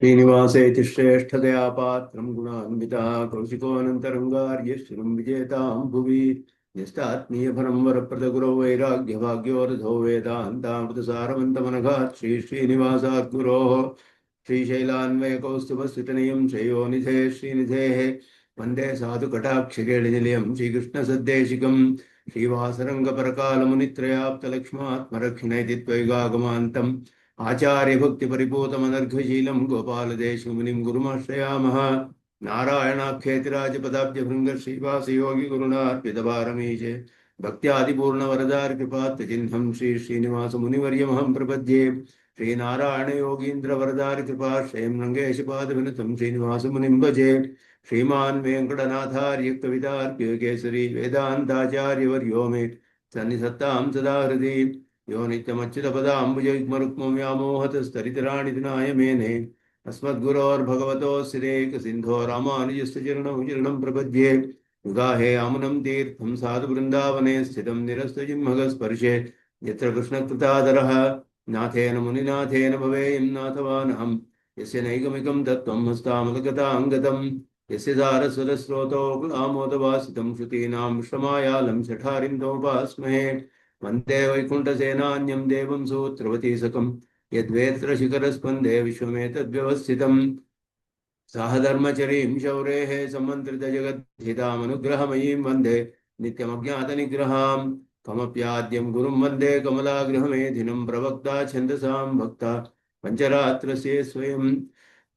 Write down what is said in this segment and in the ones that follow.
श्रीनिवासेति श्रेष्ठतया पात्रं गुणान्वितः कौशिकोऽनन्तरङ्गार्यश्रियं विजेतां भुवि न्यस्तात्मीयफलं वरप्रदगुरौ वैराग्यभाग्योरधो वेदान्तामृतसारवन्तमनघात् श्रीनिवासात् गुरोः श्रीशैलान्वयकौस्तुभस्थितनियं श्रेयोनिधे श्रीनिधेः वन्दे साधुकटाक्षकेलिनिलयं श्रीकृष्णसद्देशिकं श्रीवासरङ्गपरकालमुनित्रयाप्तलक्ष्मात्मरक्षिणैति त्वैगागमान्तम् आचार्य भक्ति परिपूतमनर्घशीलं गोपालदेशमुनिं गुरुमाश्रयामः नारायणाख्येतिराजपदाब्ज भृंग श्रीवास योगी गुरुणार्पितभारमीशे भक्त्यादिपूर्णवरदार्कृपात्तचिह्नं श्रीनिवास मुनिवर्यमहं प्रपद्ये श्रीनारायण योगीन्द्र वरदार्कृपाश्रयं रङ्गेशपादविनुतं श्रीनिवास मुनिं भजे श्रीमान् वेङ्कटनाथार्य कवितार्क्य केसरी वेदान्ताचार्यवर्यो मे सन्निधत्तां सदा हृदि यो नित्यमच्युतपदाम्बुजयुग्मरुक्मं व्यामोहतस्तरितराणि दिनाय मेने अस्मद्गुरोर्भगवतोऽस्तिरेकसिन्धो रामानुजस्य चरणं प्रपद्ये युगाहे आमुनं तीर्थं साधुवृन्दावने स्थितं निरस्तजिह्मगस्पर्शे यत्र कृष्णकृतादरः नाथेन मुनिनाथेन भवेयं नाथवानहं यस्य नैगमिकं तत्त्वं हस्तामलगताङ्गतं यस्य सारस्वतस्रोतोऽकुलामोदवासितं श्रुतीनां श्रमायालं शठारिं तमुपास्महे वन्दे वैकुण्ठसेनान्यं देवं सूत्रवतीसकं यद्वेत्र शिखरस्पन्दे विश्वमेतद्व्यवस्थितं साहधर्मचरीं शौरेः समन्त्रितजगद्धितामनुग्रहमयीं वन्दे नित्यमज्ञातनिग्रहां कमप्याद्यं गुरुं वन्दे कमलागृहमेधिनं प्रवक्ता छन्दसां भक्ता पञ्चरात्रस्य स्वयं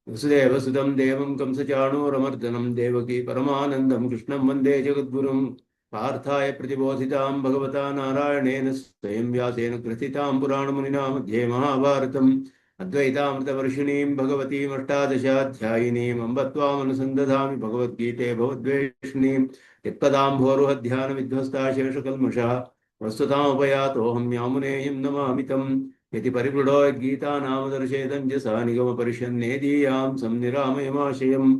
वसुदेवसुतं देवं कंसचाणूरमर्दनं देवकी परमानन्दं कृष्णं वन्दे जगद्गुरुं पार्थाय प्रतिबोधितां भगवता नारायणेन स्वयं व्यासेन ग्रथितां पुराणमुनिना मध्ये महाभारतम् अद्वैतामृतवर्षिणीं भगवतीमष्टादशाध्यायिनीम् अम्ब त्वामनुसन्दधामि भगवद्गीते भवद्वेषिणीं यत्पदाम्भोरुहध्यानविध्वस्ता शेषकल्मषः वस्तुतामुपयातोऽहं यामुनेयं नमामि तं यदि परिपृढो यद्गीतानामदर्शेदञ्जसा निगमपरिषन्नेदीयां संनिरामयमाशयम्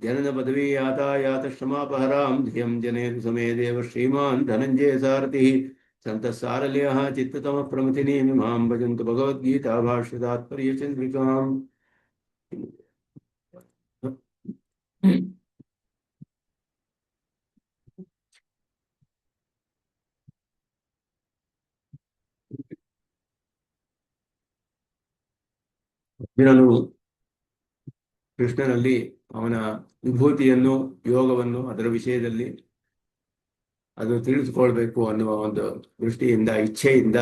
जनन पदवी यातायातश्रमापहरां धियं जनेतु समे देव श्रीमान् धनञ्जय सारथिः सन्तः सारल्यः चित्ततमः प्रमथिनीमिमां भजन्तु भगवद्गीता भाष्यतात्पर्यचन्द्रिकाम् ಅರ್ಜುನನು ಕೃಷ್ಣನಲ್ಲಿ ಅವನ ವಿಭೂತಿಯನ್ನು ಯೋಗವನ್ನು ಅದರ ವಿಷಯದಲ್ಲಿ ಅದು ತಿಳಿದುಕೊಳ್ಬೇಕು ಅನ್ನುವ ಒಂದು ದೃಷ್ಟಿಯಿಂದ ಇಚ್ಛೆಯಿಂದ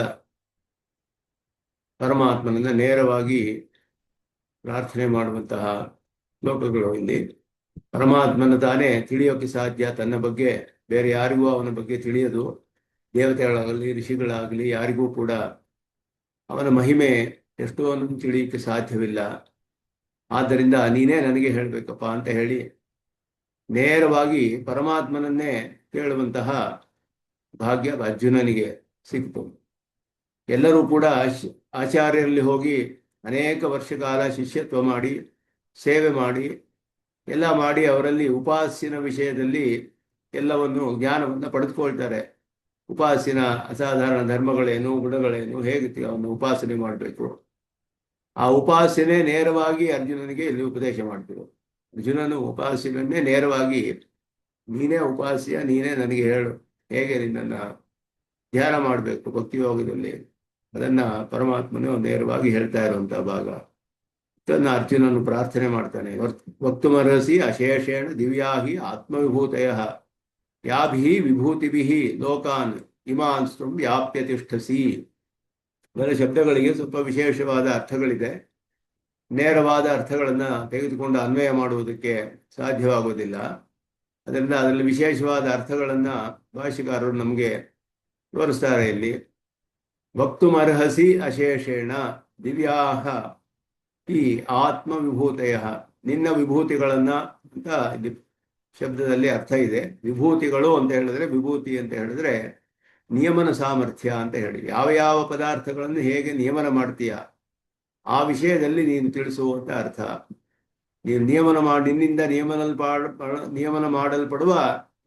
ಪರಮಾತ್ಮನನ್ನ ನೇರವಾಗಿ ಪ್ರಾರ್ಥನೆ ಮಾಡುವಂತಹ ಶ್ಲೋಕಗಳು ಇಲ್ಲಿ. ಪರಮಾತ್ಮನ ತಾನೇ ತಿಳಿಯೋಕೆ ಸಾಧ್ಯ, ತನ್ನ ಬಗ್ಗೆ ಬೇರೆ ಯಾರಿಗೂ ಅವನ ಬಗ್ಗೆ ತಿಳಿಯದು. ದೇವತೆಗಳಾಗಲಿ ಋಷಿಗಳಾಗಲಿ ಯಾರಿಗೂ ಕೂಡ ಅವನ ಮಹಿಮೆ ಎಷ್ಟೋ ಅನ್ನೋದು ತಿಳಿಯಕ್ಕೆ ಸಾಧ್ಯವಿಲ್ಲ. ಆದ್ದರಿಂದ ನೀನೇ ನನಗೆ ಹೇಳಬೇಕಪ್ಪ ಅಂತ ಹೇಳಿ ನೇರವಾಗಿ ಪರಮಾತ್ಮನನ್ನೇ ಕೇಳುವಂತಹ ಭಾಗ್ಯ ಅರ್ಜುನನಿಗೆ ಸಿಕ್ತು. ಎಲ್ಲರೂ ಕೂಡ ಆಚಾರ್ಯರಲ್ಲಿ ಹೋಗಿ ಅನೇಕ ವರ್ಷ ಕಾಲ ಶಿಷ್ಯತ್ವ ಮಾಡಿ ಸೇವೆ ಮಾಡಿ ಎಲ್ಲ ಮಾಡಿ ಅವರಲ್ಲಿ ಉಪಾಸ್ಯನ ವಿಷಯದಲ್ಲಿ ಎಲ್ಲವನ್ನು ಜ್ಞಾನವನ್ನು ಪಡೆದುಕೊಳ್ತಾರೆ. ಉಪಾಸ್ಯನ ಅಸಾಧಾರಣ ಧರ್ಮಗಳೇನು, ಗುಣಗಳೇನು, ಹೇಗೆ ಅವನು ಉಪಾಸನೆ ಮಾಡಬೇಕು, ಆ ಉಪಾಸನೆ ನೇರವಾಗಿ ಅರ್ಜುನನಿಗೆ ಇಲ್ಲಿ ಉಪದೇಶ ಮಾಡ್ತಿರು. ಅರ್ಜುನನು ಉಪಾಸ್ಯನನ್ನೇ ನೇರವಾಗಿ ನೀನೇ ಉಪಾಸ್ಯ, ನೀನೇ ನನಗೆ ಹೇಳು, ಹೇಗೆ ನಿನ್ನನ್ನು ಧ್ಯಾನ ಮಾಡಬೇಕು ಭಕ್ತಿಯೋಗದಲ್ಲಿ, ಅದನ್ನ ಪರಮಾತ್ಮನು ನೇರವಾಗಿ ಹೇಳ್ತಾ ಇರುವಂತಹ ಭಾಗ. ಇದನ್ನ ಅರ್ಜುನನು ಪ್ರಾರ್ಥನೆ ಮಾಡ್ತಾನೆ. ವಕ್ತುಮರ್ಹಸಿ ಅಶೇಷೇಣ ದಿವ್ಯಾಹಿ ಆತ್ಮವಿಭೂತಯ ಯಾಭಿ ವಿಭೂತಿಭಿ ಲೋಕಾನ್ ಇಮಾನ್ ಸ್ವಂ ವ್ಯಾಪ್ಯ ತಿಷ್ಠಸಿ. ಬರ ಶಬ್ದಗಳಿಗೆ ಸ್ವಲ್ಪ ವಿಶೇಷವಾದ ಅರ್ಥಗಳಿದೆ. ನೇರವಾದ ಅರ್ಥಗಳನ್ನ ತೆಗೆದುಕೊಂಡು ಅನ್ವಯ ಮಾಡುವುದಕ್ಕೆ ಸಾಧ್ಯವಾಗುವುದಿಲ್ಲ. ಅದರಿಂದ ಅದರಲ್ಲಿ ವಿಶೇಷವಾದ ಅರ್ಥಗಳನ್ನ ಭಾಷೆಕಾರರು ನಮಗೆ ತೋರಿಸ್ತಾರೆ. ಇಲ್ಲಿ ವಕ್ತುಮರ್ಹಸಿ ಅಶೇಷೇಣ ದಿವ್ಯಾಹ ಈ ಆತ್ಮವಿಭೂತಯ, ನಿನ್ನ ವಿಭೂತಿಗಳನ್ನ ಅಂತ ಇಲ್ಲಿ ಶಬ್ದದಲ್ಲಿ ಅರ್ಥ ಇದೆ. ವಿಭೂತಿಗಳು ಅಂತ ಹೇಳಿದ್ರೆ, ವಿಭೂತಿ ಅಂತ ಹೇಳಿದ್ರೆ ನಿಯಮನ ಸಾಮರ್ಥ್ಯ ಅಂತ ಹೇಳಿ, ಯಾವ ಯಾವ ಪದಾರ್ಥಗಳನ್ನು ಹೇಗೆ ನಿಯಮನ ಮಾಡ್ತೀಯ ಆ ವಿಷಯದಲ್ಲಿ ನೀನು ತಿಳಿಸುವಂತ ಅರ್ಥ. ನೀನು ನಿಯಮನ ಮಾಡಿ, ನಿನ್ನಿಂದ ನಿಯಮನ ಮಾಡಲ್ಪಡುವ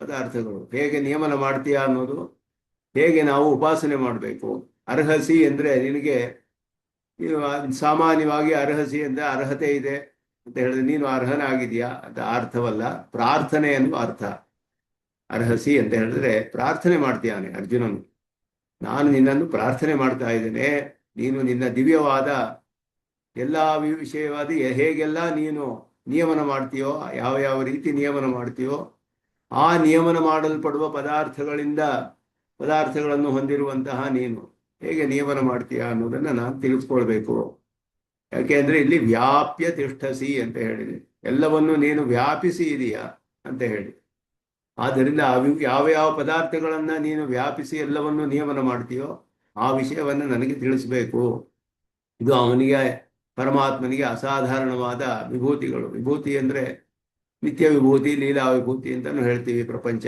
ಪದಾರ್ಥಗಳು ಹೇಗೆ ನಿಯಮನ ಮಾಡ್ತೀಯ ಅನ್ನೋದು, ಹೇಗೆ ನಾವು ಉಪಾಸನೆ ಮಾಡಬೇಕು. ಅರ್ಹಸಿ ಅಂದ್ರೆ ನಿನಗೆ ನೀವು ಸಾಮಾನ್ಯವಾಗಿ ಅರ್ಹಸಿ ಅಂದರೆ ಅರ್ಹತೆ ಇದೆ ಅಂತ ಹೇಳಿದ್ರೆ ನೀನು ಅರ್ಹನಾಗಿದೆಯಾ ಅಂತ ಅರ್ಥವಲ್ಲ, ಪ್ರಾರ್ಥನೆ ಅನ್ನುವ ಅರ್ಥ. ಅರ್ಹಸಿ ಅಂತ ಹೇಳಿದ್ರೆ ಪ್ರಾರ್ಥನೆ ಮಾಡ್ತೀಯಾನೆ ಅರ್ಜುನನು. ನಾನು ನಿನ್ನನ್ನು ಪ್ರಾರ್ಥನೆ ಮಾಡ್ತಾ ಇದ್ದೇನೆ, ನೀನು ನಿನ್ನ ದಿವ್ಯವಾದ ಎಲ್ಲ ವಿಷಯವಾದ ಹೇಗೆಲ್ಲ ನೀನು ನಿಯಮನ ಮಾಡ್ತೀಯೋ, ಯಾವ ಯಾವ ರೀತಿ ನಿಯಮನ ಮಾಡ್ತೀಯೋ, ಆ ನಿಯಮನ ಮಾಡಲ್ಪಡುವ ಪದಾರ್ಥಗಳನ್ನು ಹೊಂದಿರುವಂತಹ ನೀನು ಹೇಗೆ ನಿಯಮನ ಮಾಡ್ತೀಯಾ ಅನ್ನೋದನ್ನು ನಾನು ತಿಳಿಸ್ಕೊಳ್ಬೇಕು. ಯಾಕೆಂದ್ರೆ ಇಲ್ಲಿ ವ್ಯಾಪ್ಯ ತಿಷ್ಠಸಿ ಅಂತ ಹೇಳಿದೆ, ಎಲ್ಲವನ್ನು ನೀನು ವ್ಯಾಪಿಸಿ ಇದೆಯಾ ಅಂತ ಹೇಳಿ. ಆದ್ದರಿಂದ ಯಾವ ಯಾವ ಪದಾರ್ಥಗಳನ್ನ ನೀನು ವ್ಯಾಪಿಸಿ ಎಲ್ಲವನ್ನು ನಿಯಮನ ಮಾಡ್ತೀಯೋ ಆ ವಿಷಯವನ್ನು ನನಗೆ ತಿಳಿಸ್ಬೇಕು. ಇದು ಅವನಿಗೆ, ಪರಮಾತ್ಮನಿಗೆ ಅಸಾಧಾರಣವಾದ ವಿಭೂತಿಗಳು. ವಿಭೂತಿ ಅಂದ್ರೆ ನಿತ್ಯ ವಿಭೂತಿ, ಲೀಲಾ ವಿಭೂತಿ ಅಂತಾನು ಹೇಳ್ತೀವಿ. ಪ್ರಪಂಚ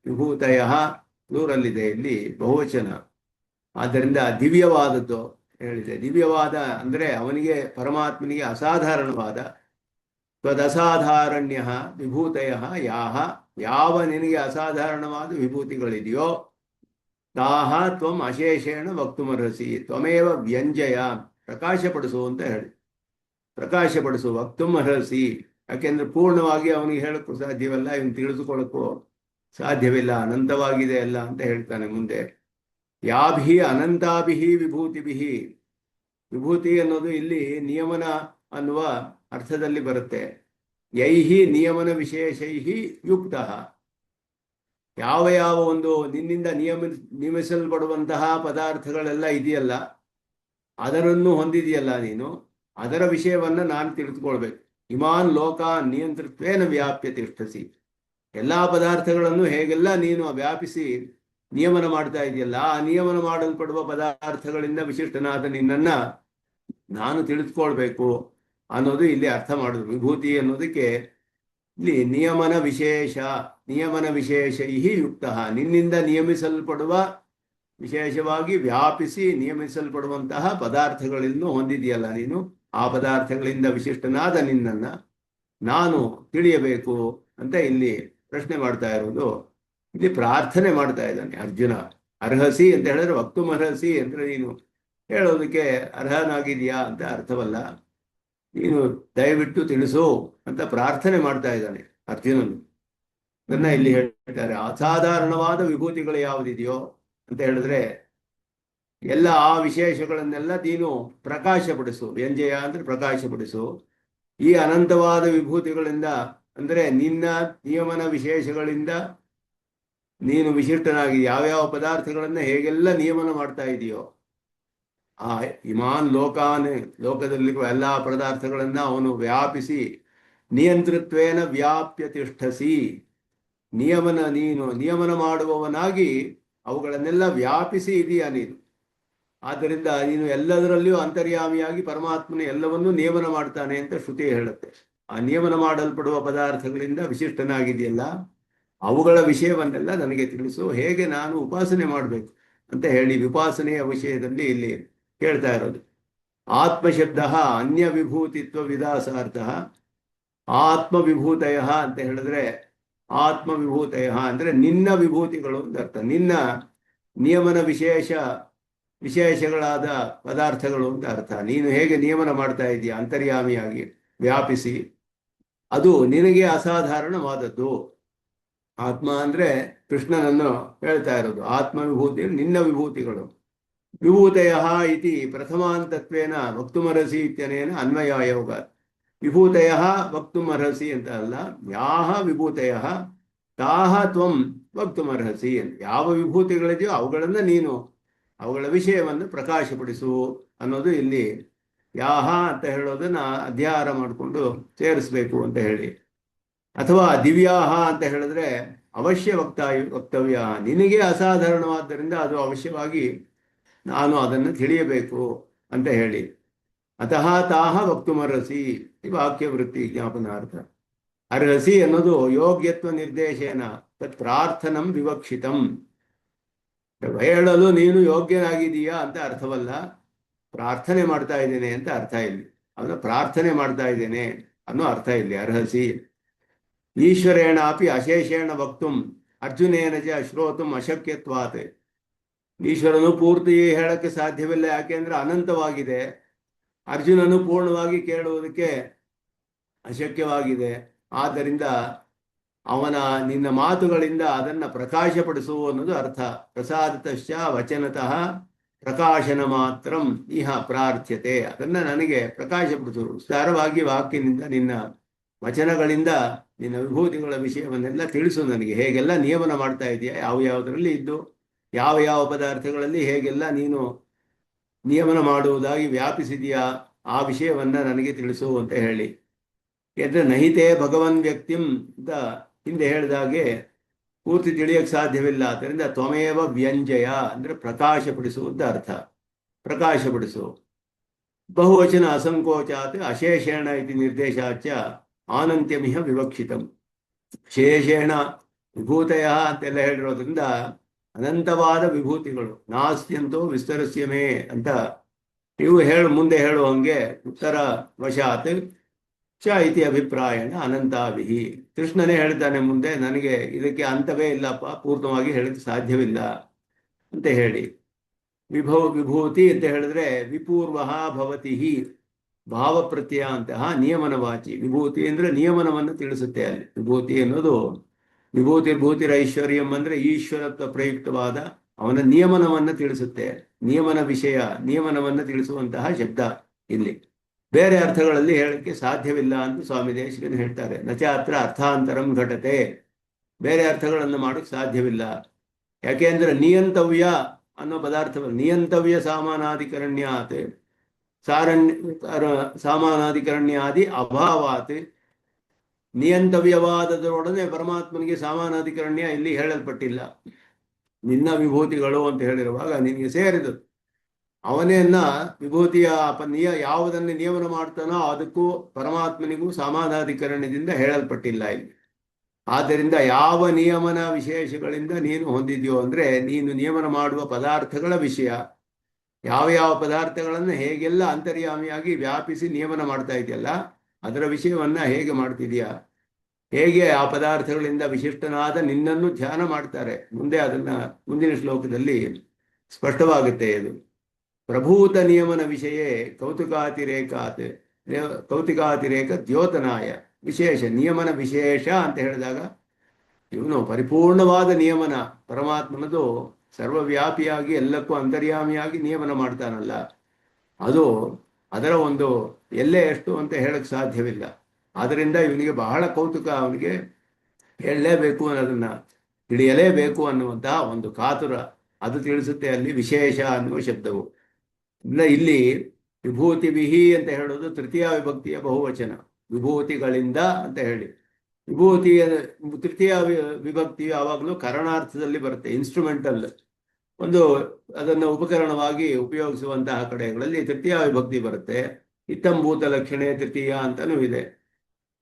ವಿಭೂತಯ ಪ್ಲೂರಲ್ಲಿದೆ, ಇಲ್ಲಿ ಬಹುವಚನ. ಆದ್ದರಿಂದ ದಿವ್ಯವಾದದ್ದು ಹೇಳಿದೆ. ದಿವ್ಯವಾದ ಅಂದ್ರೆ ಅವನಿಗೆ, ಪರಮಾತ್ಮನಿಗೆ ಅಸಾಧಾರಣವಾದ ತ್ವದಸಾಧಾರಣ್ಯ ವಿಭೂತಯ ಯಾವ ನಿನಗೆ ಅಸಾಧಾರಣವಾದ ವಿಭೂತಿಗಳಿದೆಯೋ ತಾಹ ತ್ವಂ ಅಶೇಷೇಣ ವಕ್ತುಮರ್ಹಸಿ ತ್ವಮೇವ ವ್ಯಂಜಯ, ಪ್ರಕಾಶಪಡಿಸು ಅಂತ ಹೇಳಿ. ಪ್ರಕಾಶಪಡಿಸು, ವಕ್ತುಮರ್ಹಸಿ. ಯಾಕೆಂದ್ರೆ ಪೂರ್ಣವಾಗಿ ಅವನಿಗೆ ಹೇಳಕ್ಕೂ ಸಾಧ್ಯವಿಲ್ಲ, ಇವನು ತಿಳಿದುಕೊಳ್ಳಕ್ಕೂ ಸಾಧ್ಯವಿಲ್ಲ, ಅನಂತವಾಗಿದೆ ಎಲ್ಲ ಅಂತ ಹೇಳ್ತಾನೆ ಮುಂದೆ. ಯಾಭಿ ಅನಂತಾಭಿಹಿ ವಿಭೂತಿಭಿಹಿ. ವಿಭೂತಿ ಅನ್ನೋದು ಇಲ್ಲಿ ನಿಯಮನ ಅನ್ನುವ ಅರ್ಥದಲ್ಲಿ ಬರುತ್ತೆ. ಯೈಹಿ ನಿಯಮನ ವಿಶೇಷೈಹಿ ಯುಕ್ತ. ಯಾವ ಯಾವ ಒಂದು ನಿನ್ನಿಂದ ನಿಯಮಿಸಲ್ಪಡುವಂತಹ ಪದಾರ್ಥಗಳೆಲ್ಲ ಇದೆಯಲ್ಲ, ಅದರನ್ನು ಹೊಂದಿದೆಯಲ್ಲ ನೀನು, ಅದರ ವಿಷಯವನ್ನ ನಾನು ತಿಳಿದುಕೊಳ್ಬೇಕು. ಇಮಾನ್ ಲೋಕಾನ್ ನಿಯಂತೃತ್ವೇನ ವ್ಯಾಪ್ಯ ತಿಷ್ಠಸಿ. ಎಲ್ಲಾ ಪದಾರ್ಥಗಳನ್ನು ಹೇಗೆಲ್ಲ ನೀನು ವ್ಯಾಪಿಸಿ ನಿಯಮನ ಮಾಡ್ತಾ ಇದೆಯಲ್ಲ, ಆ ನಿಯಮನ ಮಾಡಲ್ಪಡುವ ಪದಾರ್ಥಗಳಿಂದ ವಿಶಿಷ್ಟನಾದ ನಿನ್ನನ್ನ ನಾನು ತಿಳಿದುಕೊಳ್ಬೇಕು ಅನ್ನೋದು ಇಲ್ಲಿ ಅರ್ಥ ಮಾಡುದು. ವಿಭೂತಿ ಅನ್ನೋದಕ್ಕೆ ಇಲ್ಲಿ ನಿಯಮನ ವಿಶೇಷ ಯುಕ್ತ, ನಿನ್ನಿಂದ ನಿಯಮಿಸಲ್ಪಡುವ, ವಿಶೇಷವಾಗಿ ವ್ಯಾಪಿಸಿ ನಿಯಮಿಸಲ್ಪಡುವಂತಹ ಪದಾರ್ಥಗಳನ್ನು ಹೊಂದಿದೆಯಲ್ಲ ನೀನು, ಆ ಪದಾರ್ಥಗಳಿಂದ ವಿಶಿಷ್ಟನಾದ ನಿನ್ನನ್ನ ನಾನು ತಿಳಿಯಬೇಕು ಅಂತ ಇಲ್ಲಿ ಪ್ರಶ್ನೆ ಮಾಡ್ತಾ ಇರೋದು. ಇಲ್ಲಿ ಪ್ರಾರ್ಥನೆ ಮಾಡ್ತಾ ಇದ್ದಾನೆ ಅರ್ಜುನ. ಅರ್ಹಸಿ ಅಂತ ಹೇಳಿದ್ರೆ ವಕ್ತುಮರ್ಹಸಿ ಅಂದ್ರೆ ನೀನು ಹೇಳೋದಕ್ಕೆ ಅರ್ಹನಾಗಿದೆಯಾ ಅಂತ ಅರ್ಥವಲ್ಲ, ನೀನು ದಯವಿಟ್ಟು ತಿಳಿಸು ಅಂತ ಪ್ರಾರ್ಥನೆ ಮಾಡ್ತಾ ಇದ್ದಾನೆ ಅರ್ಜುನನು. ಅದನ್ನ ಇಲ್ಲಿ ಹೇಳ್ತಾರೆ. ಅಸಾಧಾರಣವಾದ ವಿಭೂತಿಗಳು ಯಾವುದಿದೆಯೋ ಅಂತ ಹೇಳಿದ್ರೆ ಎಲ್ಲ ಆ ವಿಶೇಷಗಳನ್ನೆಲ್ಲ ನೀನು ಪ್ರಕಾಶಪಡಿಸು. ವ್ಯಂಜಯ ಅಂದ್ರೆ ಪ್ರಕಾಶಪಡಿಸು. ಈ ಅನಂತವಾದ ವಿಭೂತಿಗಳಿಂದ ಅಂದ್ರೆ ನಿನ್ನ ನಿಯಮನ ವಿಶೇಷಗಳಿಂದ ನೀನು ವಿಶಿಷ್ಟನಾಗಿ ಯಾವ್ಯಾವ ಪದಾರ್ಥಗಳನ್ನ ಹೇಗೆಲ್ಲ ನಿಯಮನ ಮಾಡ್ತಾ ಇದೆಯೋ, ಆ ಇಮಾನ್ ಲೋಕಾನ್, ಲೋಕದಲ್ಲಿರುವ ಎಲ್ಲಾ ಪದಾರ್ಥಗಳನ್ನ ಅವನು ವ್ಯಾಪಿಸಿ ನಿಯಂತೃತ್ವೇನ ವ್ಯಾಪ್ಯ ತಿಷ್ಠಸಿ. ನೀನು ನಿಯಮನ ಮಾಡುವವನಾಗಿ ಅವುಗಳನ್ನೆಲ್ಲ ವ್ಯಾಪಿಸಿ ಇದೆಯಾ ನೀನು. ಆದ್ದರಿಂದ ನೀನು ಎಲ್ಲದರಲ್ಲಿಯೂ ಅಂತರ್ಯಾಮಿಯಾಗಿ ಪರಮಾತ್ಮನ ಎಲ್ಲವನ್ನೂ ನಿಯಮನ ಮಾಡ್ತಾನೆ ಅಂತ ಶ್ರುತಿ ಹೇಳುತ್ತೆ. ಆ ನಿಯಮನ ಮಾಡಲ್ಪಡುವ ಪದಾರ್ಥಗಳಿಂದ ವಿಶಿಷ್ಟನಾಗಿದೆಯಲ್ಲ, ಅವುಗಳ ವಿಷಯವನ್ನೆಲ್ಲ ನನಗೆ ತಿಳಿಸು, ಹೇಗೆ ನಾನು ಉಪಾಸನೆ ಮಾಡಬೇಕು ಅಂತ ಹೇಳಿ ವಿಪಾಸನೆಯ ವಿಷಯದಲ್ಲಿ ಇಲ್ಲಿ ಹೇಳ್ತಾ ಇರೋದು. ಆತ್ಮಶಬ್ದ ಅನ್ಯ ವಿಭೂತಿತ್ವ ವಿದಾಸಾರ್ಥ. ಆತ್ಮವಿಭೂತಯ ಅಂತ ಹೇಳಿದ್ರೆ, ಆತ್ಮವಿಭೂತಯ ಅಂದ್ರೆ ನಿನ್ನ ವಿಭೂತಿಗಳು ಅಂತ ಅರ್ಥ. ನಿನ್ನ ನಿಯಮನ ವಿಶೇಷಗಳಾದ ಪದಾರ್ಥಗಳು ಅಂತ ಅರ್ಥ. ನೀನು ಹೇಗೆ ನಿಯಮನ ಮಾಡ್ತಾ ಇದೀಯ ಅಂತರ್ಯಾಮಿಯಾಗಿ ವ್ಯಾಪಿಸಿ, ಅದು ನಿನಗೆ ಅಸಾಧಾರಣವಾದದ್ದು. ಆತ್ಮ ಅಂದ್ರೆ ಕೃಷ್ಣನನ್ನು ಹೇಳ್ತಾ ಇರೋದು. ಆತ್ಮವಿಭೂತಿ ನಿನ್ನ ವಿಭೂತಿಗಳು. ವಿಭೂತಯ ಇತಿ ಪ್ರಥಮಾಂತತ್ವೇನ ವಕ್ತುಮರ್ಹಸಿ ಇತ್ಯನೇನ ಅನ್ವಯ ಯೋಗ. ವಿಭೂತಯ ವಕ್ತುಮರ್ಹಸಿ ಅಂತ ಅಲ್ಲ, ಯಾಹ ವಿಭೂತಯ ತಾಹ ತ್ವಂ ವಕ್ತುಮರ್ಹಸಿ ಅಂತ. ಯಾವ ವಿಭೂತಿಗಳಿದೆಯೋ ಅವುಗಳನ್ನ ನೀನು, ಅವುಗಳ ವಿಷಯವನ್ನು ಪ್ರಕಾಶಪಡಿಸು ಅನ್ನೋದು ಇಲ್ಲಿ ಯಾಹ ಅಂತ ಹೇಳೋದನ್ನ ಅಧ್ಯಾಹಾರ ಮಾಡಿಕೊಂಡು ಸೇರಿಸ್ಬೇಕು ಅಂತ ಹೇಳಿ. ಅಥವಾ ದಿವ್ಯಾಹ ಅಂತ ಹೇಳಿದ್ರೆ ಅವಶ್ಯ ವಕ್ತವ್ಯ, ನಿನಗೆ ಅಸಾಧಾರಣವಾದ್ದರಿಂದ ಅದು ಅವಶ್ಯವಾಗಿ ನಾನು ಅದನ್ನು ತಿಳಿಯಬೇಕು ಅಂತ ಹೇಳಿ. ಅತಃ ತಾಹ ವಕ್ತುಮರ್ಹಸಿ ಈ ವಾಕ್ಯ ವೃತ್ತಿ ಜ್ಞಾಪನಾರ್ಥ. ಅರ್ಹಸಿ ಅನ್ನೋದು ಯೋಗ್ಯತ್ವ ನಿರ್ದೇಶೇನ ತತ್ ಪ್ರಾರ್ಥನಂ ವಿವಕ್ಷಿತಂ. ಹೇಳಲು ನೀನು ಯೋಗ್ಯನಾಗಿದೀಯಾ ಅಂತ ಅರ್ಥವಲ್ಲ, ಪ್ರಾರ್ಥನೆ ಮಾಡ್ತಾ ಇದ್ದೇನೆ ಅಂತ ಅರ್ಥ ಇಲ್ಲಿ. ಅವನ ಪ್ರಾರ್ಥನೆ ಮಾಡ್ತಾ ಇದ್ದೇನೆ ಅನ್ನೋ ಅರ್ಥ ಇಲ್ಲಿ ಅರ್ಹಸಿ. ಈಶ್ವರೇಣಾಪಿ ಅಶೇಷೇಣ ವಕ್ತುಂ ಅರ್ಜುನೇನ ಚ ಶ್ರೋತುಂ ಅಶಕ್ಯತ್ವಾತ್. ಈಶ್ವರನು ಪೂರ್ತಿ ಹೇಳಕ್ಕೆ ಸಾಧ್ಯವಿಲ್ಲ, ಯಾಕೆಂದ್ರೆ ಅನಂತವಾಗಿದೆ. ಅರ್ಜುನನು ಪೂರ್ಣವಾಗಿ ಕೇಳುವುದಕ್ಕೆ ಅಶಕ್ಯವಾಗಿದೆ. ಆದ್ದರಿಂದ ನಿನ್ನ ಮಾತುಗಳಿಂದ ಅದನ್ನು ಪ್ರಕಾಶಪಡಿಸು ಅನ್ನೋದು ಅರ್ಥ. ಪ್ರಸಾದತಶ್ಚ ವಚನತಃ ಪ್ರಕಾಶನ ಮಾತ್ರ ಇಹ ಪ್ರಾರ್ಥ್ಯತೆ. ಅದನ್ನ ನನಗೆ ಪ್ರಕಾಶಪಡಿಸು, ವಿಸ್ತಾರವಾಗಿ ವಾಕ್ಯನಿಂದ, ನಿನ್ನ ವಚನಗಳಿಂದ ನಿನ್ನ ವಿಭೂತಿಗಳ ವಿಷಯವನ್ನೆಲ್ಲ ತಿಳಿಸು ನನಗೆ. ಹೇಗೆಲ್ಲ ನಿಯಮನ ಮಾಡ್ತಾ ಇದೆಯಾ, ಯಾವುದರಲ್ಲಿ ಇದ್ದು ಯಾವ ಯಾವ ಪದಾರ್ಥಗಳಲ್ಲಿ ಹೇಗೆಲ್ಲ ನೀನು ನಿಯಮನ ಮಾಡುವುದಾಗಿ ವ್ಯಾಪಿಸಿದೆಯಾ, ಆ ವಿಷಯವನ್ನ ನನಗೆ ತಿಳಿಸು ಅಂತ ಹೇಳಿ. ಯಾದ್ರೆ ನಹಿತೆ ಭಗವನ್ ವ್ಯಕ್ತಿಂ ಅಂತ ಹಿಂದೆ ಹೇಳಿದಾಗೆ ಪೂರ್ತಿ ತಿಳಿಯಕ್ಕೆ ಸಾಧ್ಯವಿಲ್ಲ. ಆದ್ದರಿಂದ ತ್ವಮೇವ ವ್ಯಂಜಯ ಅಂದ್ರೆ ಪ್ರಕಾಶಪಡಿಸುವಂತ ಅರ್ಥ. ಪ್ರಕಾಶಪಡಿಸು. ಬಹುವಚನ ಅಸಂಕೋಚಾತ್ ಅಶೇಷೇಣ ಇತಿ ನಿರ್ದೇಶಾಚ ಆನಂತ್ಯಮಿಹ ವಿವಕ್ಷಿತಂ. ಶೇಷೇಣ ವಿಭೂತಯ ಅಂತೆಲ್ಲ ಹೇಳಿರೋದ್ರಿಂದ ಅನಂತವಾದ ವಿಭೂತಿಗಳು, ನಾಸ್ತ್ಯಂತೋ ವಿಸ್ತರಸ್ಯಮೇ ಅಂತ ನೀವು ಮುಂದೆ ಹೇಳುವಂಗೆ ಉತ್ತರ ವಶಾತ್ ಚ ಇತಿ ಅಭಿಪ್ರಾಯಣ ಅನಂತಾಭಿಹಿ. ಕೃಷ್ಣನೇ ಹೇಳ್ತಾನೆ ಮುಂದೆ, ನನಗೆ ಇದಕ್ಕೆ ಅಂತವೇ ಇಲ್ಲಪ್ಪ, ಪೂರ್ಣವಾಗಿ ಹೇಳಕ್ಕೆ ಸಾಧ್ಯವಿಲ್ಲ ಅಂತ ಹೇಳಿ. ವಿಭೂತಿ ಅಂತ ಹೇಳಿದ್ರೆ ವಿಪೂರ್ವ ಭವತಿ ಭಾವ ಪ್ರತ್ಯಯ ಅಂತಹ ನಿಯಮನವಾಚಿ. ವಿಭೂತಿ ಅಂದ್ರೆ ನಿಯಮನವನ್ನು ತಿಳಿಸುತ್ತೆ. ಅಲ್ಲಿ ವಿಭೂತಿ ಅನ್ನೋದು ವಿಭೂತಿರ್ಭೂತಿರ ಐಶ್ವರ್ಯಂ ಅಂದ್ರೆ ಈಶ್ವರತ್ವ ಪ್ರಯುಕ್ತವಾದ ಅವನ ನಿಯಮನವನ್ನು ತಿಳಿಸುತ್ತೆ. ನಿಯಮನ ವಿಷಯ, ನಿಯಮನವನ್ನು ತಿಳಿಸುವಂತಹ ಶಬ್ದ ಇಲ್ಲಿ. ಬೇರೆ ಅರ್ಥಗಳಲ್ಲಿ ಹೇಳಕ್ಕೆ ಸಾಧ್ಯವಿಲ್ಲ ಅಂತ ಸ್ವಾಮಿ ದೇಶಿಕನು ಹೇಳ್ತಾರೆ. ನಚ ಅತ್ರ ಅರ್ಥಾಂತರಂ ಘಟತೆ. ಬೇರೆ ಅರ್ಥಗಳನ್ನು ಮಾಡೋಕ್ಕೆ ಸಾಧ್ಯವಿಲ್ಲ. ಯಾಕೆಂದ್ರೆ ನಿಯಂತವ್ಯ ಅನ್ನೋ ಪದಾರ್ಥವನ್ನು ನಿಯಂತವ್ಯ ಸಾಮಾನಾಧಿಕರಣ್ಯಾತ್ ಸಾಮಾನಾಧಿಕರಣ್ಯಾದಿ ಅಭಾವಾತ್. ನಿಯಂತವ್ಯವಾದದರೊಡನೆ ಪರಮಾತ್ಮನಿಗೆ ಸಾಮಾನಾಧಿಕರಣ್ಯ ಇಲ್ಲಿ ಹೇಳಲ್ಪಟ್ಟಿಲ್ಲ. ನಿನ್ನ ವಿಭೂತಿಗಳು ಅಂತ ಹೇಳಿರುವಾಗ ನಿನಗೆ ಸೇರಿದು ಅವನೇನ್ನ ವಿಭೂತಿಯ ಯಾವುದನ್ನು ನಿಯಮನ ಮಾಡ್ತಾನೋ ಅದಕ್ಕೂ ಪರಮಾತ್ಮನಿಗೂ ಸಮಾನಾಧಿಕರಣದಿಂದ ಹೇಳಲ್ಪಟ್ಟಿಲ್ಲ ಇಲ್ಲಿ. ಆದ್ದರಿಂದ ಯಾವ ನಿಯಮನ ವಿಶೇಷಗಳಿಂದ ನೀನು ಹೊಂದಿದ್ಯೋ ಅಂದ್ರೆ ನೀನು ನಿಯಮನ ಮಾಡುವ ಪದಾರ್ಥಗಳ ವಿಷಯ, ಯಾವ ಯಾವ ಪದಾರ್ಥಗಳನ್ನು ಹೇಗೆಲ್ಲ ಅಂತರ್ಯಾಮಿಯಾಗಿ ವ್ಯಾಪಿಸಿ ನಿಯಮನ ಮಾಡ್ತಾ ಇದೆಯಲ್ಲ ಅದರ ವಿಷಯವನ್ನ ಹೇಗೆ ಮಾಡ್ತಿದೀಯಾ, ಹೇಗೆ ಆ ಪದಾರ್ಥಗಳಿಂದ ವಿಶಿಷ್ಟನಾದ ನಿನ್ನನ್ನು ಧ್ಯಾನ ಮಾಡ್ತಾರೆ. ಮುಂದೆ ಅದನ್ನ ಮುಂದಿನ ಶ್ಲೋಕದಲ್ಲಿ ಸ್ಪಷ್ಟವಾಗುತ್ತೆ. ಇದು ಪ್ರಭೂತ ನಿಯಮನ ವಿಷಯ ಕೌತುಕಾತಿರೇಕ ದ್ಯೋತನಾಯ ವಿಶೇಷ ನಿಯಮನ ವಿಶೇಷ ಅಂತ ಹೇಳಿದಾಗ ಇವನು ಪರಿಪೂರ್ಣವಾದ ನಿಯಮನ ಪರಮಾತ್ಮನದು ಸರ್ವವ್ಯಾಪಿಯಾಗಿ ಎಲ್ಲಕ್ಕೂ ಅಂತರ್ಯಾಮಿಯಾಗಿ ನಿಯಮನ ಮಾಡ್ತಾನಲ್ಲ, ಅದು ಅದರ ಒಂದು ಎಲ್ಲೇ ಎಷ್ಟು ಅಂತ ಹೇಳಕ್ ಸಾಧ್ಯವಿಲ್ಲ. ಆದ್ದರಿಂದ ಇವನಿಗೆ ಬಹಳ ಕೌತುಕ, ಅವನಿಗೆ ಹೇಳಲೇಬೇಕು ಅನ್ನೋದನ್ನ ತಿಳಿಯಲೇಬೇಕು ಅನ್ನುವಂತಹ ಒಂದು ಕಾತುರ ಅದು ತಿಳಿಸುತ್ತೆ ಅಲ್ಲಿ ವಿಶೇಷ ಅನ್ನುವ ಶಬ್ದವು. ಇಲ್ಲಿ ವಿಭೂತಿ ವಿಹಿ ಅಂತ ಹೇಳೋದು ತೃತೀಯ ವಿಭಕ್ತಿಯ ಬಹುವಚನ. ವಿಭೂತಿಗಳಿಂದ ಅಂತ ಹೇಳಿ ವಿಭೂತಿಯ ತೃತೀಯ ವಿಭಕ್ತಿಯು ಯಾವಾಗಲೂ ಕರಣಾರ್ಥದಲ್ಲಿ ಬರುತ್ತೆ. ಇನ್ಸ್ಟ್ರೂಮೆಂಟಲ್ ಒಂದು ಅದನ್ನು ಉಪಕರಣವಾಗಿ ಉಪಯೋಗಿಸುವಂತಹ ಕಡೆಗಳಲ್ಲಿ ತೃತೀಯ ವಿಭಕ್ತಿ ಬರುತ್ತೆ. ಇತ್ತಂಭೂತ ಲಕ್ಷಣೆ ತೃತೀಯ ಅಂತಲೂ ಇದೆ.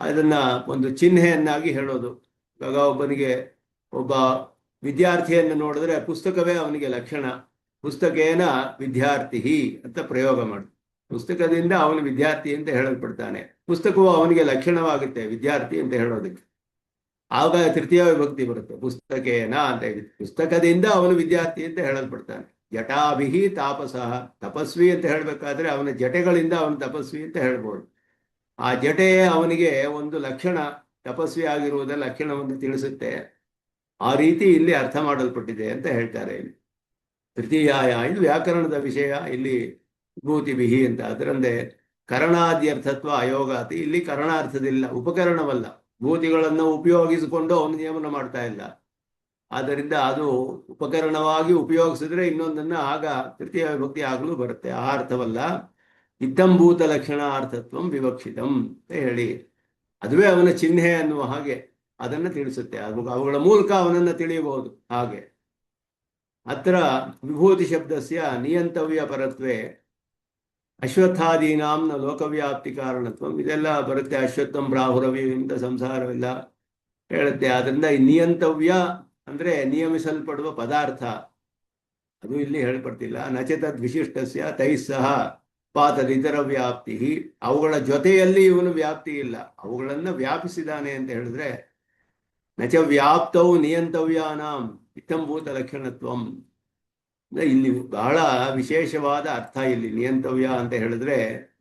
ಅದನ್ನ ಒಂದು ಚಿಹ್ನೆಯನ್ನಾಗಿ ಹೇಳೋದು. ಇವಾಗ ಒಬ್ಬ ವಿದ್ಯಾರ್ಥಿಯನ್ನು ನೋಡಿದ್ರೆ ಪುಸ್ತಕವೇ ಅವನಿಗೆ ಲಕ್ಷಣ. ಪುಸ್ತಕೇನ ವಿದ್ಯಾರ್ಥಿ ಅಂತ ಪ್ರಯೋಗ ಮಾಡಿ, ಪುಸ್ತಕದಿಂದ ಅವನು ವಿದ್ಯಾರ್ಥಿ ಅಂತ ಹೇಳಲ್ಪಡ್ತಾನೆ. ಪುಸ್ತಕವು ಅವನಿಗೆ ಲಕ್ಷಣವಾಗುತ್ತೆ ವಿದ್ಯಾರ್ಥಿ ಅಂತ ಹೇಳೋದಕ್ಕೆ. ಆಗ ತೃತೀಯ ವಿಭಕ್ತಿ ಬರುತ್ತೆ. ಪುಸ್ತಕೇನ ಅಂತ ಹೇಳಿ ಪುಸ್ತಕದಿಂದ ಅವನು ವಿದ್ಯಾರ್ಥಿ ಅಂತ ಹೇಳಲ್ಪಡ್ತಾನೆ. ಜಟಾಭಿಹಿ ತಾಪಸಃ, ತಪಸ್ವಿ ಅಂತ ಹೇಳಬೇಕಾದ್ರೆ ಅವನ ಜಟೆಗಳಿಂದ ಅವನು ತಪಸ್ವಿ ಅಂತ ಹೇಳ್ಬೋದು. ಆ ಜಟೆ ಅವನಿಗೆ ಒಂದು ಲಕ್ಷಣ, ತಪಸ್ವಿ ಆಗಿರುವುದ ಲಕ್ಷಣವನ್ನು ತಿಳಿಸುತ್ತೆ. ಆ ರೀತಿ ಇಲ್ಲಿ ಅರ್ಥ ಮಾಡಲ್ಪಟ್ಟಿದೆ ಅಂತ ಹೇಳ್ತಾರೆ. ಇಲ್ಲಿ ತೃತೀಯಾಯ ಇದು ವ್ಯಾಕರಣದ ವಿಷಯ. ಇಲ್ಲಿ ವಿಭೂತಿ ಬಿಹಿ ಅಂತ ಅದರಂದೆ ಕರಣಾದ್ಯರ್ಥತ್ವ ಅಯೋಗಾತಿ. ಇಲ್ಲಿ ಕರಣಾರ್ಥದಿಲ್ಲ, ಉಪಕರಣವಲ್ಲ. ಭೂತಿಗಳನ್ನು ಉಪಯೋಗಿಸಿಕೊಂಡು ಅವನು ನಿಯಮನ ಮಾಡ್ತಾ ಇಲ್ಲ. ಆದ್ದರಿಂದ ಅದು ಉಪಕರಣವಾಗಿ ಉಪಯೋಗಿಸಿದ್ರೆ ಇನ್ನೊಂದನ್ನ ಆಗ ತೃತೀಯ ವಿಭಕ್ತಿ ಆಗಲೂ ಬರುತ್ತೆ. ಆ ಅರ್ಥವಲ್ಲ. ಇತ್ತಂಭೂತ ಲಕ್ಷಣ ಅರ್ಥತ್ವಂ ವಿವಕ್ಷಿತಂ ಅಂತ ಹೇಳಿ ಅದುವೇ ಅವನ ಚಿಹ್ನೆ ಅನ್ನುವ ಹಾಗೆ ಅದನ್ನ ತಿಳಿಸುತ್ತೆ. ಅವುಗಳ ಮೂಲಕ ಅವನನ್ನ ತಿಳಿಯಬಹುದು. ಹಾಗೆ ಅತ್ರ ವಿಭೂತಿ ಶಬ್ದಸ್ಯ ನಿಯಂತವ್ಯ ಪರತ್ವೇ ಅಶ್ವತ್ಥಾದೀನಾಂನ ಲೋಕವ್ಯಾಪ್ತಿ ಕಾರಣತ್ವ ಇದೆಲ್ಲ ಬರುತ್ತೆ. ಅಶ್ವತ್ಥಂ ಪ್ರಾಹುರವಿಯಿಂದ ಸಂಸಾರವಿಲ್ಲ ಹೇಳುತ್ತೆ. ಅದರಿಂದ ಈ ನಿಯಂತವ್ಯ ಅಂದ್ರೆ ನಿಯಮಿಸಲ್ಪಡುವ ಪದಾರ್ಥ, ಅದು ಇಲ್ಲಿ ಹೇಳ್ಪಡ್ತಿಲ್ಲ. ನಚತದ್ ವಿಶಿಷ್ಟಸ್ಯ ತೈಸ್ಸಹ ಪಾತದಿತರ ವ್ಯಾಪ್ತಿ. ಅವುಗಳ ಜೊತೆಯಲ್ಲಿ ಇವನು ವ್ಯಾಪ್ತಿ ಇಲ್ಲ, ಅವುಗಳನ್ನ ವ್ಯಾಪಿಸಿದಾನೆ ಅಂತ ಹೇಳಿದ್ರೆ ನಚ ವ್ಯಾಪ್ತವು ನಿಯಂತವ್ಯಾನಾಂ ಇತ್ತಂಭೂತ ಲಕ್ಷಣತ್ವಂ. ಇಲ್ಲಿ ಬಹಳ ವಿಶೇಷವಾದ ಅರ್ಥ ಇಲ್ಲಿ ನಿಯಂತವ್ಯ ಅಂತ ಹೇಳಿದ್ರೆ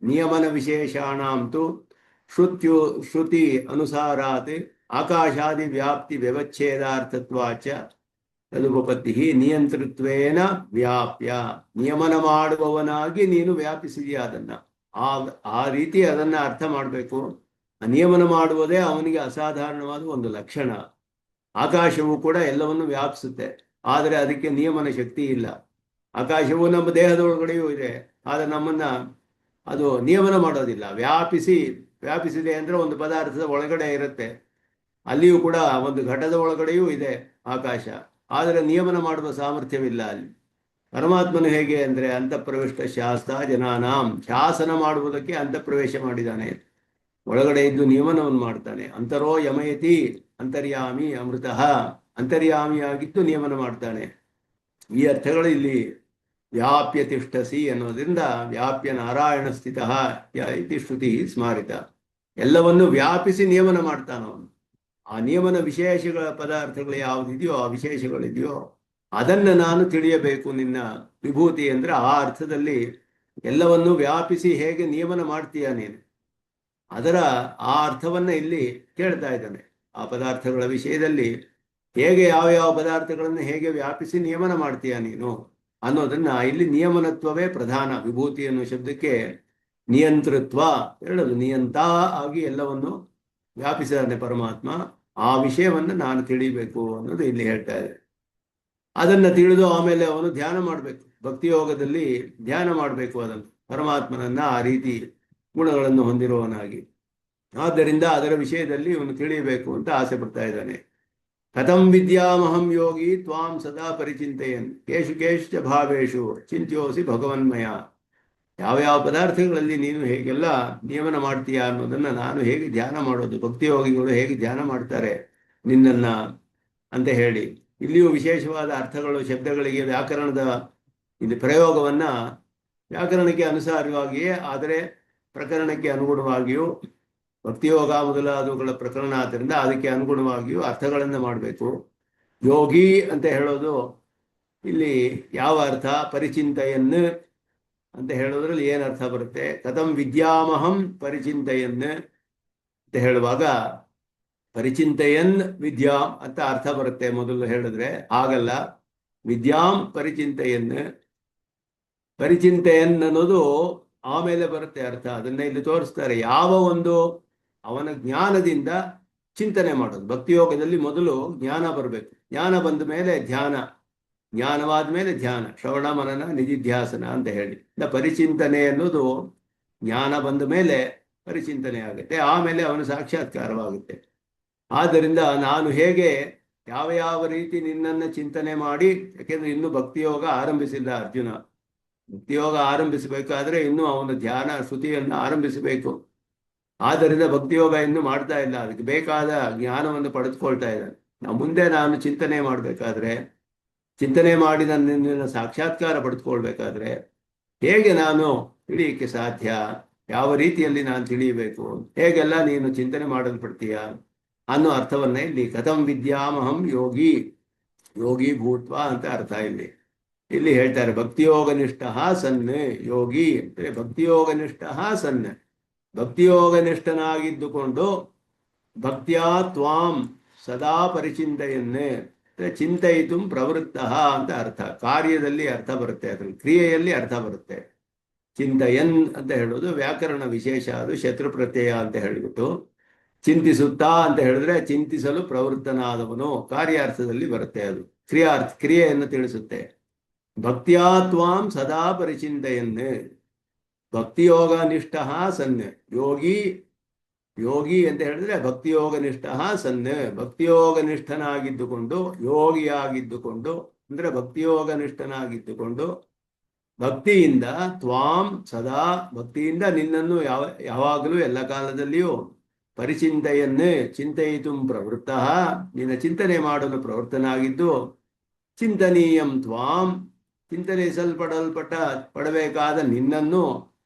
ನಿಯಮನ ವಿಶೇಷಾಣಂತು ಶ್ರುತಿ ಅನುಸಾರಾತ್ ಆಕಾಶಾದಿ ವ್ಯಾಪ್ತಿ ವ್ಯವಚ್ಛೇದಾರ್ಥತ್ವಾಚ ತದುಪಪತ್ತಿ ನಿಯಂತೃತ್ವೇನ ವ್ಯಾಪ್ಯ. ನಿಯಮನ ಮಾಡುವವನಾಗಿ ನೀನು ವ್ಯಾಪಿಸಿದೀಯ ಅದನ್ನ. ಆ ರೀತಿ ಅದನ್ನ ಅರ್ಥ ಮಾಡಬೇಕು. ನಿಯಮನ ಮಾಡುವುದೇ ಅವನಿಗೆ ಅಸಾಧಾರಣವಾದ ಒಂದು ಲಕ್ಷಣ. ಆಕಾಶವು ಕೂಡ ಎಲ್ಲವನ್ನು ವ್ಯಾಪಿಸುತ್ತೆ, ಆದರೆ ಅದಕ್ಕೆ ನಿಯಮನ ಶಕ್ತಿ ಇಲ್ಲ. ಆಕಾಶವು ನಮ್ಮ ದೇಹದ ಒಳಗಡೆಯೂ ಇದೆ, ಆದರೆ ನಮ್ಮನ್ನ ಅದು ನಿಯಮನ ಮಾಡೋದಿಲ್ಲ. ವ್ಯಾಪಿಸಿದೆ ಅಂದ್ರೆ ಒಂದು ಪದಾರ್ಥದ ಒಳಗಡೆ ಇರುತ್ತೆ, ಅಲ್ಲಿಯೂ ಕೂಡ ಒಂದು ಘಟದ ಒಳಗಡೆಯೂ ಇದೆ ಆಕಾಶ, ಆದರೆ ನಿಯಮನ ಮಾಡುವ ಸಾಮರ್ಥ್ಯವಿಲ್ಲ ಅಲ್ಲಿ. ಪರಮಾತ್ಮನು ಹೇಗೆ ಅಂದ್ರೆ ಅಂತಃಪ್ರವಿಷ್ಟ ಶಾಸ್ತ್ರ ಜನಾನಾಂ, ಶಾಸನ ಮಾಡುವುದಕ್ಕೆ ಅಂತಃಪ್ರವೇಶ ಮಾಡಿದ್ದಾನೆ, ಒಳಗಡೆ ಇದ್ದು ನಿಯಮನವನ್ನು ಮಾಡ್ತಾನೆ. ಅಂತರೋ ಯಮಯತಿ ಅಂತರ್ಯಾಮಿ ಅಮೃತಃ, ಅಂತರ್ಯಾಮಿಯಾಗಿದ್ದು ನಿಯಮನ ಮಾಡ್ತಾನೆ. ಈ ಅರ್ಥಗಳು ಇಲ್ಲಿ ವ್ಯಾಪ್ಯ ತಿಷ್ಠಸಿ ಅನ್ನೋದ್ರಿಂದ ವ್ಯಾಪ್ಯ ನಾರಾಯಣ ಸ್ಥಿತಃ ಇತಿ ಶ್ರುತಿ ಸ್ಮಾರಿತ. ಎಲ್ಲವನ್ನು ವ್ಯಾಪಿಸಿ ನಿಯಮನ ಮಾಡ್ತಾನವನು. ಆ ನಿಯಮನ ವಿಶೇಷಗಳ ಪದಾರ್ಥಗಳು ಯಾವುದಿದೆಯೋ, ಆ ವಿಶೇಷಗಳಿದೆಯೋ ಅದನ್ನು ನಾನು ತಿಳಿಯಬೇಕು. ನಿನ್ನ ವಿಭೂತಿ ಅಂದ್ರೆ ಆ ಅರ್ಥದಲ್ಲಿ ಎಲ್ಲವನ್ನು ವ್ಯಾಪಿಸಿ ಹೇಗೆ ನಿಯಮನ ಮಾಡ್ತೀಯ ನೀನು, ಅದರ ಆ ಅರ್ಥವನ್ನ ಇಲ್ಲಿ ಕೇಳ್ತಾ ಇದ್ದಾನೆ. ಆ ಪದಾರ್ಥಗಳ ವಿಷಯದಲ್ಲಿ ಹೇಗೆ ಯಾವ ಪದಾರ್ಥಗಳನ್ನು ಹೇಗೆ ವ್ಯಾಪಿಸಿ ನಿಯಮನ ಮಾಡ್ತೀಯ ನೀನು ಅನ್ನೋದನ್ನ ಇಲ್ಲಿ ನಿಯಮನತ್ವವೇ ಪ್ರಧಾನ. ವಿಭೂತಿ ಅನ್ನೋ ಶಬ್ದಕ್ಕೆ ನಿಯಂತೃತ್ವ ಹೇಳೋದು. ನಿಯಂತ ಆಗಿ ಎಲ್ಲವನ್ನು ವ್ಯಾಪಿಸಿದಾನೆ ಪರಮಾತ್ಮ. ಆ ವಿಷಯವನ್ನು ನಾನು ತಿಳಿಬೇಕು ಅನ್ನೋದು ಇಲ್ಲಿ ಹೇಳ್ತಾ ಇದೆ. ಅದನ್ನ ತಿಳಿದು ಆಮೇಲೆ ಅವನು ಧ್ಯಾನ ಮಾಡಬೇಕು, ಭಕ್ತಿಯೋಗದಲ್ಲಿ ಧ್ಯಾನ ಮಾಡಬೇಕು ಅದನ್ನು, ಪರಮಾತ್ಮನನ್ನ ಆ ರೀತಿ ಗುಣಗಳನ್ನು ಹೊಂದಿರುವವನಾಗಿ. ಆದ್ದರಿಂದ ಅದರ ವಿಷಯದಲ್ಲಿ ಇವನು ತಿಳಿಯಬೇಕು ಅಂತ ಆಸೆ ಪಡ್ತಾ ಇದ್ದಾನೆ. ಕಥಂ ವಿದ್ಯಾಮಹಂ ಯೋಗಿ ತ್ವಾಂ ಸದಾ ಪರಿಚಿಂತೆಯನ್ ಕೇಶು ಕೇಶ್ಚ ಭಾವೇಶು ಚಿಂತ್ಯೋಸಿ ಭಗವನ್ಮಯ. ಯಾವ ಪದಾರ್ಥಗಳಲ್ಲಿ ನೀನು ಹೇಗೆಲ್ಲ ನಿಯಮನ ಮಾಡ್ತೀಯಾ ಅನ್ನೋದನ್ನ ನಾನು ಹೇಗೆ ಧ್ಯಾನ ಮಾಡೋದು, ಭಕ್ತಿಯೋಗಿಗಳು ಹೇಗೆ ಧ್ಯಾನ ಮಾಡ್ತಾರೆ ನಿನ್ನನ್ನ ಅಂತ ಹೇಳಿ. ಇಲ್ಲಿಯೂ ವಿಶೇಷವಾದ ಅರ್ಥಗಳು ಶಬ್ದಗಳಿಗೆ ವ್ಯಾಕರಣದ ಇದು ಪ್ರಯೋಗವನ್ನ ವ್ಯಾಕರಣಕ್ಕೆ ಅನುಸಾರವಾಗಿಯೇ, ಆದರೆ ಪ್ರಕರಣಕ್ಕೆ ಅನುಗುಣವಾಗಿಯೂ, ಭಕ್ತಿಯೋಗ ಮೊದಲಾದವುಗಳ ಪ್ರಕರಣ ಆದ್ದರಿಂದ ಅದಕ್ಕೆ ಅನುಗುಣವಾಗಿಯೂ ಅರ್ಥಗಳನ್ನು ಮಾಡಬೇಕು. ಯೋಗಿ ಅಂತ ಹೇಳೋದು ಇಲ್ಲಿ ಯಾವ ಅರ್ಥ, ಪರಿಚಿಂತೆಯನ್ ಅಂತ ಹೇಳೋದ್ರಲ್ಲಿ ಏನು ಅರ್ಥ ಬರುತ್ತೆ? ಕಥಂ ವಿದ್ಯಾಮಹಂ ಪರಿಚಿಂತೆಯನ್ ಅಂತ ಹೇಳುವಾಗ ಪರಿಚಿಂತೆಯನ್ ವಿದ್ಯಾಂ ಅಂತ ಅರ್ಥ ಬರುತ್ತೆ ಮೊದಲು ಹೇಳಿದ್ರೆ. ಆಗಲ್ಲ, ವಿದ್ಯಾಂ ಪರಿಚಿಂತೆಯನ್, ಪರಿಚಿಂತೆಯನ್ ಅನ್ನೋದು ಆಮೇಲೆ ಬರುತ್ತೆ ಅರ್ಥ. ಅದನ್ನ ಇಲ್ಲಿ ತೋರಿಸ್ತಾರೆ. ಯಾವ ಒಂದು ಅವನ ಜ್ಞಾನದಿಂದ ಚಿಂತನೆ ಮಾಡೋದು. ಭಕ್ತಿಯೋಗದಲ್ಲಿ ಮೊದಲು ಜ್ಞಾನ ಬರಬೇಕು, ಜ್ಞಾನ ಬಂದ ಮೇಲೆ ಧ್ಯಾನ, ಜ್ಞಾನವಾದ ಮೇಲೆ ಧ್ಯಾನ, ಶ್ರವಣ ಮನನ ನಿಧಿಧ್ಯಾಸನ ಅಂತ ಹೇಳಿ. ಪರಿಚಿಂತನೆ ಅನ್ನೋದು ಜ್ಞಾನ ಬಂದ ಮೇಲೆ ಪರಿಚಿಂತನೆ ಆಗುತ್ತೆ, ಆಮೇಲೆ ಅವನ ಸಾಕ್ಷಾತ್ಕಾರವಾಗುತ್ತೆ. ಆದ್ದರಿಂದ ನಾನು ಹೇಗೆ ಯಾವ ರೀತಿ ನಿನ್ನನ್ನು ಚಿಂತನೆ ಮಾಡಿ, ಯಾಕೆಂದ್ರೆ ಇನ್ನು ಭಕ್ತಿಯೋಗ ಆರಂಭಿಸಿಲ್ಲ ಅರ್ಜುನ. ಭಕ್ತಿಯೋಗ ಆರಂಭಿಸಬೇಕಾದ್ರೆ ಇನ್ನು ಅವನ ಧ್ಯಾನ ಶ್ರುತಿಯನ್ನು ಆರಂಭಿಸಬೇಕು. ಆದ್ದರಿಂದ ಭಕ್ತಿಯೋಗ ಇನ್ನೂ ಮಾಡ್ತಾ ಇಲ್ಲ, ಅದಕ್ಕೆ ಬೇಕಾದ ಜ್ಞಾನವನ್ನು ಪಡೆದುಕೊಳ್ತಾ ಇದ್ದಾನೆ. ಮುಂದೆ ನಾನು ಚಿಂತನೆ ಮಾಡಬೇಕಾದ್ರೆ, ಚಿಂತನೆ ಮಾಡಿ ನನ್ನ ಸಾಕ್ಷಾತ್ಕಾರ ಪಡೆದುಕೊಳ್ಬೇಕಾದ್ರೆ ಹೇಗೆ ನಾನು ತಿಳಿಯಕ್ಕೆ ಸಾಧ್ಯ, ಯಾವ ರೀತಿಯಲ್ಲಿ ನಾನು ತಿಳಿಯಬೇಕು, ಹೇಗೆಲ್ಲ ನೀನು ಚಿಂತನೆ ಮಾಡಲ್ಪಡ್ತೀಯ ಅನ್ನೋ ಅರ್ಥವನ್ನ ಇಲ್ಲಿ ಕಥಂ ವಿದ್ಯಾಮಹಂ ಯೋಗಿ, ಯೋಗಿ ಭೂತ್ವ ಅಂತ ಅರ್ಥ ಇಲ್ಲಿ ಹೇಳ್ತಾರೆ. ಭಕ್ತಿಯೋಗನಿಷ್ಠ ಸನ್ ಯೋಗಿ ಅಂದ್ರೆ ಭಕ್ತಿಯೋಗನಿಷ್ಠ ಸನ್, ಭಕ್ತಿಯೋಗನಿಷ್ಠನಾಗಿದ್ದುಕೊಂಡು ಭಕ್ತಿಯಾ ತ್ವಾಂ ಸದಾ ಪರಿಚಿಂತೆಯನ್ನೇ ಚಿಂತಯಿತು ಪ್ರವೃತ್ತ ಅಂತ ಅರ್ಥ. ಕಾರ್ಯದಲ್ಲಿ ಅರ್ಥ ಬರುತ್ತೆ, ಅದ್ರಲ್ಲಿ ಕ್ರಿಯೆಯಲ್ಲಿ ಅರ್ಥ ಬರುತ್ತೆ. ಚಿಂತಯನ್ ಅಂತ ಹೇಳೋದು ವ್ಯಾಕರಣ ವಿಶೇಷ, ಅದು ಶತ್ರು ಪ್ರತ್ಯಯ ಅಂತ ಹೇಳಿಬಿಟ್ಟು ಚಿಂತಿಸುತ್ತಾ ಅಂತ ಹೇಳಿದ್ರೆ ಚಿಂತಿಸಲು ಪ್ರವೃತ್ತನಾದವನು ಕಾರ್ಯಾರ್ಥದಲ್ಲಿ ಬರುತ್ತೆ. ಅದು ಕ್ರಿಯೆಯನ್ನು ತಿಳಿಸುತ್ತೆ. ಭಕ್ತಿಯಾ ತ್ವಾಂ ಸದಾ ಪರಿಚಿಂತೆಯನ್ನೇ, ಭಕ್ತಿಯೋಗ ನಿಷ್ಠ ಸನ್ ಯೋಗಿ, ಯೋಗಿ ಅಂತ ಹೇಳಿದ್ರೆ ಭಕ್ತಿಯೋಗ ನಿಷ್ಠ ಸನ್, ಭಕ್ತಿಯೋಗ ನಿಷ್ಠನಾಗಿದ್ದುಕೊಂಡು, ಯೋಗಿಯಾಗಿದ್ದುಕೊಂಡು ಅಂದ್ರೆ ಭಕ್ತಿಯೋಗ ನಿಷ್ಠನಾಗಿದ್ದುಕೊಂಡು, ಭಕ್ತಿಯಿಂದ ತ್ವಾಂ ಸದಾ, ಭಕ್ತಿಯಿಂದ ನಿನ್ನನ್ನು ಯಾವಾಗಲೂ ಎಲ್ಲ ಕಾಲದಲ್ಲಿಯೂ ಪರಿಚಿಂತೆಯನ್ನೇ ಚಿಂತಯಿತು ಪ್ರವೃತ್ತ, ನಿನ್ನ ಚಿಂತನೆ ಮಾಡಲು ಪ್ರವೃತ್ತನಾಗಿದ್ದು, ಚಿಂತನೀಯಂ ತ್ವಾಂ ಪಡಬೇಕಾದ ನಿನ್ನನ್ನು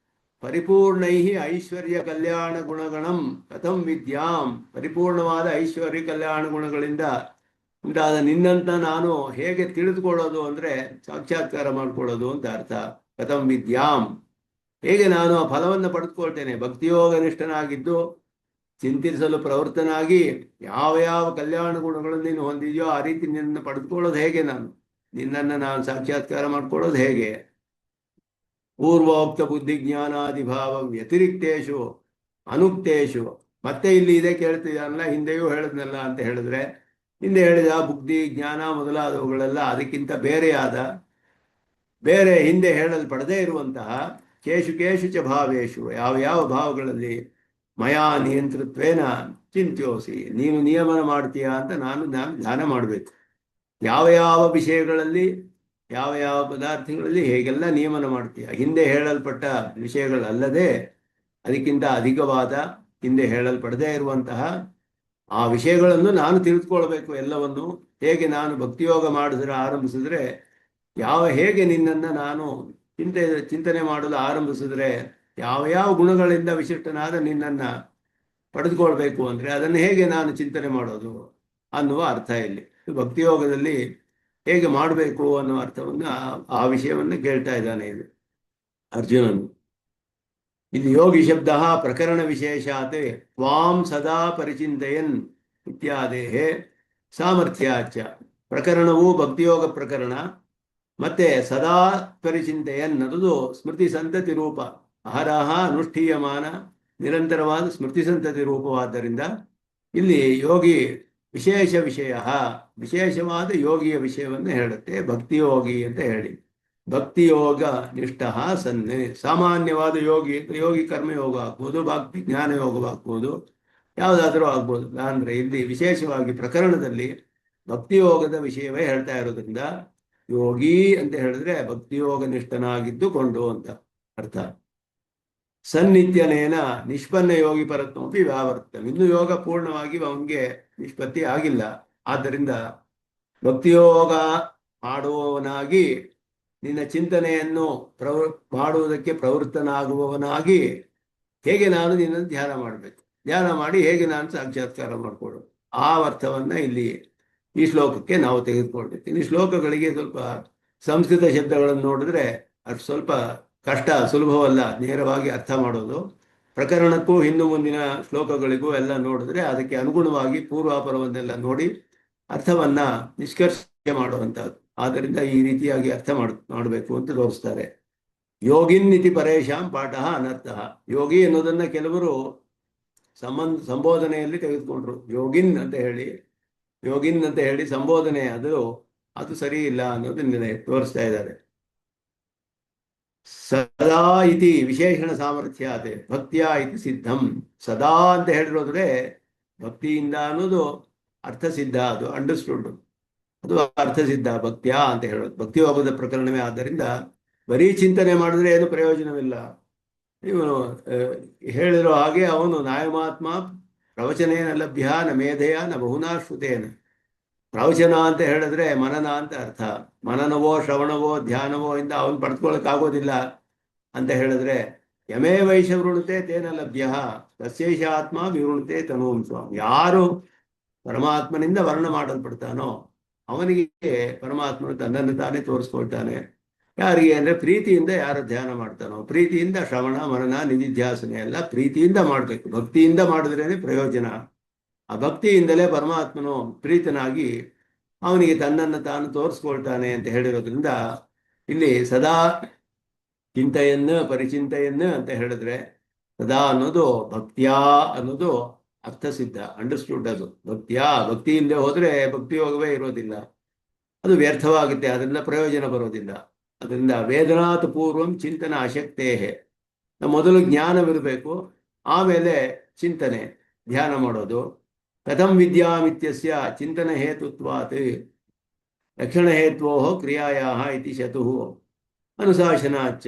ಪರಿಪೂರ್ಣೈ ಐಶ್ವರ್ಯ ಕಲ್ಯಾಣ ಗುಣಗಣಂ ಕಥಂ ವಿದ್ಯಾಂ, ಪರಿಪೂರ್ಣವಾದ ಐಶ್ವರ್ಯ ಕಲ್ಯಾಣ ಗುಣಗಳಿಂದ ಮುಂತಾದ ನಿನ್ನಂತ ನಾನು ಹೇಗೆ ತಿಳಿದುಕೊಳ್ಳೋದು ಅಂದ್ರೆ ಸಾಕ್ಷಾತ್ಕಾರ ಮಾಡ್ಕೊಳ್ಳೋದು ಅಂತ ಅರ್ಥ. ಕಥಂ ವಿದ್ಯಾಂ, ಹೇಗೆ ನಾನು ಆ ಫಲವನ್ನು ಪಡೆದುಕೊಳ್ತೇನೆ. ಭಕ್ತಿಯೋಗ ನಿಷ್ಠನಾಗಿದ್ದು ಚಿಂತಿಸಲು ಪ್ರವೃತ್ತನಾಗಿ ಯಾವ ಯಾವ ಕಲ್ಯಾಣ ಗುಣಗಳನ್ನು ನೀನು ಹೊಂದಿದೆಯೋ ಆ ರೀತಿ ನಿನ್ನನ್ನು ಪಡೆದುಕೊಳ್ಳೋದು ಹೇಗೆ, ನಿನ್ನನ್ನು ನಾನು ಸಾಕ್ಷಾತ್ಕಾರ ಮಾಡ್ಕೊಳ್ಳೋದು ಹೇಗೆ. ಪೂರ್ವೋಕ್ತ ಬುದ್ಧಿ ಜ್ಞಾನಾದಿ ಭಾವ ವ್ಯತಿರಿಕ್ತೇಶು ಅನುಕ್ತೇಶು. ಮತ್ತೆ ಇಲ್ಲಿ ಇದೇ ಕೇಳ್ತಿದ್ದಾನಲ್ಲ, ಹಿಂದೆಯೂ ಹೇಳಿದ್ನಲ್ಲ ಅಂತ ಹೇಳಿದ್ರೆ, ಹಿಂದೆ ಹೇಳಿದ ಬುದ್ಧಿ ಜ್ಞಾನ ಮೊದಲಾದವುಗಳೆಲ್ಲ ಅದಕ್ಕಿಂತ ಬೇರೆ ಹಿಂದೆ ಹೇಳಲ್ಪಡದೇ ಇರುವಂತಹ ಕೇಶು ಕೇಶು ಚ ಭಾವೇಶು, ಯಾವ ಯಾವ ಭಾವಗಳಲ್ಲಿ ಮಯಾ ನಿಯಂತೃತ್ವೇನ ಚಿಂತ್ಯೋಸಿ, ನೀನು ನಿಯಮನ ಮಾಡ್ತೀಯಾ ಅಂತ ನಾನು ಧ್ಯಾನ ಮಾಡಬೇಕು. ಯಾವ ಯಾವ ವಿಷಯಗಳಲ್ಲಿ ಯಾವ ಯಾವ ಪದಾರ್ಥಗಳಲ್ಲಿ ಹೇಗೆಲ್ಲ ನಿಯಮನ ಮಾಡ್ತೀಯ. ಹಿಂದೆ ಹೇಳಲ್ಪಟ್ಟ ವಿಷಯಗಳಲ್ಲದೆ ಅದಕ್ಕಿಂತ ಅಧಿಕವಾದ ಹಿಂದೆ ಹೇಳಲ್ಪಡದೇ ಇರುವಂತಹ ಆ ವಿಷಯಗಳನ್ನು ನಾನು ತಿಳಿದುಕೊಳ್ಬೇಕು ಎಲ್ಲವನ್ನು. ಹೇಗೆ ನಾನು ಭಕ್ತಿಯೋಗ ಆರಂಭಿಸಿದ್ರೆ ಹೇಗೆ ನಿನ್ನನ್ನು ನಾನು ಚಿಂತನೆ ಮಾಡಲು ಆರಂಭಿಸಿದ್ರೆ ಯಾವ ಯಾವ ಗುಣಗಳಿಂದ ವಿಶಿಷ್ಟನಾದ ನಿನ್ನನ್ನು ಪಡೆದುಕೊಳ್ಬೇಕು ಅಂದರೆ ಅದನ್ನು ಹೇಗೆ ನಾನು ಚಿಂತನೆ ಮಾಡೋದು ಅನ್ನುವ ಅರ್ಥ ಇಲ್ಲಿ. ಭಕ್ತಿಯೋಗದಲ್ಲಿ ಹೇಗೆ ಮಾಡಬೇಕು ಅನ್ನೋ ಅರ್ಥವನ್ನು ಆ ವಿಷಯವನ್ನು ಕೇಳ್ತಾ ಇದ್ದಾನೆ ಇದು ಅರ್ಜುನನು. ಇಲ್ಲಿ ಯೋಗಿ ಶಬ್ದ ಪ್ರಕರಣ ವಿಶೇಷಾತ್ ತ್ವಾಂ ಸದಾ ಪರಿಚಿಂತಯನ್ ಇತ್ಯಾದೇಹೇ ಸಾಮರ್ಥ್ಯಾಚ. ಪ್ರಕರಣವು ಭಕ್ತಿಯೋಗ ಪ್ರಕರಣ, ಮತ್ತೆ ಸದಾ ಪರಿಚಿಂತೆಯನ್ ಅನ್ನೋದು ಸ್ಮೃತಿ ಸಂತತಿ ರೂಪ. ಅಹರಹ ಅನುಷ್ಠೀಯಮಾನ ನಿರಂತರವಾದ ಸ್ಮೃತಿ ಸಂತತಿ ರೂಪವಾದ್ದರಿಂದ ಇಲ್ಲಿ ಯೋಗಿ ವಿಶೇಷವಾದ ಯೋಗಿಯ ವಿಷಯವನ್ನು ಹೇಳುತ್ತೆ. ಭಕ್ತಿಯೋಗಿ ಅಂತ ಹೇಳಿ, ಭಕ್ತಿಯೋಗ ನಿಷ್ಠ ಸನ್ನೆ. ಸಾಮಾನ್ಯವಾದ ಯೋಗಿ ಯೋಗಿ ಕರ್ಮಯೋಗ ಆಗ್ಬೋದು, ಭಕ್ತಿ ಜ್ಞಾನ ಯೋಗವಾಗ್ಬೋದು, ಯಾವುದಾದ್ರೂ ಆಗ್ಬೋದು. ಅಂದ್ರೆ ಇಲ್ಲಿ ವಿಶೇಷವಾಗಿ ಪ್ರಕರಣದಲ್ಲಿ ಭಕ್ತಿಯೋಗದ ವಿಷಯವೇ ಹೇಳ್ತಾ ಇರೋದ್ರಿಂದ ಯೋಗಿ ಅಂತ ಹೇಳಿದ್ರೆ ಭಕ್ತಿಯೋಗ ನಿಷ್ಠನಾಗಿದ್ದುಕೊಂಡು ಅಂತ ಅರ್ಥ. ಸನ್ನಿತ್ಯನೇನ ನಿಷ್ಪನ್ನ ಯೋಗಿ ಪರತ್ವಪಿ ವ್ಯಾವರ್ತ. ಇನ್ನು ಯೋಗ ಪೂರ್ಣವಾಗಿ ಅವನಿಗೆ ನಿಷ್ಪತ್ತಿ ಆಗಿಲ್ಲ. ಆದ್ದರಿಂದ ಭಕ್ತಿಯೋಗ ಮಾಡುವವನಾಗಿ ನಿನ್ನ ಚಿಂತನೆಯನ್ನು ಮಾಡುವುದಕ್ಕೆ ಪ್ರವೃತ್ತನಾಗುವವನಾಗಿ ಹೇಗೆ ನಾನು ನಿನ್ನನ್ನು ಧ್ಯಾನ ಮಾಡಬೇಕು, ಧ್ಯಾನ ಮಾಡಿ ಹೇಗೆ ನಾನು ಸಾಕ್ಷಾತ್ಕಾರ ಮಾಡಿಕೊಳ್ಳೋದು, ಆ ಅರ್ಥವನ್ನ ಇಲ್ಲಿ ಈ ಶ್ಲೋಕಕ್ಕೆ ನಾವು ತೆಗೆದುಕೊಳ್ಬೇಕು. ಈ ಶ್ಲೋಕಗಳಿಗೆ ಸ್ವಲ್ಪ ಸಂಸ್ಕೃತ ಶಬ್ದಗಳನ್ನು ನೋಡಿದ್ರೆ ಅದು ಸ್ವಲ್ಪ ಕಷ್ಟ, ಸುಲಭವಲ್ಲ ನೇರವಾಗಿ ಅರ್ಥ ಮಾಡೋದು. ಪ್ರಕರಣಕ್ಕೂ ಹಿಂದು ಮುಂದಿನ ಶ್ಲೋಕಗಳಿಗೂ ಎಲ್ಲ ನೋಡಿದ್ರೆ ಅದಕ್ಕೆ ಅನುಗುಣವಾಗಿ ಪೂರ್ವಾಪರವನ್ನೆಲ್ಲ ನೋಡಿ ಅರ್ಥವನ್ನ ನಿಷ್ಕರ್ಷೆ ಮಾಡುವಂಥದ್ದು. ಆದ್ದರಿಂದ ಈ ರೀತಿಯಾಗಿ ಅರ್ಥ ಮಾಡಬೇಕು ಅಂತ ತೋರಿಸ್ತಾರೆ. ಯೋಗಿನ್ ಇತಿ ಪರೇಶಾಂ ಪಾಠ ಅನರ್ಥ. ಯೋಗಿ ಅನ್ನೋದನ್ನ ಕೆಲವರು ಸಂಬೋಧನೆಯಲ್ಲಿ ತೆಗೆದುಕೊಂಡ್ರು. ಯೋಗಿನ್ ಅಂತ ಹೇಳಿ ಸಂಬೋಧನೆ ಅದು ಸರಿ ಇಲ್ಲ ಅನ್ನೋದನ್ನ ತೋರಿಸ್ತಾ ಇದ್ದಾರೆ. ಸದಾ ಇತಿ ವಿಶೇಷಣ ಸಾಮರ್ಥ್ಯಾತೆ ಭಕ್ತಿಯ ಇತಿ ಸಿದ್ಧಂ. ಸದಾ ಅಂತ ಹೇಳಿರೋದ್ರೆ ಭಕ್ತಿಯಿಂದ ಅನ್ನೋದು ಅರ್ಥಸಿದ್ಧ, ಅದು ಅಂಡರ್ಸ್ಟುಡ್, ಅದು ಅರ್ಥಸಿದ್ಧ ಭಕ್ತಿಯ ಅಂತ ಹೇಳೋದು. ಭಕ್ತಿ ಹೋಗದ ಪ್ರಕರಣವೇ. ಆದ್ದರಿಂದ ಬರೀ ಚಿಂತನೆ ಮಾಡಿದ್ರೆ ಏನು ಪ್ರಯೋಜನವಿಲ್ಲ. ಇವನು ಹೇಳಿರೋ ಹಾಗೆ ಅವನು ನಾಯಮಾತ್ಮ ಪ್ರವಚನೇನ ಲಭ್ಯ ನ ಮೇಧೆಯ ನ ಬಹುನಾ ಶ್ರುತೇನ. ಪ್ರವಚನ ಅಂತ ಹೇಳಿದ್ರೆ ಮನನ ಅಂತ ಅರ್ಥ. ಮನನವೋ ಶ್ರವಣವೋ ಧ್ಯಾನವೋ ಇಂದ ಅವನು ಪಡೆದುಕೊಳ್ಳಕ್ಕಾಗೋದಿಲ್ಲ ಅಂತ ಹೇಳಿದ್ರೆ ಯಮೇ ವೈಶ ವೃಣತೆ ತೇನ ಲಭ್ಯ ತಸ್ಯೈಷ ಆತ್ಮ ವಿವೃಣತೆ ತನೂಂ ಸ್ವಾಮಿ. ಯಾರು ಪರಮಾತ್ಮನಿಂದ ವರ್ಣ ಮಾಡಲ್ಪಡ್ತಾನೋ ಅವನಿಗೆ ಪರಮಾತ್ಮನು ತನ್ನನ್ನು ತಾನೇ ತೋರಿಸ್ಕೊಳ್ತಾನೆ. ಯಾರಿಗೆ ಅಂದ್ರೆ ಪ್ರೀತಿಯಿಂದ ಯಾರು ಧ್ಯಾನ ಮಾಡ್ತಾನೋ, ಪ್ರೀತಿಯಿಂದ ಶ್ರವಣ ಮನನ ನಿಧಿಧ್ಯಾಸನೆ ಎಲ್ಲ ಪ್ರೀತಿಯಿಂದ ಮಾಡಬೇಕು. ಭಕ್ತಿಯಿಂದ ಮಾಡಿದ್ರೇನೆ ಪ್ರಯೋಜನ. ಆ ಭಕ್ತಿಯಿಂದಲೇ ಪರಮಾತ್ಮನು ಪ್ರೀತನಾಗಿ ಅವನಿಗೆ ತನ್ನನ್ನು ತಾನು ತೋರಿಸ್ಕೊಳ್ತಾನೆ ಅಂತ ಹೇಳಿರೋದ್ರಿಂದ ಇಲ್ಲಿ ಸದಾ ಚಿಂತೆಯನ್ನು ಪರಿಚಿಂತೆಯನ್ನು ಅಂತ ಹೇಳಿದ್ರೆ ಸದಾ ಅನ್ನೋದು ಭಕ್ತಿಯಾ ಅನ್ನೋದು ಅರ್ಥಸಿದ್ಧ, ಅಂಡರ್ಸ್ಟುಡ್. ಅದು ಭಕ್ತಿಯಿಂದ ಹೋದ್ರೆ ಭಕ್ತಿಯೋಗವೇ ಇರೋದಿಲ್ಲ, ಅದು ವ್ಯರ್ಥವಾಗುತ್ತೆ, ಅದರಿಂದ ಪ್ರಯೋಜನ ಬರೋದಿಲ್ಲ. ಅದರಿಂದ ವೇದನಾತ್ ಪೂರ್ವಂ ಚಿಂತನ ಅಶಕ್ತೇಹೆ. ಮೊದಲು ಜ್ಞಾನವಿರಬೇಕು, ಆಮೇಲೆ ಚಿಂತನೆ ಧ್ಯಾನ ಮಾಡೋದು. ಕಥಂ ವಿದ್ಯಾಮಿತ್ಯಸ್ಯ ಚಿಂತನ ಹೇತುತ್ವಾತ್ ಲಕ್ಷಣ ಹೇತ್ವೋ ಕ್ರಿಯಾಯಾ ಇತಿ ಶತುಃ ಅನುಶಾಸನಾಚ್ಚ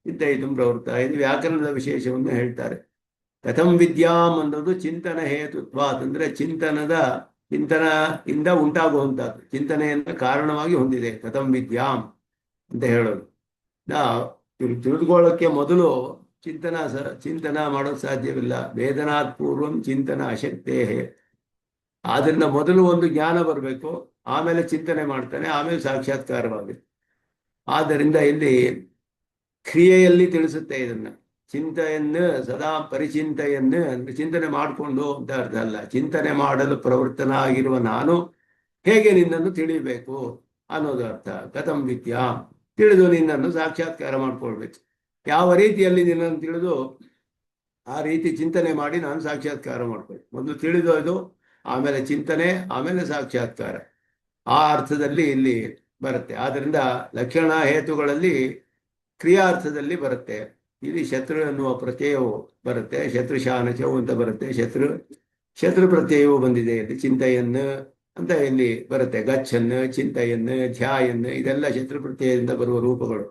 ಚಿಂತಯಿತು ಪ್ರವೃತ್ತ. ಇದು ವ್ಯಾಕರಣದ ವಿಶೇಷವನ್ನು ಹೇಳ್ತಾರೆ. ಕಥಂ ವಿದ್ಯಾಂ ಅನ್ನೋದು ಚಿಂತನ ಹೇತುತ್ವಾತ್ ಅಂದ್ರೆ ಚಿಂತನೆಯಿಂದ ಉಂಟಾಗುವಂಥದ್ದು, ಚಿಂತನೆಯಿಂದ ಕಾರಣವಾಗಿ ಹೊಂದಿದೆ ಕಥಂ ವಿದ್ಯಾಂ ಅಂತ ಹೇಳೋದು. ತಿಳಿದುಕೊಳ್ಳೋಕ್ಕೆ ಮೊದಲು ಚಿಂತನ ಮಾಡೋದು ಸಾಧ್ಯವಿಲ್ಲ. ವೇದನಾತ್ ಪೂರ್ವಂ ಚಿಂತನ ಅಶಕ್ತೇ. ಆದ್ರಿಂದ ಮೊದಲು ಒಂದು ಜ್ಞಾನ ಬರಬೇಕು, ಆಮೇಲೆ ಚಿಂತನೆ ಮಾಡ್ತಾನೆ, ಆಮೇಲೆ ಸಾಕ್ಷಾತ್ಕಾರವಾಗುತ್ತೆ. ಆದ್ದರಿಂದ ಇಲ್ಲಿ ಕ್ರಿಯೆಯಲ್ಲಿ ತಿಳಿಸುತ್ತೆ ಇದನ್ನ. ಚಿಂತೆಯನ್ನು ಸದಾ ಪರಿಚಿಂತೆಯನ್ನು ಅಂದ್ರೆ ಚಿಂತನೆ ಮಾಡಿಕೊಂಡು ಅಂತ ಅರ್ಥ ಅಲ್ಲ. ಚಿಂತನೆ ಮಾಡಲು ಪ್ರವೃತ್ತನಾಗಿರುವ ನಾನು ಹೇಗೆ ನಿನ್ನನ್ನು ತಿಳಿಬೇಕು ಅನ್ನೋದು ಅರ್ಥ. ಕಥಂ ವಿದ್ಯಾ, ತಿಳಿದು ನಿನ್ನನ್ನು ಸಾಕ್ಷಾತ್ಕಾರ ಮಾಡ್ಕೊಳ್ಬೇಕು. ಯಾವ ರೀತಿಯಲ್ಲಿ ನಿನ್ನನ್ನು ತಿಳಿದು ಆ ರೀತಿ ಚಿಂತನೆ ಮಾಡಿ ನಾನು ಸಾಕ್ಷಾತ್ಕಾರ ಮಾಡ್ಬೇಕು. ಮೊದಲು ತಿಳಿದೋದು, ಆಮೇಲೆ ಚಿಂತನೆ, ಆಮೇಲೆ ಸಾಕ್ಷಾತ್ಕಾರ. ಆ ಅರ್ಥದಲ್ಲಿ ಇಲ್ಲಿ ಬರುತ್ತೆ. ಆದ್ದರಿಂದ ಲಕ್ಷಣ ಹೇತುಗಳಲ್ಲಿ ಕ್ರಿಯಾರ್ಥದಲ್ಲಿ ಬರುತ್ತೆ. ಇಲ್ಲಿ ಶತ್ರು ಎನ್ನುವ ಪ್ರತ್ಯಯವು ಬರುತ್ತೆ, ಶತ್ರುಶಾನಚವು ಅಂತ ಬರುತ್ತೆ. ಶತ್ರು ಪ್ರತ್ಯಯವು ಬಂದಿದೆ ಇಲ್ಲಿ. ಚಿಂತೆಯನ್ನು ಅಂತ ಇಲ್ಲಿ ಬರುತ್ತೆ. ಗಚ್ಚನ್ನು, ಚಿಂತೆಯನ್ನು, ಧ್ಯಾಯನ್ನು, ಇದೆಲ್ಲ ಶತ್ರು ಪ್ರತ್ಯಯದಿಂದ ಬರುವ ರೂಪಗಳು.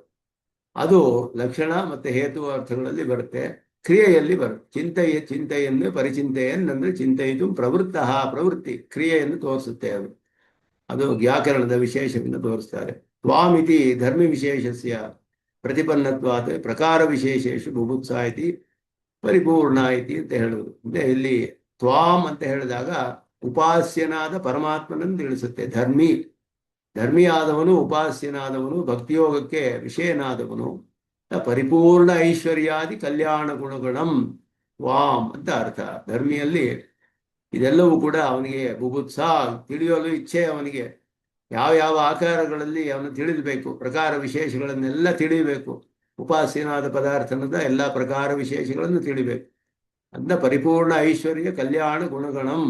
ಅದು ಲಕ್ಷಣ ಮತ್ತೆ ಹೇತು ಅರ್ಥಗಳಲ್ಲಿ ಬರುತ್ತೆ. ಕ್ರಿಯೆಯಲ್ಲಿ ಬರುತ್ತೆ. ಚಿಂತೆಯನ್ನು ಪರಿಚಿಂತೆಯನ್ನಂದ್ರೆ ಚಿಂತೆಯಿತು ಪ್ರವೃತ್ತಿ ಕ್ರಿಯೆಯನ್ನು ತೋರಿಸುತ್ತೆ. ಅದು ವ್ಯಾಕರಣದ ವಿಶೇಷವನ್ನು ತೋರಿಸ್ತಾರೆ. ತ್ವಾಮಿತಿ ಧರ್ಮ ವಿಶೇಷಸ್ಯ ಪ್ರತಿಪನ್ನತ್ವಾತ್ ಪ್ರಕಾರ ವಿಶೇಷೇಷು ಬುಭುತ್ಸಾ ಇತಿ ಪರಿಪೂರ್ಣ ಇತಿ ಅಂತ ಹೇಳುವುದು. ಅಂದ್ರೆ ಇಲ್ಲಿ ತ್ವಾಂ ಅಂತ ಹೇಳಿದಾಗ ಉಪಾಸ್ಯನಾದ ಪರಮಾತ್ಮನನ್ನು ತಿಳಿಸುತ್ತೆ. ಧರ್ಮಿಯಾದವನು, ಉಪಾಸ್ಯನಾದವನು, ಭಕ್ತಿಯೋಗಕ್ಕೆ ವಿಷಯನಾದವನು, ಪರಿಪೂರ್ಣ ಐಶ್ವರ್ಯಾದಿ ಕಲ್ಯಾಣ ಗುಣಗಣಂ ವಾಂ ಅಂತ ಅರ್ಥ. ಧರ್ಮಿಯಲ್ಲಿ ಇದೆಲ್ಲವೂ ಕೂಡ ಅವನಿಗೆ ಬುಭುತ್ಸಾ, ತಿಳಿಯಲು ಇಚ್ಛೆ. ಅವನಿಗೆ ಯಾವ ಯಾವ ಆಕಾರಗಳಲ್ಲಿ ಅವನು ತಿಳಿದಬೇಕು, ಪ್ರಕಾರ ವಿಶೇಷಗಳನ್ನೆಲ್ಲ ತಿಳಿಯಬೇಕು. ಉಪಾಸ್ಯನಾದ ಪದಾರ್ಥನದ ಎಲ್ಲ ಪ್ರಕಾರ ವಿಶೇಷಗಳನ್ನು ತಿಳಿಬೇಕು. ಅದನ್ನ ಪರಿಪೂರ್ಣ ಐಶ್ವರ್ಯ ಕಲ್ಯಾಣ ಗುಣಗಣಂ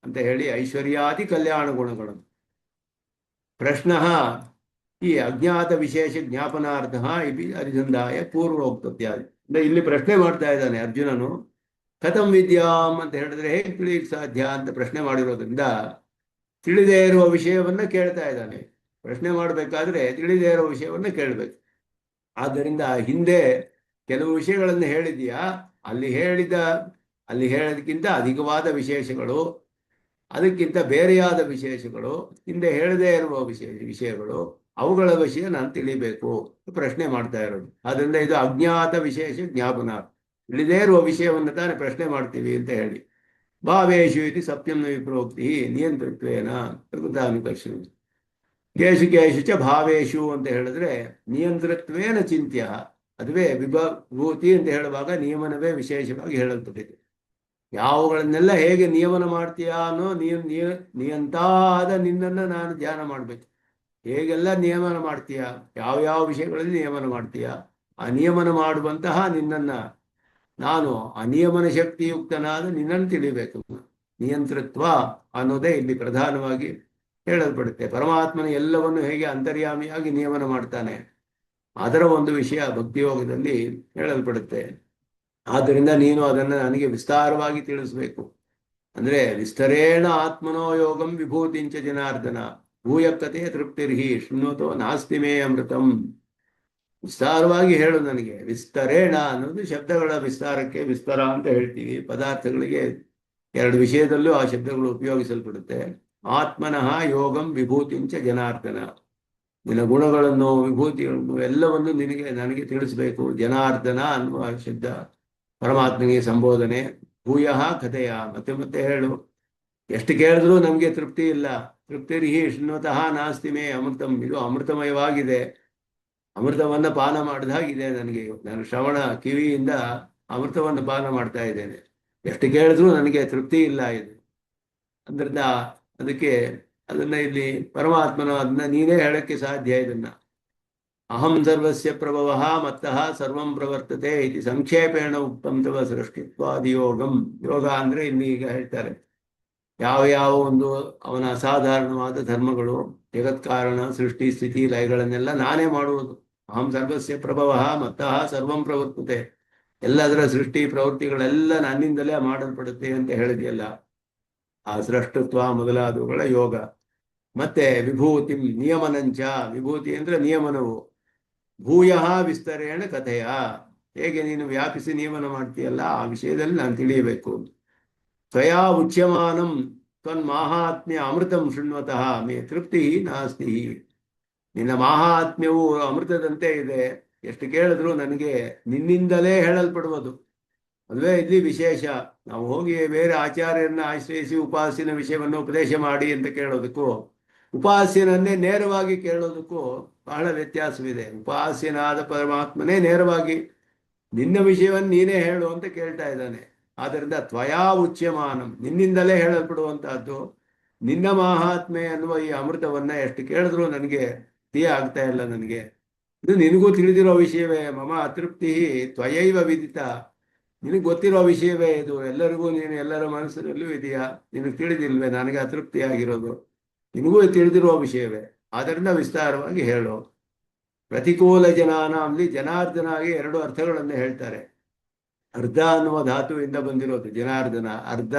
ಅಂತ ಹೇಳಿ, ಐಶ್ವರ್ಯಾದಿ ಕಲ್ಯಾಣ ಗುಣಗಣಂ. ಪ್ರಶ್ನ ಈ ಅಜ್ಞಾತ ವಿಶೇಷ ಜ್ಞಾಪನಾರ್ಥ ಇತಿ ಅರಿಸಂಧಾಯ ಪೂರ್ವೋಕ್ತತ್ಯಾದಿ. ಅಂದ್ರೆ ಇಲ್ಲಿ ಪ್ರಶ್ನೆ ಮಾಡ್ತಾ ಇದ್ದಾನೆ ಅರ್ಜುನನು. ಕಥಂ ವಿದ್ಯಾಂ ಅಂತ ಹೇಳಿದ್ರೆ ಹೇಗೆ ತಿಳಿಯಕ್ಕೆ ಸಾಧ್ಯ ಅಂತ ಪ್ರಶ್ನೆ ಮಾಡಿರೋದ್ರಿಂದ ತಿಳಿದೇ ಇರುವ ವಿಷಯವನ್ನ ಕೇಳ್ತಾ ಇದ್ದಾನೆ. ಪ್ರಶ್ನೆ ಮಾಡಬೇಕಾದ್ರೆ ತಿಳಿದೇ ಇರುವ ವಿಷಯವನ್ನ ಕೇಳಬೇಕು. ಆದ್ದರಿಂದ ಹಿಂದೆ ಕೆಲವು ವಿಷಯಗಳನ್ನು ಹೇಳಿದ್ಯಾ, ಅಲ್ಲಿ ಹೇಳೋದಕ್ಕಿಂತ ಅಧಿಕವಾದ ವಿಶೇಷಗಳು, ಅದಕ್ಕಿಂತ ಬೇರೆಯಾದ ವಿಶೇಷಗಳು, ಹಿಂದೆ ಹೇಳದೇ ಇರುವ ವಿಷಯಗಳು, ಅವುಗಳ ವಿಷಯ ನಾನು ತಿಳಿಬೇಕು ಪ್ರಶ್ನೆ ಮಾಡ್ತಾ ಇರೋದು. ಆದ್ದರಿಂದ ಇದು ಅಜ್ಞಾತ ವಿಶೇಷ ಜ್ಞಾಪನ. ತಿಳಿದೇ ಇರುವ ವಿಷಯವನ್ನು ತಾನೇ ಪ್ರಶ್ನೆ ಮಾಡ್ತೀವಿ ಅಂತ ಹೇಳಿ. ಭಾವೇಶು ಇದು ಸತ್ಯಂ ವಿಪ್ರೋಕ್ತಿ ನಿಯಂತೃತ್ವೇನ ಪ್ರಕೃತಾನುಕರ್ಷಣ. ಕೇಶು ಚ ಭಾವೇಶು ಅಂತ ಹೇಳಿದ್ರೆ ನಿಯಂತೃತ್ವೇನ ಚಿಂತ್ಯ. ಅದುವೇ ವಿಭೂತಿ ಅಂತ ಹೇಳುವಾಗ ನಿಯಮನವೇ ವಿಶೇಷವಾಗಿ ಹೇಳಲ್ಪಟ್ಟಿದೆ. ಯಾವುಗಳನ್ನೆಲ್ಲ ಹೇಗೆ ನಿಯಮನ ಮಾಡ್ತೀಯಾ ಅನ್ನೋ ನಿಯಂತಾದ ನಿನ್ನನ್ನು ನಾನು ಧ್ಯಾನ ಮಾಡಬೇಕು. ಹೇಗೆಲ್ಲ ನಿಯಮನ ಮಾಡ್ತೀಯ, ಯಾವ ವಿಷಯಗಳಲ್ಲಿ ನಿಯಮನ ಮಾಡ್ತೀಯ, ಆ ನಿಯಮನ ಮಾಡುವಂತಹ ನಿನ್ನನ್ನ ನಾನು ಅನಿಯಮನ ಶಕ್ತಿಯುಕ್ತನಾದ ನಿನ್ನನ್ನು ತಿಳಿಬೇಕು. ನಿಯಂತೃತ್ವ ಅನ್ನೋದೇ ಇಲ್ಲಿ ಪ್ರಧಾನವಾಗಿ ಹೇಳಲ್ಪಡುತ್ತೆ. ಪರಮಾತ್ಮನ ಎಲ್ಲವನ್ನು ಹೇಗೆ ಅಂತರ್ಯಾಮಿಯಾಗಿ ನಿಯಮನ ಮಾಡ್ತಾನೆ, ಅದರ ಒಂದು ವಿಷಯ ಭಕ್ತಿಯೋಗದಲ್ಲಿ ಹೇಳಲ್ಪಡುತ್ತೆ. ಆದ್ದರಿಂದ ನೀನು ಅದನ್ನು ನನಗೆ ವಿಸ್ತಾರವಾಗಿ ತಿಳಿಸ್ಬೇಕು. ಅಂದ್ರೆ ವಿಸ್ತರೇಣ ಆತ್ಮನೋ ಯೋಗಂ ವಿಭೂತಿಂಚ ಜನಾರ್ದನ ಭೂಯಕ್ಕತೆ ತೃಪ್ತಿರ್ಹಿ ಶೃಣ್ವತೋ ನಾಸ್ತಿ ಮೇ ಅಮೃತಂ. ವಿಸ್ತಾರವಾಗಿ ಹೇಳು ನನಗೆ. ವಿಸ್ತರೇಣ ಅನ್ನೋದು ಶಬ್ದಗಳ ವಿಸ್ತಾರಕ್ಕೆ ವಿಸ್ತಾರ ಅಂತ ಹೇಳ್ತೀವಿ. ಪದಾರ್ಥಗಳಿಗೆ ಎರಡು ವಿಷಯದಲ್ಲೂ ಆ ಶಬ್ದಗಳು ಉಪಯೋಗಿಸಲ್ಪಡುತ್ತೆ. ಆತ್ಮನಃ ಯೋಗಂ ವಿಭೂತಿಂಚ ಜನಾರ್ದನ. ನಿನ್ನ ಗುಣಗಳನ್ನು, ವಿಭೂತಿಗಳನ್ನು ಎಲ್ಲವನ್ನು ನನಗೆ ತಿಳಿಸ್ಬೇಕು. ಜನಾರ್ದನ ಅನ್ನುವ ಶಬ್ದ ಪರಮಾತ್ಮನಿಗೆ ಸಂಬೋಧನೆ. ಭೂಯ ಕಥೆಯ, ಮತ್ತೆ ಮತ್ತೆ ಹೇಳು. ಎಷ್ಟು ಕೇಳಿದ್ರೂ ನಮಗೆ ತೃಪ್ತಿ ಇಲ್ಲ. ತೃಪ್ತಿರ್ಹಿ ಶೃಣ್ವತಃ ನಾಸ್ತಿ ಮೇ ಅಮೃತಂ. ಇದು ಅಮೃತಮಯವಾಗಿದೆ. ಅಮೃತವನ್ನು ಪಾನ ಮಾಡಿದ ಹಾಗಿದೆ ನನಗೆ. ನಾನು ಶ್ರವಣ ಕಿವಿಯಿಂದ ಅಮೃತವನ್ನು ಪಾನ ಮಾಡ್ತಾ ಇದ್ದೇನೆ. ಎಷ್ಟು ಕೇಳಿದ್ರೂ ನನಗೆ ತೃಪ್ತಿ ಇಲ್ಲ ಇದು. ಅಂದ್ರಿಂದ ಅದಕ್ಕೆ ಅದನ್ನ ಇಲ್ಲಿ ಪರಮಾತ್ಮನ ಅದನ್ನ ನೀನೇ ಹೇಳಕ್ಕೆ ಸಾಧ್ಯ. ಇದನ್ನ ಅಹಂ ಸರ್ವಸ್ಯ ಪ್ರಭವ ಮತ್ತಃ ಸರ್ವಂ ಪ್ರವರ್ತತೆ ಇದು ಸಂಕ್ಷೇಪೇಣ ಉಕ್ತಂ ತವ ಸೃಷ್ಟಿತ್ವಾದಿ ಯೋಗಂ. ಯೋಗ ಅಂದ್ರೆ ಇಲ್ಲಿ ಈಗ ಹೇಳ್ತಾರೆ ಯಾವ ಒಂದು ಅವನ ಅಸಾಧಾರಣವಾದ ಧರ್ಮಗಳು, ಜಗತ್ಕಾರಣ, ಸೃಷ್ಟಿ, ಸ್ಥಿತಿ, ಲಯಗಳನ್ನೆಲ್ಲ ನಾನೇ ಮಾಡುವುದು. ಅಹಂ ಸರ್ವಸ್ಯ ಪ್ರಭವ ಮತ್ತಃ ಸರ್ವಂ ಪ್ರವರ್ತತೆ. ಎಲ್ಲದರ ಸೃಷ್ಟಿ ಪ್ರವೃತ್ತಿಗಳೆಲ್ಲ ನನ್ನಿಂದಲೇ ಮಾಡಲ್ಪಡುತ್ತೆ ಅಂತ ಹೇಳಿದೆಯಲ್ಲ, ಆ ಸೃಷ್ಟತ್ವ ಮೊದಲಾದವುಗಳ ಯೋಗ. ಮತ್ತೆ ವಿಭೂತಿ ನಿಯಮನಂಚ. ವಿಭೂತಿ ಅಂದ್ರೆ ನಿಯಮನವು. ಭೂಯ ವಿಸ್ತರೇಣ ಕಥೆಯ. ಹೇಗೆ ನೀನು ವ್ಯಾಪಿಸಿ ನಿಯಮನ ಮಾಡ್ತೀಯಲ್ಲ, ಆ ವಿಷಯದಲ್ಲಿ ನಾನು ತಿಳಿಯಬೇಕು. ತ್ವಯಾ ಉಚ್ಯಮಾನಂ ತ್ವನ್ಮಾಹಾತ್ಮ್ಯ ಅಮೃತಂ ಶೃಣ್ವತಃ ಮೇ ತೃಪ್ತಿ ನಾಸ್ತಿ. ನಿನ್ನ ಮಾಹಾತ್ಮ್ಯವು ಅಮೃತದಂತೆ ಇದೆ. ಎಷ್ಟು ಕೇಳಿದ್ರು ನನಗೆ ನಿನ್ನಿಂದಲೇ ಹೇಳಲ್ಪಡುವುದು. ಅದುವೇ ಇಲ್ಲಿ ವಿಶೇಷ. ನಾವು ಹೋಗಿ ಬೇರೆ ಆಚಾರ್ಯರನ್ನ ಆಶ್ರಯಿಸಿ ಉಪಾಸಿನ ವಿಷಯವನ್ನು ಉಪದೇಶ ಮಾಡಿ ಅಂತ ಕೇಳೋದಕ್ಕೂ, ಉಪಾಸ್ಯನನ್ನೇ ನೇರವಾಗಿ ಕೇಳೋದಕ್ಕೂ ಬಹಳ ವ್ಯತ್ಯಾಸವಿದೆ. ಉಪಾಸ್ಯನಾದ ಪರಮಾತ್ಮನೇ ನೇರವಾಗಿ ನಿನ್ನ ವಿಷಯವನ್ನು ನೀನೇ ಹೇಳು ಅಂತ ಕೇಳ್ತಾ ಇದ್ದಾನೆ. ಆದ್ದರಿಂದ ತ್ವಯಾ ಉಚ್ಯಮಾನಂ, ನಿನ್ನಿಂದಲೇ ಹೇಳಲ್ಪಡುವಂತಹದ್ದು. ನಿನ್ನ ಮಹಾತ್ಮೆ ಅನ್ನುವ ಈ ಅಮೃತವನ್ನ ಎಷ್ಟು ಕೇಳಿದ್ರು ನನಗೆ ಆಗ್ತಾ ಇಲ್ಲ. ನನಗೆ ಇದು ನಿನಗೂ ತಿಳಿದಿರೋ ವಿಷಯವೇ. ಮಮ ಅತೃಪ್ತಿ ತ್ವಯೈವ ವಿದಿತ, ನಿನಗೆ ಗೊತ್ತಿರೋ ವಿಷಯವೇ ಇದು. ಎಲ್ಲರಿಗೂ ನೀನು ಎಲ್ಲರ ಮನಸ್ಸಿನಲ್ಲೂ ಇದೆಯಾ, ನಿನಗೆ ತಿಳಿದಿಲ್ವೇ ನನಗೆ ಅತೃಪ್ತಿ ಆಗಿರೋದು? ನಿನಗೂ ತಿಳಿದಿರುವ ವಿಷಯವೇ, ಆದ್ದರಿಂದ ವಿಸ್ತಾರವಾಗಿ ಹೇಳು. ಪ್ರತಿಕೂಲ ಜನಾನ ಅಲ್ಲಿ ಜನಾರ್ದನಾಗಿ ಎರಡು ಅರ್ಥಗಳನ್ನು ಹೇಳ್ತಾರೆ. ಅರ್ಧ ಅನ್ನುವ ಧಾತುವಿಂದ ಬಂದಿರೋದು ಜನಾರ್ದನ. ಅರ್ಧ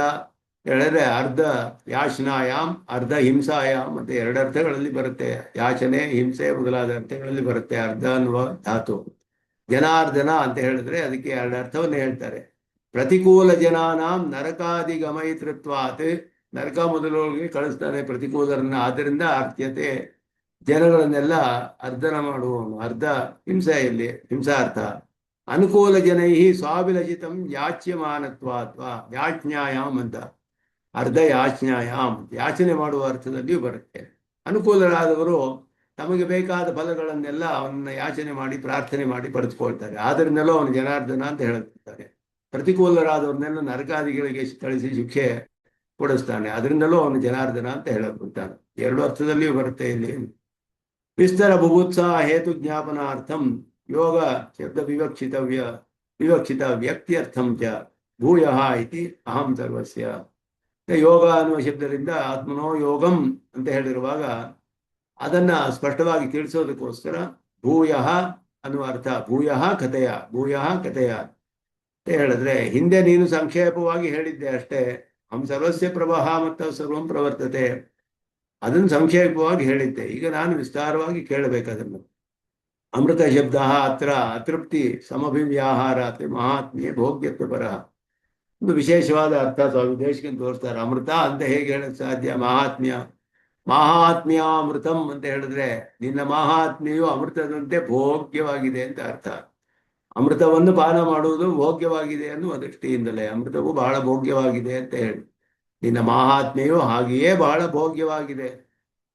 ಹೇಳಿದ್ರೆ ಅರ್ಧ ಯಾಚನಾಯಾಮ್, ಅರ್ಧ ಹಿಂಸಾಯಾಮ್ ಅಂತ ಎರಡು ಅರ್ಥಗಳಲ್ಲಿ ಬರುತ್ತೆ. ಯಾಚನೆ, ಹಿಂಸೆ ಮೊದಲಾದ ಅರ್ಥಗಳಲ್ಲಿ ಬರುತ್ತೆ ಅರ್ಧ ಅನ್ನುವ ಧಾತು. ಜನಾರ್ದನ ಅಂತ ಹೇಳಿದ್ರೆ ಅದಕ್ಕೆ ಎರಡು ಅರ್ಥವನ್ನು ಹೇಳ್ತಾರೆ. ಪ್ರತಿಕೂಲ ಜನಾನಾಂ ನರಕಾದಿ ಗಮಯಿತೃತ್ವಾತ್, ನರಕ ಮೊದಲೊಳಗೆ ಕಳಿಸ್ತಾನೆ ಪ್ರತಿಕೂಲರನ್ನ. ಆದ್ದರಿಂದ ಅರ್ಥ್ಯತೆ, ಜನಗಳನ್ನೆಲ್ಲ ಅರ್ಧನ ಮಾಡುವವನು. ಅರ್ಧ ಹಿಂಸೆಯಲ್ಲಿ ಹಿಂಸಾರ್ಥ. ಅನುಕೂಲ ಜನೈ ಸ್ವಾಭಿಲಷಿತಂ ಯಾಚ್ಯಮಾನತ್ವ ಅಥವಾ ಯಾಜ್ಞಾಯಾಮ್ ಅಂತ. ಅರ್ಧ ಯಾಜ್ಞಾಯಾಮ್, ಯಾಚನೆ ಮಾಡುವ ಅರ್ಥದಲ್ಲಿಯೂ ಬರುತ್ತೆ. ಅನುಕೂಲರಾದವರು ತಮಗೆ ಬೇಕಾದ ಫಲಗಳನ್ನೆಲ್ಲ ಅವನ್ನ ಯಾಚನೆ ಮಾಡಿ ಪ್ರಾರ್ಥನೆ ಮಾಡಿ ಪಡೆದುಕೊಳ್ತಾರೆ. ಆದ್ದರಿಂದಲೂ ಅವನು ಜನಾರ್ದನ ಅಂತ ಹೇಳುತ್ತಾರೆ. ಪ್ರತಿಕೂಲರಾದವ್ರನ್ನೆಲ್ಲ ನರಕಾದಿಗಳಿಗೆ ಕಳಿಸಿ ಶಿಕ್ಷೆ ಕೊಡಿಸ್ತಾನೆ. ಅದರಿಂದಲೂ ಅವನು ಜನಾರ್ದನ ಅಂತ ಹೇಳಲ್ಪಡ್ತಾನೆ. ಎರಡು ಅರ್ಥದಲ್ಲಿಯೂ ಬರುತ್ತೆ ಇಲ್ಲಿ. ವಿಸ್ತರ ಬುಭುತ್ಸಾ ಹೇತು ಜ್ಞಾಪನಾರ್ಥಂ ಯೋಗ ಶಬ್ದ ವಿವಕ್ಷಿತ ವ್ಯಕ್ತಿಯರ್ಥಂ ಚ ಭೂಯಃ ಇತಿ ಅಹಂ ಸರ್ವಸ್ಯ. ಯೋಗ ಅನ್ನುವ ಶಬ್ದದಿಂದ ಆತ್ಮನೋ ಯೋಗಂ ಅಂತ ಹೇಳಿರುವಾಗ ಅದನ್ನ ಸ್ಪಷ್ಟವಾಗಿ ತಿಳಿಸೋದಕ್ಕೋಸ್ಕರ ಭೂಯಃ ಅನ್ನುವ ಅರ್ಥ. ಭೂಯಃ ಕಥೆಯ ಅಂತ ಹೇಳಿದ್ರೆ ಹಿಂದೆ ನೀನು ಸಂಕ್ಷೇಪವಾಗಿ ಹೇಳಿದ್ದೆ ಅಷ್ಟೇ. ಹಂ ಸರ್ವಸ್ಯ ಪ್ರಭಾಹ ಮತ್ತು ಸರ್ವಂ ಪ್ರವರ್ತತೆ, ಅದನ್ನು ಸಂಕ್ಷೇಪವಾಗಿ ಹೇಳಿದ್ದೆ. ಈಗ ನಾನು ವಿಸ್ತಾರವಾಗಿ ಕೇಳಬೇಕದನ್ನು. ಅಮೃತ ಶಬ್ದ ಅತ್ರ ಅತೃಪ್ತಿ ಸಮಭಿವ್ಯಾಹಾರ ಮಹಾತ್ಮ್ಯ ಭೋಗ್ಯತ್ವ ಪರ. ಒಂದು ವಿಶೇಷವಾದ ಅರ್ಥ ಸ್ವಾಮಿ ದೇಶಕ್ಕೆ ತೋರಿಸ್ತಾರೆ. ಅಮೃತ ಅಂತ ಹೇಗೆ ಹೇಳಕ್ ಸಾಧ್ಯ? ಮಹಾತ್ಮ್ಯಾಮೃತಂ ಅಂತ ಹೇಳಿದ್ರೆ ನಿನ್ನ ಮಹಾತ್ಮೆಯು ಅಮೃತದಂತೆ ಭೋಗ್ಯವಾಗಿದೆ ಅಂತ ಅರ್ಥ. ಅಮೃತವನ್ನು ಪಾನ ಮಾಡುವುದು ಭೋಗ್ಯವಾಗಿದೆ ಅನ್ನುವ ದೃಷ್ಟಿಯಿಂದಲೇ ಅಮೃತವು ಬಹಳ ಭೋಗ್ಯವಾಗಿದೆ ಅಂತ ಹೇಳಿ. ನಿನ್ನ ಮಹಾತ್ಮೆಯು ಹಾಗೆಯೇ ಬಹಳ ಭೋಗ್ಯವಾಗಿದೆ.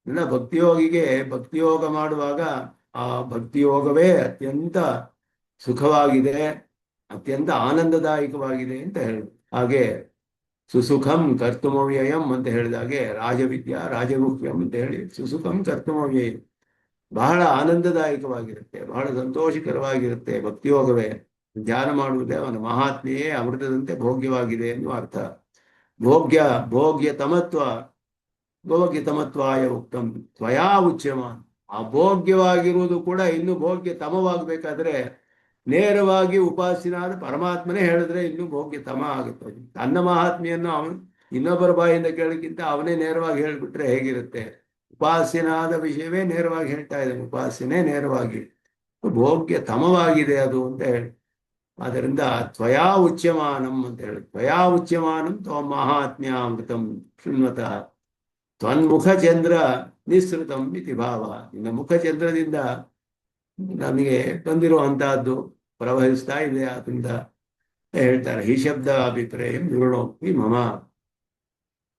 ನಿನ್ನ ಭಕ್ತಿಯೋಗಿಗೆ ಭಕ್ತಿಯೋಗ ಮಾಡುವಾಗ ಆ ಭಕ್ತಿಯೋಗವೇ ಅತ್ಯಂತ ಸುಖವಾಗಿದೆ, ಅತ್ಯಂತ ಆನಂದದಾಯಕವಾಗಿದೆ ಅಂತ ಹೇಳಿ. ಹಾಗೆ ಸುಸುಖಂ ಕರ್ತುಮವ್ಯಯಂ ಅಂತ ಹೇಳಿದಾಗೆ ರಾಜವಿದ್ಯಾ ರಾಜಗುಹ್ಯಂ ಅಂತ ಹೇಳಿ ಸುಸುಖಂ ಕರ್ತುಮವ್ಯಯಂ, ಬಹಳ ಆನಂದದಾಯಕವಾಗಿರುತ್ತೆ, ಬಹಳ ಸಂತೋಷಕರವಾಗಿರುತ್ತೆ ಭಕ್ತಿಯೋಗವೇ. ಧ್ಯಾನ ಮಾಡುವುದೇ ಅವನ ಮಹಾತ್ಮೆಯೇ ಅಮೃತದಂತೆ ಭೋಗ್ಯವಾಗಿದೆ ಎನ್ನುವ ಅರ್ಥ. ಭೋಗ್ಯತಮತ್ವಾಯ ಉಕ್ತಂ ತ್ವಯಾ ಉಚ್ಯಮಾನ್. ಆ ಭೋಗ್ಯವಾಗಿರುವುದು ಕೂಡ ಇನ್ನು ಭೋಗ್ಯತಮವಾಗಬೇಕಾದ್ರೆ ನೇರವಾಗಿ ಉಪಾಸನಾದ ಪರಮಾತ್ಮನೇ ಹೇಳಿದ್ರೆ ಇನ್ನು ಭೋಗ್ಯತಮ ಆಗುತ್ತೆ. ತನ್ನ ಮಹಾತ್ಮೆಯನ್ನು ಅವನು ಇನ್ನೊಬ್ಬರ ಬಾಯಿಂದ ಕೇಳಕ್ಕಿಂತ ಅವನೇ ನೇರವಾಗಿ ಹೇಳಿಬಿಟ್ರೆ ಹೇಗಿರುತ್ತೆ? ಉಪಾಸನಾದ ವಿಷಯವೇ ನೇರವಾಗಿ ಹೇಳ್ತಾ ಇದ್ದಾನೆ. ಉಪಾಸನೆ ನೇರವಾಗಿ ಭೋಗ್ಯತಮವಾಗಿದೆ ಅದು ಅಂತ ಹೇಳಿ. ಆದ್ದರಿಂದ ತ್ವಯಾ ಉಚ್ಯಮಾನಂ ಅಂತ ಹೇಳಿ. ತ್ವಯಾ ಉಚ್ಯಮಾನಂ ತ್ವ ಮಹಾತ್ಮ್ಯಾಮೃತಂ ಶೃಣ್ವತಃ ತ್ವನ್ಮುಖಚಂದ್ರ ನಿಸೃತಂ ಇತಿ ಭಾವ. ನಿನ್ನ ಮುಖಚಂದ್ರದಿಂದ ನಮಗೆ ಬಂದಿರುವಂತಹದ್ದು ಪ್ರವಹಿಸ್ತಾ ಇದೆ, ಅದರಿಂದ ಹೇಳ್ತಾರೆ. ಹಿ ಶಬ್ದ ಅಭಿಪ್ರಾಯ ವಿವೃಣೋಕ್ತಿ ಮಮ.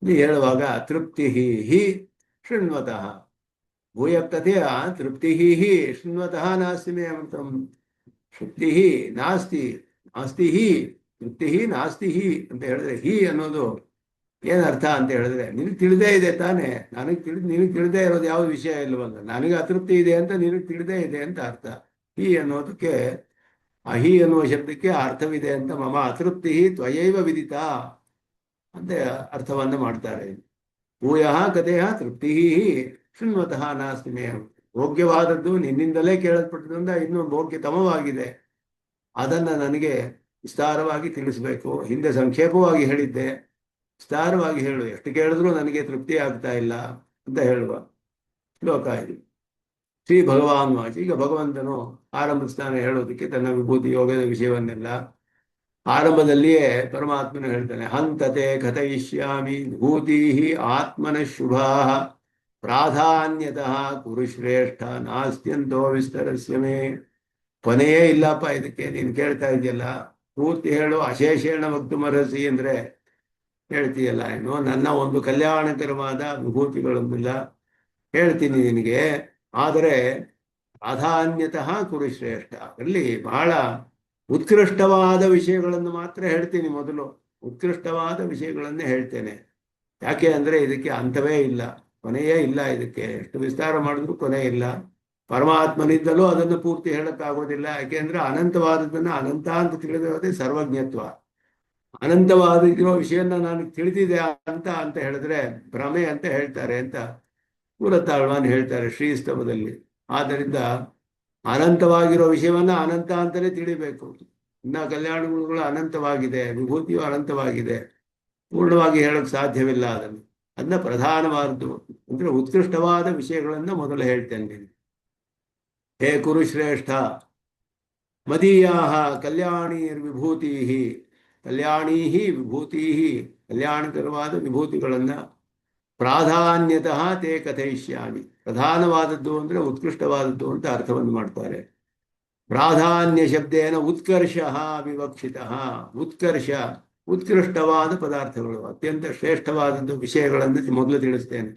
ಇಲ್ಲಿ ಹೇಳುವಾಗ ತೃಪ್ತಿ ಹಿ ಶೃಣ್ವತಃ ಭೂಯ ಕಥೆಯ ತೃಪ್ತಿ ಹಿ ಶೃಣ್ವತಃ ನಾಸ್ತಿ ಮೇ ಅಮೃತಂ. ತೃಪ್ತಿ ನಾಸ್ತಿ ತೃಪ್ತಿ ನಾಸ್ತಿ ಅಂತ ಹೇಳಿದ್ರೆ ಹಿ ಅನ್ನೋದು ಏನರ್ಥ ಅಂತ ಹೇಳಿದ್ರೆ ನಿನಗೆ ತಿಳಿದೇ ಇದೆ ತಾನೆ. ನಿನಗೆ ತಿಳಿದೇ ಇರೋದು ಯಾವ ವಿಷಯ ಇಲ್ವಲ್ಲ. ನನಗೆ ಅತೃಪ್ತಿ ಇದೆ ಅಂತ ನಿನಗೆ ತಿಳಿದೇ ಇದೆ ಅಂತ ಅರ್ಥ. ಹಿ ಅನ್ನೋದಕ್ಕೆ ಅಹಿ ಅನ್ನುವ ಶಬ್ದಕ್ಕೆ ಅರ್ಥವಿದೆ ಅಂತ. ಮಮ ಅತೃಪ್ತಿ ತ್ವಯೈವ ವಿದಿತ ಅಂತ ಅರ್ಥವನ್ನು ಮಾಡ್ತಾರೆ. ಭೂಯಃ ಕಥೆಯ ತೃಪ್ತಿ ಶೃಣ್ವತಃ ನಾಸ್ತಿ ಮೇ. ಭೋಗ್ಯವಾದದ್ದು ನಿನ್ನಿಂದಲೇ ಕೇಳಲ್ಪಟ್ಟದ್ರಿಂದ ಇನ್ನೂ ಭೋಗ್ಯತಮವಾಗಿದೆ. ಅದನ್ನ ನನಗೆ ವಿಸ್ತಾರವಾಗಿ ತಿಳಿಸ್ಬೇಕು. ಹಿಂದೆ ಸಂಕ್ಷೇಪವಾಗಿ ಹೇಳಿದ್ದೆ, ವಿಸ್ತಾರವಾಗಿ ಹೇಳು. ಎಷ್ಟು ಕೇಳಿದ್ರು ನನಗೆ ತೃಪ್ತಿ ಆಗ್ತಾ ಇಲ್ಲ ಅಂತ ಹೇಳುವ ಶ್ಲೋಕ ಇದು. ಶ್ರೀ ಭಗವಾನ್ ವಾಚಿ. ಈಗ ಭಗವಂತನು ಆರಂಭಿಸ್ತಾನೆ ಹೇಳೋದಕ್ಕೆ ತನ್ನ ವಿಭೂತಿ ಯೋಗದ ವಿಷಯವನ್ನೆಲ್ಲ. ಆರಂಭದಲ್ಲಿಯೇ ಪರಮಾತ್ಮನು ಹೇಳ್ತಾನೆ, ಹಂತತೆ ಕಥಯಿಷ್ಯಾಮಿ ವಿಭೂತಿ ಆತ್ಮನ ಶುಭಾ ಪ್ರಾಧಾನ್ಯತಃ ಕುರುಶ್ರೇಷ್ಠ ನಾಸ್ತ್ಯಂತೋ ವಿಸ್ತರಸ್ಯ ಮೇ. ಕೊನೆಯೇ ಇಲ್ಲಪ್ಪ ಇದಕ್ಕೆ. ನೀನು ಕೇಳ್ತಾ ಇದೆಯಲ್ಲ, ಪೂರ್ತಿ ಹೇಳು. ಅಶೇಷೇಣ ವಕ್ತುಮರ್ಹಸಿ ಅಂದ್ರೆ ಹೇಳ್ತೀಯಲ್ಲ, ಏನು ನನ್ನ ಒಂದು ಕಲ್ಯಾಣಕರವಾದ ವಿಭೂತಿಗಳೊಂದಿಲ್ಲ, ಹೇಳ್ತೀನಿ ನಿನಗೆ. ಆದರೆ ಪ್ರಾಧಾನ್ಯತಃ ಕುರು ಶ್ರೇಷ್ಠ. ಅಲ್ಲಿ ಬಹಳ ಉತ್ಕೃಷ್ಟವಾದ ವಿಷಯಗಳನ್ನು ಮಾತ್ರ ಹೇಳ್ತೀನಿ. ಮೊದಲು ಉತ್ಕೃಷ್ಟವಾದ ವಿಷಯಗಳನ್ನೇ ಹೇಳ್ತೇನೆ. ಯಾಕೆ ಅಂದರೆ ಇದಕ್ಕೆ ಅಂತವೇ ಇಲ್ಲ, ಕೊನೆಯೇ ಇಲ್ಲ. ಇದಕ್ಕೆ ಎಷ್ಟು ವಿಸ್ತಾರ ಮಾಡಿದ್ರೂ ಕೊನೆ ಇಲ್ಲ. ಪರಮಾತ್ಮನಿಂದಲೂ ಅದನ್ನು ಪೂರ್ತಿ ಹೇಳಕ್ಕಾಗೋದಿಲ್ಲ. ಯಾಕೆಂದ್ರೆ ಅನಂತವಾದದನ್ನು ಅನಂತ ಅಂತ ತಿಳಿದಿರೋದೇ ಸರ್ವಜ್ಞತ್ವ. ಅನಂತವಾದಿರೋ ವಿಷಯನ ನಾನು ತಿಳಿದಿದೆ ಅಂತ ಅಂತ ಹೇಳಿದ್ರೆ ಭ್ರಮೆ ಅಂತ ಹೇಳ್ತಾರೆ ಅಂತ ಕೂರತಾಳ್ವಾನ್ ಹೇಳ್ತಾರೆ ಶ್ರೀಸ್ತವದಲ್ಲಿ. ಆದ್ದರಿಂದ ಅನಂತವಾಗಿರೋ ವಿಷಯವನ್ನ ಅನಂತ ಅಂತಲೇ ತಿಳಿಬೇಕು. ಇನ್ನ ಕಲ್ಯಾಣ ಗುಣಗಳು ಅನಂತವಾಗಿದೆ, ವಿಭೂತಿಯು ಅನಂತವಾಗಿದೆ, ಪೂರ್ಣವಾಗಿ ಹೇಳಕ್ ಸಾಧ್ಯವಿಲ್ಲ. ಅದನ್ನ ಪ್ರಧಾನವಾದದ್ದು ಅಂದ್ರೆ ಉತ್ಕೃಷ್ಟವಾದ ವಿಷಯಗಳನ್ನ ಮೊದಲು ಹೇಳ್ತೇನೆ ನೀನು. ಹೇ ಕುರುಶ್ರೇಷ್ಠ, ಮದೀಯಾ ಕಲ್ಯಾಣೀರ್ವಿಭೂತಿ, ಕಲ್ಯಾಣೀ ವಿಭೂತಿ, ಕಲ್ಯಾಣಕರವಾದ ವಿಭೂತಿಗಳನ್ನ ಪ್ರಾಧಾನ್ಯತಃ ತೇ ಕಥಯಿಷ್ಯಾಮಿ. ಪ್ರಧಾನವಾದದ್ದು ಅಂದ್ರೆ ಉತ್ಕೃಷ್ಟವಾದದ್ದು ಅಂತ ಅರ್ಥವನ್ನು ಮಾಡ್ತಾರೆ. ಪ್ರಾಧಾನ್ಯ ಶಬ್ದೇನ ಉತ್ಕರ್ಷ ವಿವಕ್ಷಿತ. ಉತ್ಕರ್ಷ ಉತ್ಕೃಷ್ಟವಾದ ಪದಾರ್ಥಗಳು, ಅತ್ಯಂತ ಶ್ರೇಷ್ಠವಾದದ್ದು ವಿಷಯಗಳನ್ನು ಮೊದಲು ತಿಳಿಸ್ತೇನೆ.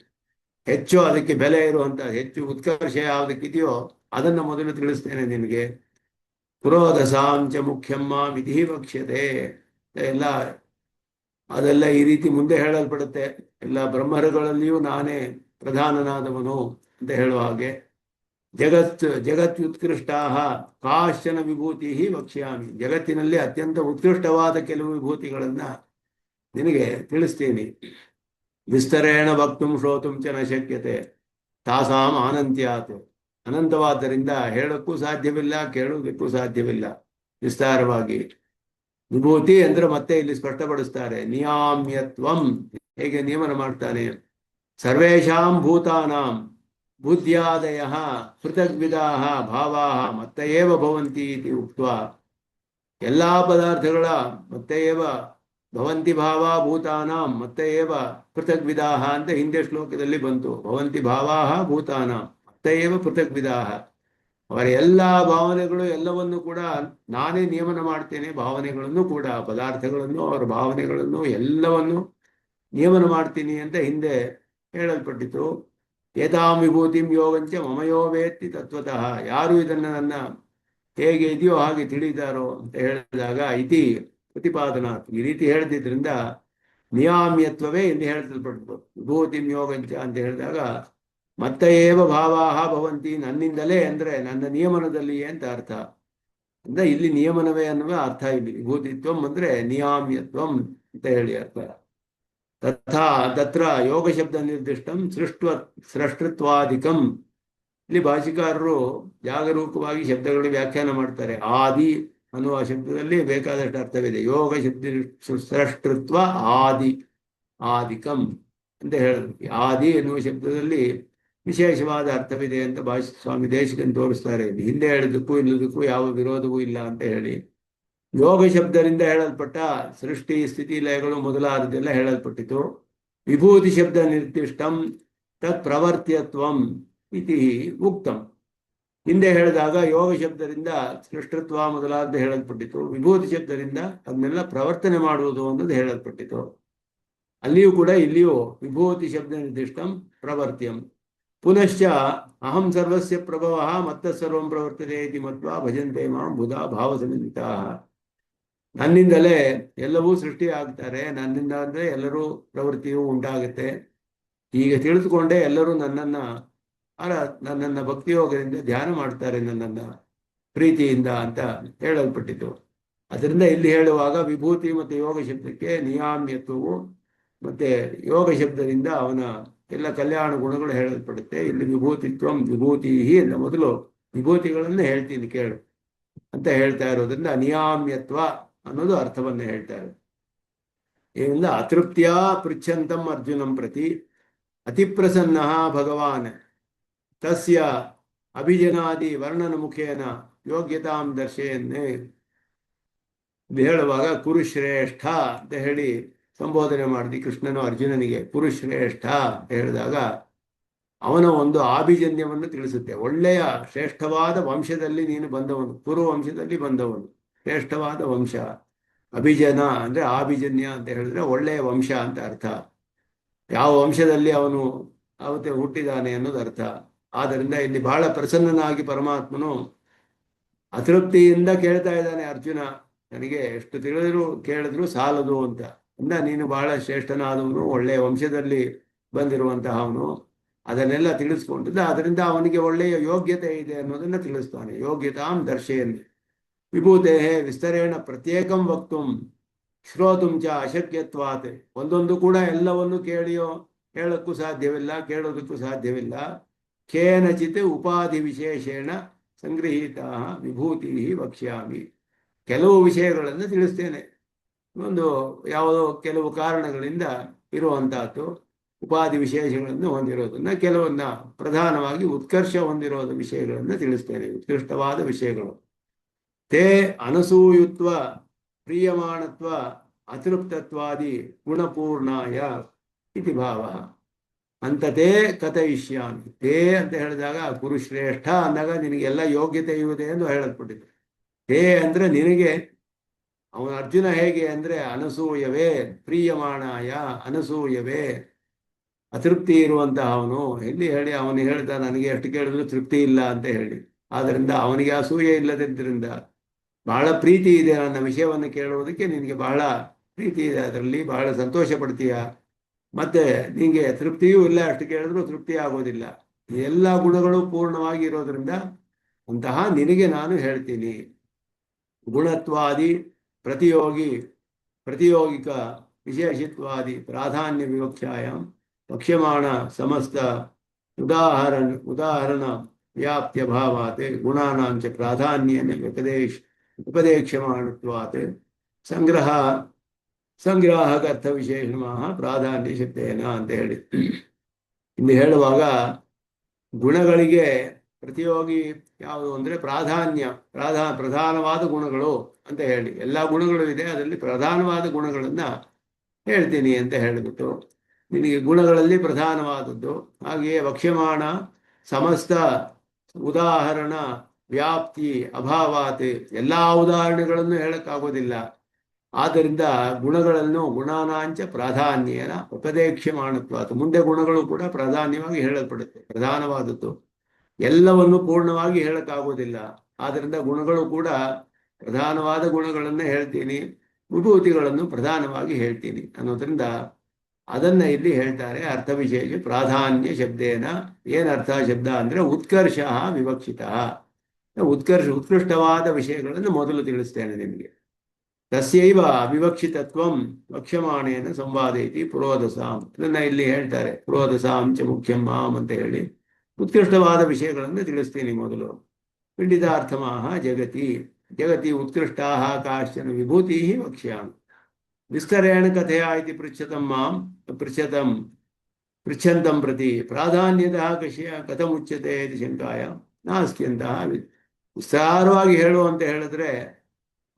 ಹೆಚ್ಚು ಅದಕ್ಕೆ ಬೆಲೆ ಇರುವಂತಹ, ಹೆಚ್ಚು ಉತ್ಕರ್ಷ ಯಾವುದಕ್ಕಿದೆಯೋ ಅದನ್ನು ಮೊದಲು ತಿಳಿಸ್ತೇನೆ ನಿನಗೆ. ಪುರೋಧಸಾಂಚ ಮುಖ್ಯಮ್ಮ ವಿಧಿ ವಕ್ಷ್ಯತೆ ಎಲ್ಲ, ಅದೆಲ್ಲ ಈ ರೀತಿ ಮುಂದೆ ಹೇಳಲ್ಪಡುತ್ತೆ. ಎಲ್ಲ ಬ್ರಹ್ಮರುಗಳಲ್ಲಿಯೂ ನಾನೇ ಪ್ರಧಾನನಾದವನು ಅಂತ ಹೇಳುವ ಹಾಗೆ. ಜಗತ್ಯುತ್ಕೃಷ್ಟ ಕಾಶ್ಚನ ವಿಭೂತಿ ವಕ್ಷ್ಯಾಮಿ. ಜಗತ್ತಿನಲ್ಲಿ ಅತ್ಯಂತ ಉತ್ಕೃಷ್ಟವಾದ ಕೆಲವು ವಿಭೂತಿಗಳನ್ನ ನಿನಗೆ ತಿಳಿಸ್ತೀನಿ. ವಿಸ್ತರೇಣ ವಕ್ತುಂ ಶ್ರೋತುಂ ಚ ನ ಶಕ್ಯತೆ ತಾಸಾಂ ಅನಂತ್ಯಾತ್. ಅನಂತವಾದ್ದರಿಂದ ಹೇಳಕ್ಕೂ ಸಾಧ್ಯವಿಲ್ಲ, ಕೇಳೋದಕ್ಕೂ ಸಾಧ್ಯವಿಲ್ಲ. ವಿಸ್ತಾರವಾಗಿ ವಿಭೂತಿ ಅಂದ್ರೆ ಮತ್ತೆ ಇಲ್ಲಿ ಸ್ಪಷ್ಟಪಡಿಸ್ತಾರೆ. ನಿಯಾಮ್ಯತ್ವಂ, ಹೇಗೆ ನಿಯಮನ ಮಾಡ್ತಾನೆ. ಸರ್ವೇಷಾಂ ಭೂತಾನಾಂ ಬುದ್ಧ್ಯಾದಯ ಪೃಥಗ್ವಿಧಾ ಭಾವಾಹ ಮತ್ತಯೇವ ಭವಂತಿ ಇತಿ ಉಕ್ತ್ವಾ. ಎಲ್ಲಾ ಪದಾರ್ಥಗಳ ಮತ್ತಯೇವ ಭವಂತಿ ಭಾವ ಭೂತಾನಾಂ ಮತ್ತಯೇವ ಪೃಥಗ್ವಿಧಾಹ ಅಂತ ಹಿಂದೆ ಶ್ಲೋಕದಲ್ಲಿ ಬಂತು. ಭವಂತಿ ಭಾವಾಹ ಭೂತಾನಾಂ ಮತ್ತಯೇವ ಪೃಥಗ್ವಿಧಾಹ. ಅವರ ಎಲ್ಲಾ ಭಾವನೆಗಳು ಎಲ್ಲವನ್ನು ಕೂಡ ನಾನೇ ನಿಯಮನ ಮಾಡ್ತೇನೆ. ಭಾವನೆಗಳನ್ನು ಕೂಡ, ಪದಾರ್ಥಗಳನ್ನು, ಅವರ ಭಾವನೆಗಳನ್ನು ಎಲ್ಲವನ್ನು ನಿಯಮನ ಮಾಡ್ತೀನಿ ಅಂತ ಹಿಂದೆ ಹೇಳಲ್ಪಟ್ಟಿತು. ಏತಾಂ ವಿಭೂತಿಂ ಯೋಗಂಚ ಮಮಯೋ ವೇತ್ತಿ ತತ್ವತಃ. ಯಾರು ಇದನ್ನು ನನ್ನ ಹೇಗೆ ಇದೆಯೋ ಹಾಗೆ ತಿಳಿದಾರೋ ಅಂತ ಹೇಳಿದಾಗ ಇತಿ ಪ್ರತಿಪಾದನಾ. ಈ ರೀತಿ ಹೇಳ್ತಿದ್ರಿಂದ ನಿಯಾಮ್ಯತ್ವವೇ ಎಂದು ಹೇಳ್ತಲ್ಪಡ್ತು. ವಿಭೂತಿಂ ಯೋಗಂಚ ಅಂತ ಹೇಳಿದಾಗ ಮತ್ತೆ ಏವ ಭಾವಾಹ ಭವಂತಿ, ನನ್ನಿಂದಲೇ ಅಂದ್ರೆ ನನ್ನ ನಿಯಮನದಲ್ಲಿಯೇ ಅಂತ ಅರ್ಥ. ಅಂದ್ರೆ ಇಲ್ಲಿ ನಿಯಮನವೇ ಅನ್ನುವ ಅರ್ಥ. ಇಲ್ಲಿ ವಿಭೂತಿತ್ವಂ ಅಂದ್ರೆ ನಿಯಾಮ್ಯತ್ವಂ ಅಂತ ಹೇಳಿ ಅರ್ಥ. ತಥಾ ತತ್ರ ಯೋಗ ಶಬ್ದ ನಿರ್ದಿಷ್ಟಂ ಸೃಷ್ಟೃತ್ವಾದಿಕಂ. ಇಲ್ಲಿ ಭಾಷಿಕಾರರು ಜಾಗರೂಕವಾಗಿ ಶಬ್ದಗಳಿಗೆ ವ್ಯಾಖ್ಯಾನ ಮಾಡ್ತಾರೆ. ಆದಿ ಅನ್ನುವ ಶಬ್ದದಲ್ಲಿ ಬೇಕಾದಷ್ಟು ಅರ್ಥವಿದೆ. ಯೋಗ ಶಬ್ದ ಸೃಷ್ಟೃತ್ವ ಆದಿ ಆದಿಕಂ ಅಂತ ಹೇಳಿದ್ರು. ಆದಿ ಎನ್ನುವ ಶಬ್ದದಲ್ಲಿ ವಿಶೇಷವಾದ ಅರ್ಥವಿದೆ ಅಂತ ಸ್ವಾಮಿ ದೇಶಿಕನ್ ತೋರಿಸ್ತಾರೆ. ಹಿಂದೆ ಹೇಳಿದಕ್ಕೂ ಇಲ್ಲದಕ್ಕೂ ಯಾವ ವಿರೋಧವೂ ಇಲ್ಲ ಅಂತ ಹೇಳಿ. ಯೋಗ ಶಬ್ದದಿಂದ ಹೇಳಲ್ಪಟ್ಟ ಸೃಷ್ಟಿ ಸ್ಥಿತಿ ಲಯಗಳು ಮೊದಲಾದದೆಲ್ಲ ಹೇಳಲ್ಪಟ್ಟಿತು. ವಿಭೂತಿ ಶಬ್ದ ನಿರ್ದಿಷ್ಟಂ ತತ್ ಪ್ರವರ್ತ್ಯತ್ವಂ ಇತಿ ಉಕ್ತಂ. ಹಿಂದೆ ಹೇಳಿದಾಗ ಯೋಗ ಶಬ್ದದಿಂದ ಸೃಷ್ಟತ್ವ ಮೊದಲಾದ ಹೇಳಲ್ಪಟ್ಟಿತು. ವಿಭೂತಿ ಶಬ್ದದಿಂದ ಅದನ್ನೆಲ್ಲ ಪ್ರವರ್ತನೆ ಮಾಡುವುದು ಅನ್ನೋದು ಹೇಳಲ್ಪಟ್ಟಿತು. ಅಲ್ಲಿಯೂ ಕೂಡ ಇಲ್ಲಿಯೂ ವಿಭೂತಿ ಶಬ್ದ ನಿರ್ದಿಷ್ಟಂ ಪ್ರವರ್ತ್ಯಂ. ಪುನಶ್ಚ ಅಹಂ ಸರ್ವಸ್ಯ ಪ್ರಭವ ಮತ್ತ ಸರ್ವಂ ಪ್ರವರ್ತತೆ ಇತಿ ಮತ್ವಾ ಭಜಂತೆ ಮಾಂ ಬುಧಾ ಭಾವಸಮಿತಾ. ನನ್ನಿಂದಲೇ ಎಲ್ಲವೂ ಸೃಷ್ಟಿ ಆಗ್ತಾರೆ, ನನ್ನಿಂದ ಅಂದ್ರೆ ಎಲ್ಲರೂ ಪ್ರವೃತ್ತಿಯೂ ಉಂಟಾಗುತ್ತೆ. ಈಗ ತಿಳಿದುಕೊಂಡೇ ಎಲ್ಲರೂ ನನ್ನನ್ನ ಭಕ್ತಿಯೋಗದಿಂದ ಧ್ಯಾನ ಮಾಡ್ತಾರೆ, ನನ್ನನ್ನ ಪ್ರೀತಿಯಿಂದ ಅಂತ ಹೇಳಲ್ಪಟ್ಟಿತು. ಅದರಿಂದ ಇಲ್ಲಿ ಹೇಳುವಾಗ ವಿಭೂತಿ ಮತ್ತು ಯೋಗ ಶಬ್ದಕ್ಕೆ ನಿಯಾಮ್ಯತ್ವವು ಮತ್ತೆ ಯೋಗ ಶಬ್ದದಿಂದ ಅವನ ಎಲ್ಲ ಕಲ್ಯಾಣ ಗುಣಗಳು ಹೇಳಲ್ಪಡುತ್ತೆ. ಇಲ್ಲಿ ವಿಭೂತಿತ್ವಂ ವಿಭೂತಿ ಅಂತ ಮೊದಲು ವಿಭೂತಿಗಳನ್ನು ಹೇಳ್ತೀನಿ ಕೇಳು ಅಂತ ಹೇಳ್ತಾ ಇರೋದ್ರಿಂದ ನಿಯಾಮ್ಯತ್ವ ಅನ್ನೋದು ಅರ್ಥವನ್ನು ಹೇಳ್ತಾರೆ. ಇದರಿಂದ ಅತೃಪ್ತಿಯ ಪೃಚ್ಛಂತಂ ಅರ್ಜುನಂ ಪ್ರತಿ ಅತಿಪ್ರಸನ್ನ ಭಗವಾನ್ ತಸ್ಯ ಅಭಿಜನಾದಿ ವರ್ಣನ ಮುಖೇನ ಯೋಗ್ಯತಾಂ ದರ್ಶಯನ್ನೇ. ಹೇಳುವಾಗ ಕುರುಶ್ರೇಷ್ಠ ಅಂತ ಹೇಳಿ ಸಂಬೋಧನೆ ಮಾಡಿದ ಕೃಷ್ಣನು ಅರ್ಜುನನಿಗೆ. ಕುರುಶ್ರೇಷ್ಠ ಅಂತ ಹೇಳಿದಾಗ ಅವನ ಒಂದು ಆಭಿಜನ್ಯವನ್ನು ತಿಳಿಸುತ್ತೆ. ಒಳ್ಳೆಯ ಶ್ರೇಷ್ಠವಾದ ವಂಶದಲ್ಲಿ ನೀನು ಬಂದವನು, ಕುರು ವಂಶದಲ್ಲಿ ಬಂದವನು, ಶ್ರೇಷ್ಠವಾದ ವಂಶ. ಅಭಿಜನ ಅಂದ್ರೆ ಆಭಿಜನ್ಯ ಅಂತ ಹೇಳಿದ್ರೆ ಒಳ್ಳೆಯ ವಂಶ ಅಂತ ಅರ್ಥ. ಯಾವ ವಂಶದಲ್ಲಿ ಅವನು ಅವತ್ತೆ ಹುಟ್ಟಿದಾನೆ ಅನ್ನೋದು ಅರ್ಥ. ಆದ್ದರಿಂದ ಇಲ್ಲಿ ಬಹಳ ಪ್ರಸನ್ನನಾಗಿ ಪರಮಾತ್ಮನು ಅತೃಪ್ತಿಯಿಂದ ಕೇಳ್ತಾ ಇದ್ದಾನೆ ಅರ್ಜುನ. ನನಗೆ ಎಷ್ಟು ತಿಳಿದ್ರು ಕೇಳಿದ್ರು ಸಾಲದು ಅಂತ. ಅಂದ ನೀನು ಬಹಳ ಶ್ರೇಷ್ಠನಾದವನು, ಒಳ್ಳೆಯ ವಂಶದಲ್ಲಿ ಬಂದಿರುವಂತಹವನು, ಅದನ್ನೆಲ್ಲ ತಿಳಿಸ್ಕೊಂಡಿದ್ದ. ಅದರಿಂದ ಅವನಿಗೆ ಒಳ್ಳೆಯ ಯೋಗ್ಯತೆ ಇದೆ ಅನ್ನೋದನ್ನ ತಿಳಿಸ್ತಾನೆ. ಯೋಗ್ಯತಾಂ ದರ್ಶಯನ್ ವಿಭೂತೆ ವಿಸ್ತರೇಣ ಪ್ರತ್ಯೇಕಂ ವಕ್ತುಂ ಶ್ರೋತುಂ ಚ ಅಶಕ್ಯತ್ವಾತ್. ಒಂದೊಂದು ಕೂಡ ಎಲ್ಲವನ್ನು ಕೇಳಿಯೋ ಹೇಳಕ್ಕೂ ಸಾಧ್ಯವಿಲ್ಲ, ಕೇಳೋದಕ್ಕೂ ಸಾಧ್ಯವಿಲ್ಲ. ಕೇನಚಿತ್ ಉಪಾಧಿ ವಿಶೇಷೇಣ ಸಂಗೃಹೀತ ವಿಭೂತಿ ವಕ್ಷ್ಯಾಮಿ. ಕೆಲವು ವಿಷಯಗಳನ್ನು ತಿಳಿಸ್ತೇನೆ, ಒಂದು ಯಾವುದೋ ಕೆಲವು ಕಾರಣಗಳಿಂದ ಇರುವಂತಹದ್ದು, ಉಪಾಧಿ ವಿಶೇಷಗಳನ್ನು ಹೊಂದಿರೋದನ್ನ, ಕೆಲವನ್ನ ಪ್ರಧಾನವಾಗಿ ಉತ್ಕರ್ಷ ಹೊಂದಿರೋದ ವಿಷಯಗಳನ್ನು ತಿಳಿಸ್ತೇನೆ, ಉತ್ಕೃಷ್ಟವಾದ ವಿಷಯಗಳು. ತೇ ಅನಸೂಯುತ್ವ ಪ್ರೀಯಮಾಣತ್ವ ಅತೃಪ್ತತ್ವಾದಿ ಗುಣಪೂರ್ಣಾಯ ಇತಿ ಭಾವ ಅಂತತೇ ಕಥಯಿಷ್ಯಾಮಿ. ತೇ ಅಂತ ಹೇಳಿದಾಗ ಕುರುಶ್ರೇಷ್ಠ ಅಂದಾಗ ನಿನಗೆಲ್ಲ ಯೋಗ್ಯತೆ ಇದೆ ಎಂದು ಹೇಳಲ್ಪಟ್ಟಿದೆ. ತೇ ಅಂದ್ರೆ ನಿನಗೆ. ಅವನ ಅರ್ಜುನ ಹೇಗೆ ಅಂದ್ರೆ ಅನಸೂಯವೇ ಪ್ರೀಯಮಾಣಾಯ, ಅನಸೂಯವೇ ಅತೃಪ್ತಿ ಇರುವಂತಹ ಅವನು. ಎಲ್ಲಿ ಹೇಳಿ ಅವನು ಹೇಳ್ದ ನನಗೆ ಎಷ್ಟು ಕೇಳಿದ್ರು ತೃಪ್ತಿ ಇಲ್ಲ ಅಂತ ಹೇಳಿ. ಆದ್ದರಿಂದ ಅವನಿಗೆ ಅಸೂಯೆ ಇಲ್ಲದಿದ್ದರಿಂದ ಬಹಳ ಪ್ರೀತಿ ಇದೆ ನನ್ನ ವಿಷಯವನ್ನು ಕೇಳುವುದಕ್ಕೆ, ನಿನಗೆ ಬಹಳ ಪ್ರೀತಿ ಇದೆ, ಅದರಲ್ಲಿ ಬಹಳ ಸಂತೋಷ ಪಡ್ತೀಯ. ಮತ್ತೆ ನಿನಗೆ ತೃಪ್ತಿಯೂ ಇಲ್ಲ, ಅಷ್ಟು ಕೇಳಿದ್ರು ತೃಪ್ತಿ ಆಗೋದಿಲ್ಲ. ಎಲ್ಲ ಗುಣಗಳು ಪೂರ್ಣವಾಗಿ ಇರೋದ್ರಿಂದ ಅಂತಹ ನಿನಗೆ ನಾನು ಹೇಳ್ತೀನಿ. ಗುಣತ್ವಾದಿ ಪ್ರತಿಯೋಗಿಕ ವಿಶೇಷಿತ್ವಾದಿ ಪ್ರಾಧಾನ್ಯ ವಿವಕ್ಷಾಯಾಂ ವಕ್ಷ್ಯಮಾಣ ಸಮಸ್ತ ಉದಾಹರಣ ವ್ಯಾಪ್ತ್ಯ ಭಾವಾತ್ ಗುಣಾನಾಂಚ ಪ್ರಾಧಾನ್ಯನ ಉಪದೇಕ್ಷ್ಯಮಾಣತ್ವಾತ್ ಸಂಗ್ರಾಹಕರ್ಥ ವಿಶೇಷಣಃ ಪ್ರಾಧಾನ್ಯ ಶಬ್ದೇನ ಅಂತ ಹೇಳಿ. ಇನ್ನು ಹೇಳುವಾಗ ಗುಣಗಳಿಗೆ ಪ್ರತಿಯೋಗಿ ಯಾವುದು ಅಂದ್ರೆ ಪ್ರಧಾನವಾದ ಗುಣಗಳು ಅಂತ ಹೇಳಿ. ಎಲ್ಲ ಗುಣಗಳು ಇದೆ, ಅದರಲ್ಲಿ ಪ್ರಧಾನವಾದ ಗುಣಗಳನ್ನ ಹೇಳ್ತೀನಿ ಅಂತ ಹೇಳಿಬಿಟ್ಟು, ನಿನಗೆ ಗುಣಗಳಲ್ಲಿ ಪ್ರಧಾನವಾದದ್ದು. ಹಾಗೆಯೇ ವಕ್ಷ್ಯಮಾಣ ಸಮಸ್ತ ಉದಾಹರಣ ವ್ಯಾಪ್ತಿ ಅಭಾವಾತ್, ಎಲ್ಲಾ ಉದಾಹರಣೆಗಳನ್ನು ಹೇಳಕ್ಕಾಗೋದಿಲ್ಲ. ಆದ್ದರಿಂದ ಗುಣಗಳನ್ನು ಗುಣಾನಾಂಚ ಪ್ರಾಧಾನ್ಯನ ಉಪದೇಕ್ಷ್ಯಮಾಣತ್ವಾತ್, ಮುಂದೆ ಗುಣಗಳು ಕೂಡ ಪ್ರಾಧಾನ್ಯವಾಗಿ ಹೇಳಲ್ಪಡುತ್ತೆ, ಪ್ರಧಾನವಾದದ್ದು. ಎಲ್ಲವನ್ನು ಪೂರ್ಣವಾಗಿ ಹೇಳಕ್ಕಾಗೋದಿಲ್ಲ. ಆದ್ದರಿಂದ ಗುಣಗಳು ಕೂಡ ಪ್ರಧಾನವಾದ ಗುಣಗಳನ್ನ ಹೇಳ್ತೀನಿ, ವಿಭೂತಿಗಳನ್ನು ಪ್ರಧಾನವಾಗಿ ಹೇಳ್ತೀನಿ ಅನ್ನೋದ್ರಿಂದ ಅದನ್ನ ಇಲ್ಲಿ ಹೇಳ್ತಾರೆ. ಅರ್ಥ ವಿಶೇಷ ಪ್ರಾಧಾನ್ಯ ಶಬ್ದೇನ. ಏನ್ ಅರ್ಥ ಶಬ್ದ ಅಂದ್ರೆ ಉತ್ಕರ್ಷ ವಿವಕ್ಷಿತ. ಉತ್ಕೃಷ್ಟವಾದ ವಿಷಯಗಳನ್ನು ಮೊದಲು ತಿಳಿಸ್ತೇನೆ ನಿಮಗೆ. ತಸ್ಯೈವ ವಿವಕ್ಷಿತತ್ವಂ ವಕ್ಷ್ಯಮಾಣೇನ ಸಂವಾದೈತಿ ಪುರೋದಸಾಂ. ಇದನ್ನ ಇಲ್ಲಿ ಹೇಳ್ತಾರೆ, ಪುರೋದಸಾಂ ಚ ಮುಖ್ಯಂ ಮಾಂ ಅಂತ ಹೇಳಿ ಉತ್ಕೃಷ್ಟವಾದ ವಿಷಯಗಳನ್ನು ತಿಳಿಸ್ತೀನಿ ಮೊದಲು. ಪಿಂಡಿತಾರ್ಥಮಾಹ ಜಗತಿ ಉತ್ಕೃಷ್ಟಾಹ ಕಾಶ್ಚನ ವಿಭೂತಿ ವಕ್ಷ್ಯಾಮಿ. ವಿಸ್ತರೇಣ ಕಥೆಯ ಇತಿ ಪೃಚ್ಛಂತಂ ಪ್ರತಿ ಪ್ರಾಧಾನ್ಯತಃ ಕಥಮುಚ್ಯತೆ ಇತಿ ಶಂಕಾಯ ನಾಸ್ತ್ಯಂತಹ. ವಿಸ್ತಾರವಾಗಿ ಹೇಳು ಅಂತ ಹೇಳಿದ್ರೆ,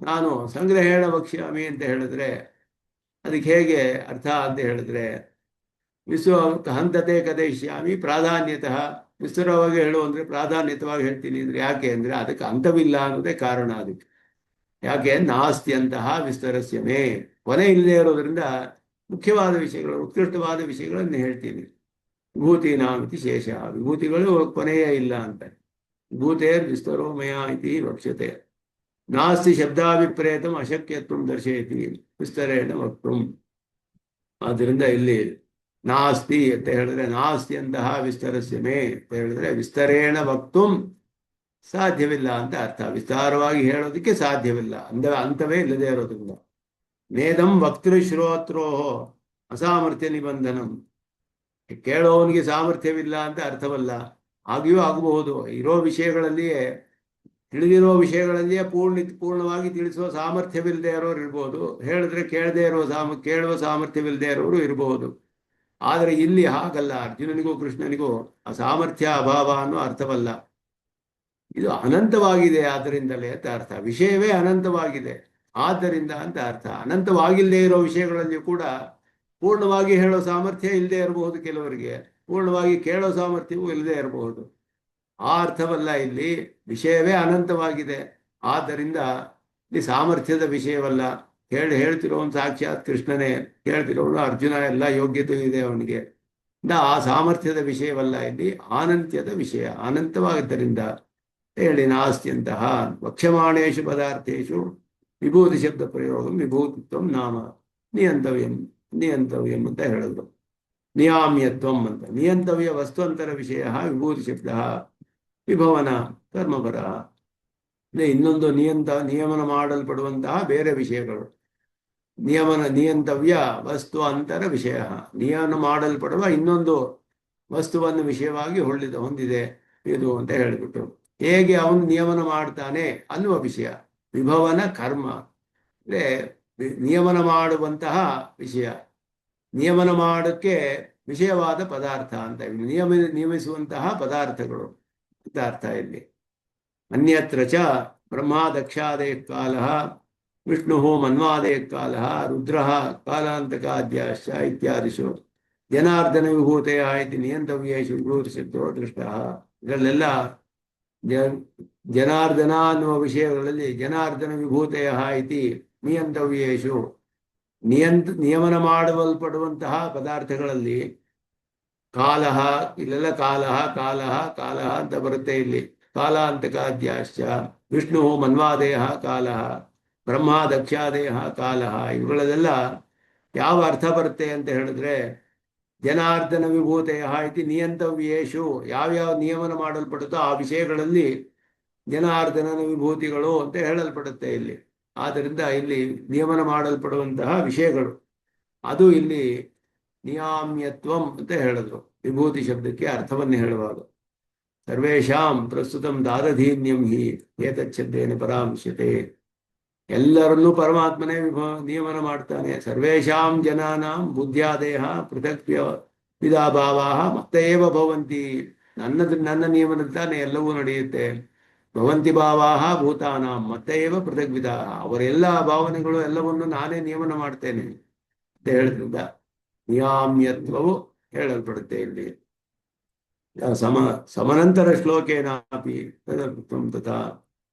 ನಾನು ಸಂಗ್ರಹೇಣ ವಕ್ಷ್ಯಾಮಿ ಅಂತ ಹೇಳಿದ್ರೆ ಅದಕ್ಕೆ ಹೇಗೆ ಅರ್ಥ ಅಂತ ಹೇಳಿದ್ರೆ, ಹಂತತೆ ಕಥಯಿಷ್ಯಾಮಿ ಪ್ರಾಧಾನ್ಯತಃ. ವಿಸ್ತಾರವಾಗಿ ಹೇಳು ಅಂದ್ರೆ ಪ್ರಾಧಾನ್ಯತವಾಗಿ ಹೇಳ್ತೀನಿ ಅಂದ್ರೆ ಯಾಕೆ ಅಂದ್ರೆ ಅದಕ್ಕೆ ಅಂತವಿಲ್ಲ ಅನ್ನೋದೇ ಕಾರಣ. ಅದಕ್ಕೆ ಯಾಕೆ ನಾಸ್ತ್ಯಂತಹ ವಿಸ್ತರಸ್ಯ ಮೇ, ಕೊನೆ ಇಲ್ಲದೆ ಇರೋದ್ರಿಂದ ಮುಖ್ಯವಾದ ವಿಷಯಗಳು, ಉತ್ಕೃಷ್ಟವಾದ ವಿಷಯಗಳನ್ನು ಹೇಳ್ತೀನಿ. ವಿಭೂತಿ ನಾಮಿತಿ ಶೇಷ, ವಿಭೂತಿಗಳು ಕೊನೆಯೇ ಇಲ್ಲ ಅಂತ. ವಿಭೂತೇರ್ ವಿಸ್ತರೋ ಮಯ ಇತಿ ವಕ್ಷ್ಯತೆ. ನಾಸ್ತಿ ಶಬ್ದಾಭಿಪ್ರೇತಂ ಅಶಕ್ಯತ್ವಂ ದರ್ಶಯತಿ ವಿಸ್ತರೇಣ ವಕ್ತುಂ. ಆದ್ದರಿಂದ ಇಲ್ಲಿ ನಾಸ್ತಿ ಅಂತ ಹೇಳಿದ್ರೆ ನಾಸ್ತಿ ಅಂತಹ ವಿಸ್ತರಸ್ಯ ಮೇ ಅಂತ ಹೇಳಿದ್ರೆ ವಿಸ್ತರೇಣ ವಕ್ತುಂ ಸಾಧ್ಯವಿಲ್ಲ ಅಂತ ಅರ್ಥ. ವಿಸ್ತಾರವಾಗಿ ಹೇಳೋದಕ್ಕೆ ಸಾಧ್ಯವಿಲ್ಲ, ಅಂತವೇ ಇಲ್ಲದೆ ಇರೋದ್ರಿಂದ. ನೇದಂ ವಕ್ತೃಶ್ರೋತ್ರೋಹೋ ಅಸಾಮರ್ಥ್ಯ ನಿಬಂಧನಂ. ಕೇಳೋವನಿಗೆ ಸಾಮರ್ಥ್ಯವಿಲ್ಲ ಅಂತ ಅರ್ಥವಲ್ಲ, ಆಗಿಯೂ ಆಗಬಹುದು. ಇರೋ ವಿಷಯಗಳಲ್ಲಿಯೇ, ತಿಳಿದಿರೋ ವಿಷಯಗಳಲ್ಲಿಯೇ ಪೂರ್ಣವಾಗಿ ತಿಳಿಸುವ ಸಾಮರ್ಥ್ಯವಿಲ್ಲದೆ ಇರೋರು ಇರ್ಬೋದು. ಹೇಳಿದ್ರೆ ಕೇಳುವ ಸಾಮರ್ಥ್ಯವಿಲ್ಲದೆ ಇರೋರು ಇರಬಹುದು. ಆದರೆ ಇಲ್ಲಿ ಹಾಗಲ್ಲ. ಅರ್ಜುನನಿಗೂ ಕೃಷ್ಣನಿಗೂ ಆ ಸಾಮರ್ಥ್ಯ ಅಭಾವ ಅನ್ನೋ ಅರ್ಥವಲ್ಲ. ಇದು ಅನಂತವಾಗಿದೆ, ಆದ್ದರಿಂದಲೇ ಅಂತ ಅರ್ಥ. ವಿಷಯವೇ ಅನಂತವಾಗಿದೆ ಆದ್ದರಿಂದ ಅಂತ ಅರ್ಥ. ಅನಂತವಾಗಿಲ್ಲದೆ ಇರೋ ವಿಷಯಗಳಲ್ಲಿ ಕೂಡ ಪೂರ್ಣವಾಗಿ ಹೇಳೋ ಸಾಮರ್ಥ್ಯ ಇಲ್ಲದೆ ಇರಬಹುದು ಕೆಲವರಿಗೆ, ಪೂರ್ಣವಾಗಿ ಕೇಳೋ ಸಾಮರ್ಥ್ಯವೂ ಇಲ್ಲದೆ ಇರಬಹುದು. ಆ ಅರ್ಥವಲ್ಲ ಇಲ್ಲಿ. ವಿಷಯವೇ ಅನಂತವಾಗಿದೆ, ಆದ್ದರಿಂದ ಇಲ್ಲಿ ಸಾಮರ್ಥ್ಯದ ವಿಷಯವಲ್ಲ. ಹೇಳ್ತಿರೋನು ಸಾಕ್ಷಾತ್ ಕೃಷ್ಣನೇ, ಹೇಳ್ತಿರೋನು ಅರ್ಜುನ, ಎಲ್ಲ ಯೋಗ್ಯತೆ ಇದೆ ಅವನಿಗೆ. ಆ ಸಾಮರ್ಥ್ಯದ ವಿಷಯವಲ್ಲ, ಇಲ್ಲಿ ಅನಂತ್ಯದ ವಿಷಯ, ಅನಂತವಾಗಿದ್ದರಿಂದ ಹೇಳಿ. ನಾಸ್ತ್ಯಂತಹ ವಕ್ಷ್ಯಮಾಣೇಶು ಪದಾರ್ಥೇಶು ವಿಭೂತಿ ಶಬ್ದ ಪ್ರಯೋಗ ವಿಭೂತಿತ್ವಂ ನಾಮ ನಿಯಂತವ್ಯಂ ನಿಯಂತವ್ಯಂ ಅಂತ ಹೇಳಿದ್ರು. ನಿಯಾಮ್ಯತ್ವಂ ಅಂತ ನಿಯಂತವ್ಯ ವಸ್ತುವಂತರ ವಿಷಯ ವಿಭೂತಿ ಶಬ್ದ ವಿಭವನ ಕರ್ಮಪರ. ಇನ್ನೊಂದು ನಿಯಮನ ಮಾಡಲ್ಪಡುವಂತಹ ಬೇರೆ ವಿಷಯಗಳು. ನಿಯಂತವ್ಯ ವಸ್ತು ಅಂತರ ವಿಷಯ, ನಿಯಮನ ಮಾಡಲ್ಪಡುವ ಇನ್ನೊಂದು ವಸ್ತುವನ್ನು ವಿಷಯವಾಗಿ ಹೊಂದಿದೆ ಇದು ಅಂತ ಹೇಳಿಬಿಟ್ಟು, ಹೇಗೆ ಅವನು ನಿಯಮನ ಮಾಡ್ತಾನೆ ಅನ್ನುವ ವಿಷಯ. ವಿಭವನ ಕರ್ಮ ಅಂದ್ರೆ ನಿಯಮನ ಮಾಡುವಂತಹ ವಿಷಯ, ನಿಯಮನ ಮಾಡೋಕ್ಕೆ ವಿಷಯವಾದ ಪದಾರ್ಥ ಅಂತ ನಿಯಮಿಸುವಂತಹ ಪದಾರ್ಥಗಳು ಅಂತ ಅರ್ಥ ಇಲ್ಲಿ. ಅನ್ಯತ್ರ ಚ ಬ್ರಹ್ಮಾದಕ್ಷಾದಯ ಕಾಲ ವಿಷ್ಣು ಮನ್ವಾದಯ ಕಾಲ ರುದ್ರ ಕಾಲಾಂತಕಾದ್ಯಾಶ್ಚ ಇತ್ಯಾದಿಷು ಜನಾರ್ದನ ವಿಭೂತೆಯ ಇತಿ ನಿಯಂತವ್ಯೇಷು ವಿಭೂತಿ ಶಬ್ದೋ ದೃಷ್ಟ. ಇದರಲ್ಲೆಲ್ಲ ಜನಾರ್ದನ ಅನ್ನುವ ವಿಷಯಗಳಲ್ಲಿ ಜನಾರ್ದನ ವಿಭೂತೆಯ ಇತಿ ನಿಯಂತವ್ಯೇಷು ನಿಯಮನ ಮಾಡಲ್ಪಡುವಂತಹ ಪದಾರ್ಥಗಳಲ್ಲಿ ಕಾಲಃ, ಇಲ್ಲೆಲ್ಲ ಕಾಲಃ ಕಾಲಃ ಕಾಲಃ ಅಂತ ಬರುತ್ತೆ ಇಲ್ಲಿ. ಕಾಲಾಂತಕಾದ್ಯಾಶ್ಚ ವಿಷ್ಣು ಮನ್ವಾದಯ ಕಾಲಃ ಬ್ರಹ್ಮ ದಕ್ಷಾದಯ ಕಾಲಃ, ಇವುಗಳಲ್ಲೆಲ್ಲ ಯಾವ ಅರ್ಥ ಬರುತ್ತೆ ಅಂತ ಹೇಳಿದ್ರೆ ಜನಾರ್ದನ ವಿಭೂತೆಯ ಇತಿ ನಿಯಂತವ್ಯೇಷು, ಯಾವ್ಯಾವ ನಿಯಮನ ಮಾಡಲ್ಪಡುತ್ತೋ ಆ ವಿಷಯಗಳಲ್ಲಿ ಜನಾರ್ದನನ ವಿಭೂತಿಗಳು ಅಂತ ಹೇಳಲ್ಪಡುತ್ತೆ ಇಲ್ಲಿ. ಆದ್ದರಿಂದ ಇಲ್ಲಿ ನಿಯಮನ ಮಾಡಲ್ಪಡುವಂತಹ ವಿಷಯಗಳು, ಅದು ಇಲ್ಲಿ ನಿಯಾಮ್ಯತ್ವಂ ಅಂತ ಹೇಳಿದ್ರು ವಿಭೂತಿ ಶಬ್ದಕ್ಕೆ ಅರ್ಥವನ್ನು ಹೇಳುವಾಗ. ಸರ್ವೇಷಾಂ ಪ್ರಸ್ತುತಂ ದಾರಧೀನ್ಯಂ ಹಿ ಏತಚ್ಛಬ್ದೇನ ಪರಾಮೃಶ್ಯತೆ. ಎಲ್ಲರನ್ನೂ ಪರಮಾತ್ಮನೇ ನಿಯಮನ ಮಾಡ್ತಾನೆ. ಸರ್ವೇಷಾಂ ಜನಾನಾಂ ಬುದ್ಧ್ಯಾದಯ ಪೃಥಕ್ ವಿಧಾಭಾವಾ ಮತ್ತೇವ ಭವಂತಿ. ನನ್ನ ನಿಯಮನದ್ದಾನೆ ಎಲ್ಲವೂ ನಡೆಯುತ್ತೆ. ಭವಂತಿ ಭಾವಾಹ ಭೂತಾನಾಂ ಮತ್ತೇವ ಪೃಥಕ್ ವಿಧ. ಅವರೆಲ್ಲ ಭಾವನೆಗಳು ಎಲ್ಲವನ್ನು ನಾನೇ ನಿಯಮನ ಮಾಡ್ತೇನೆ ಅಂತ ಹೇಳಿದ್ರಿಂದ ನಿಯಾಮ್ಯತ್ವವು ಹೇಳಲ್ಪಡುತ್ತೆ ಇಲ್ಲಿ. ಸಮನಂತರ ಶ್ಲೋಕೇನಾಪಿ ತಥಾ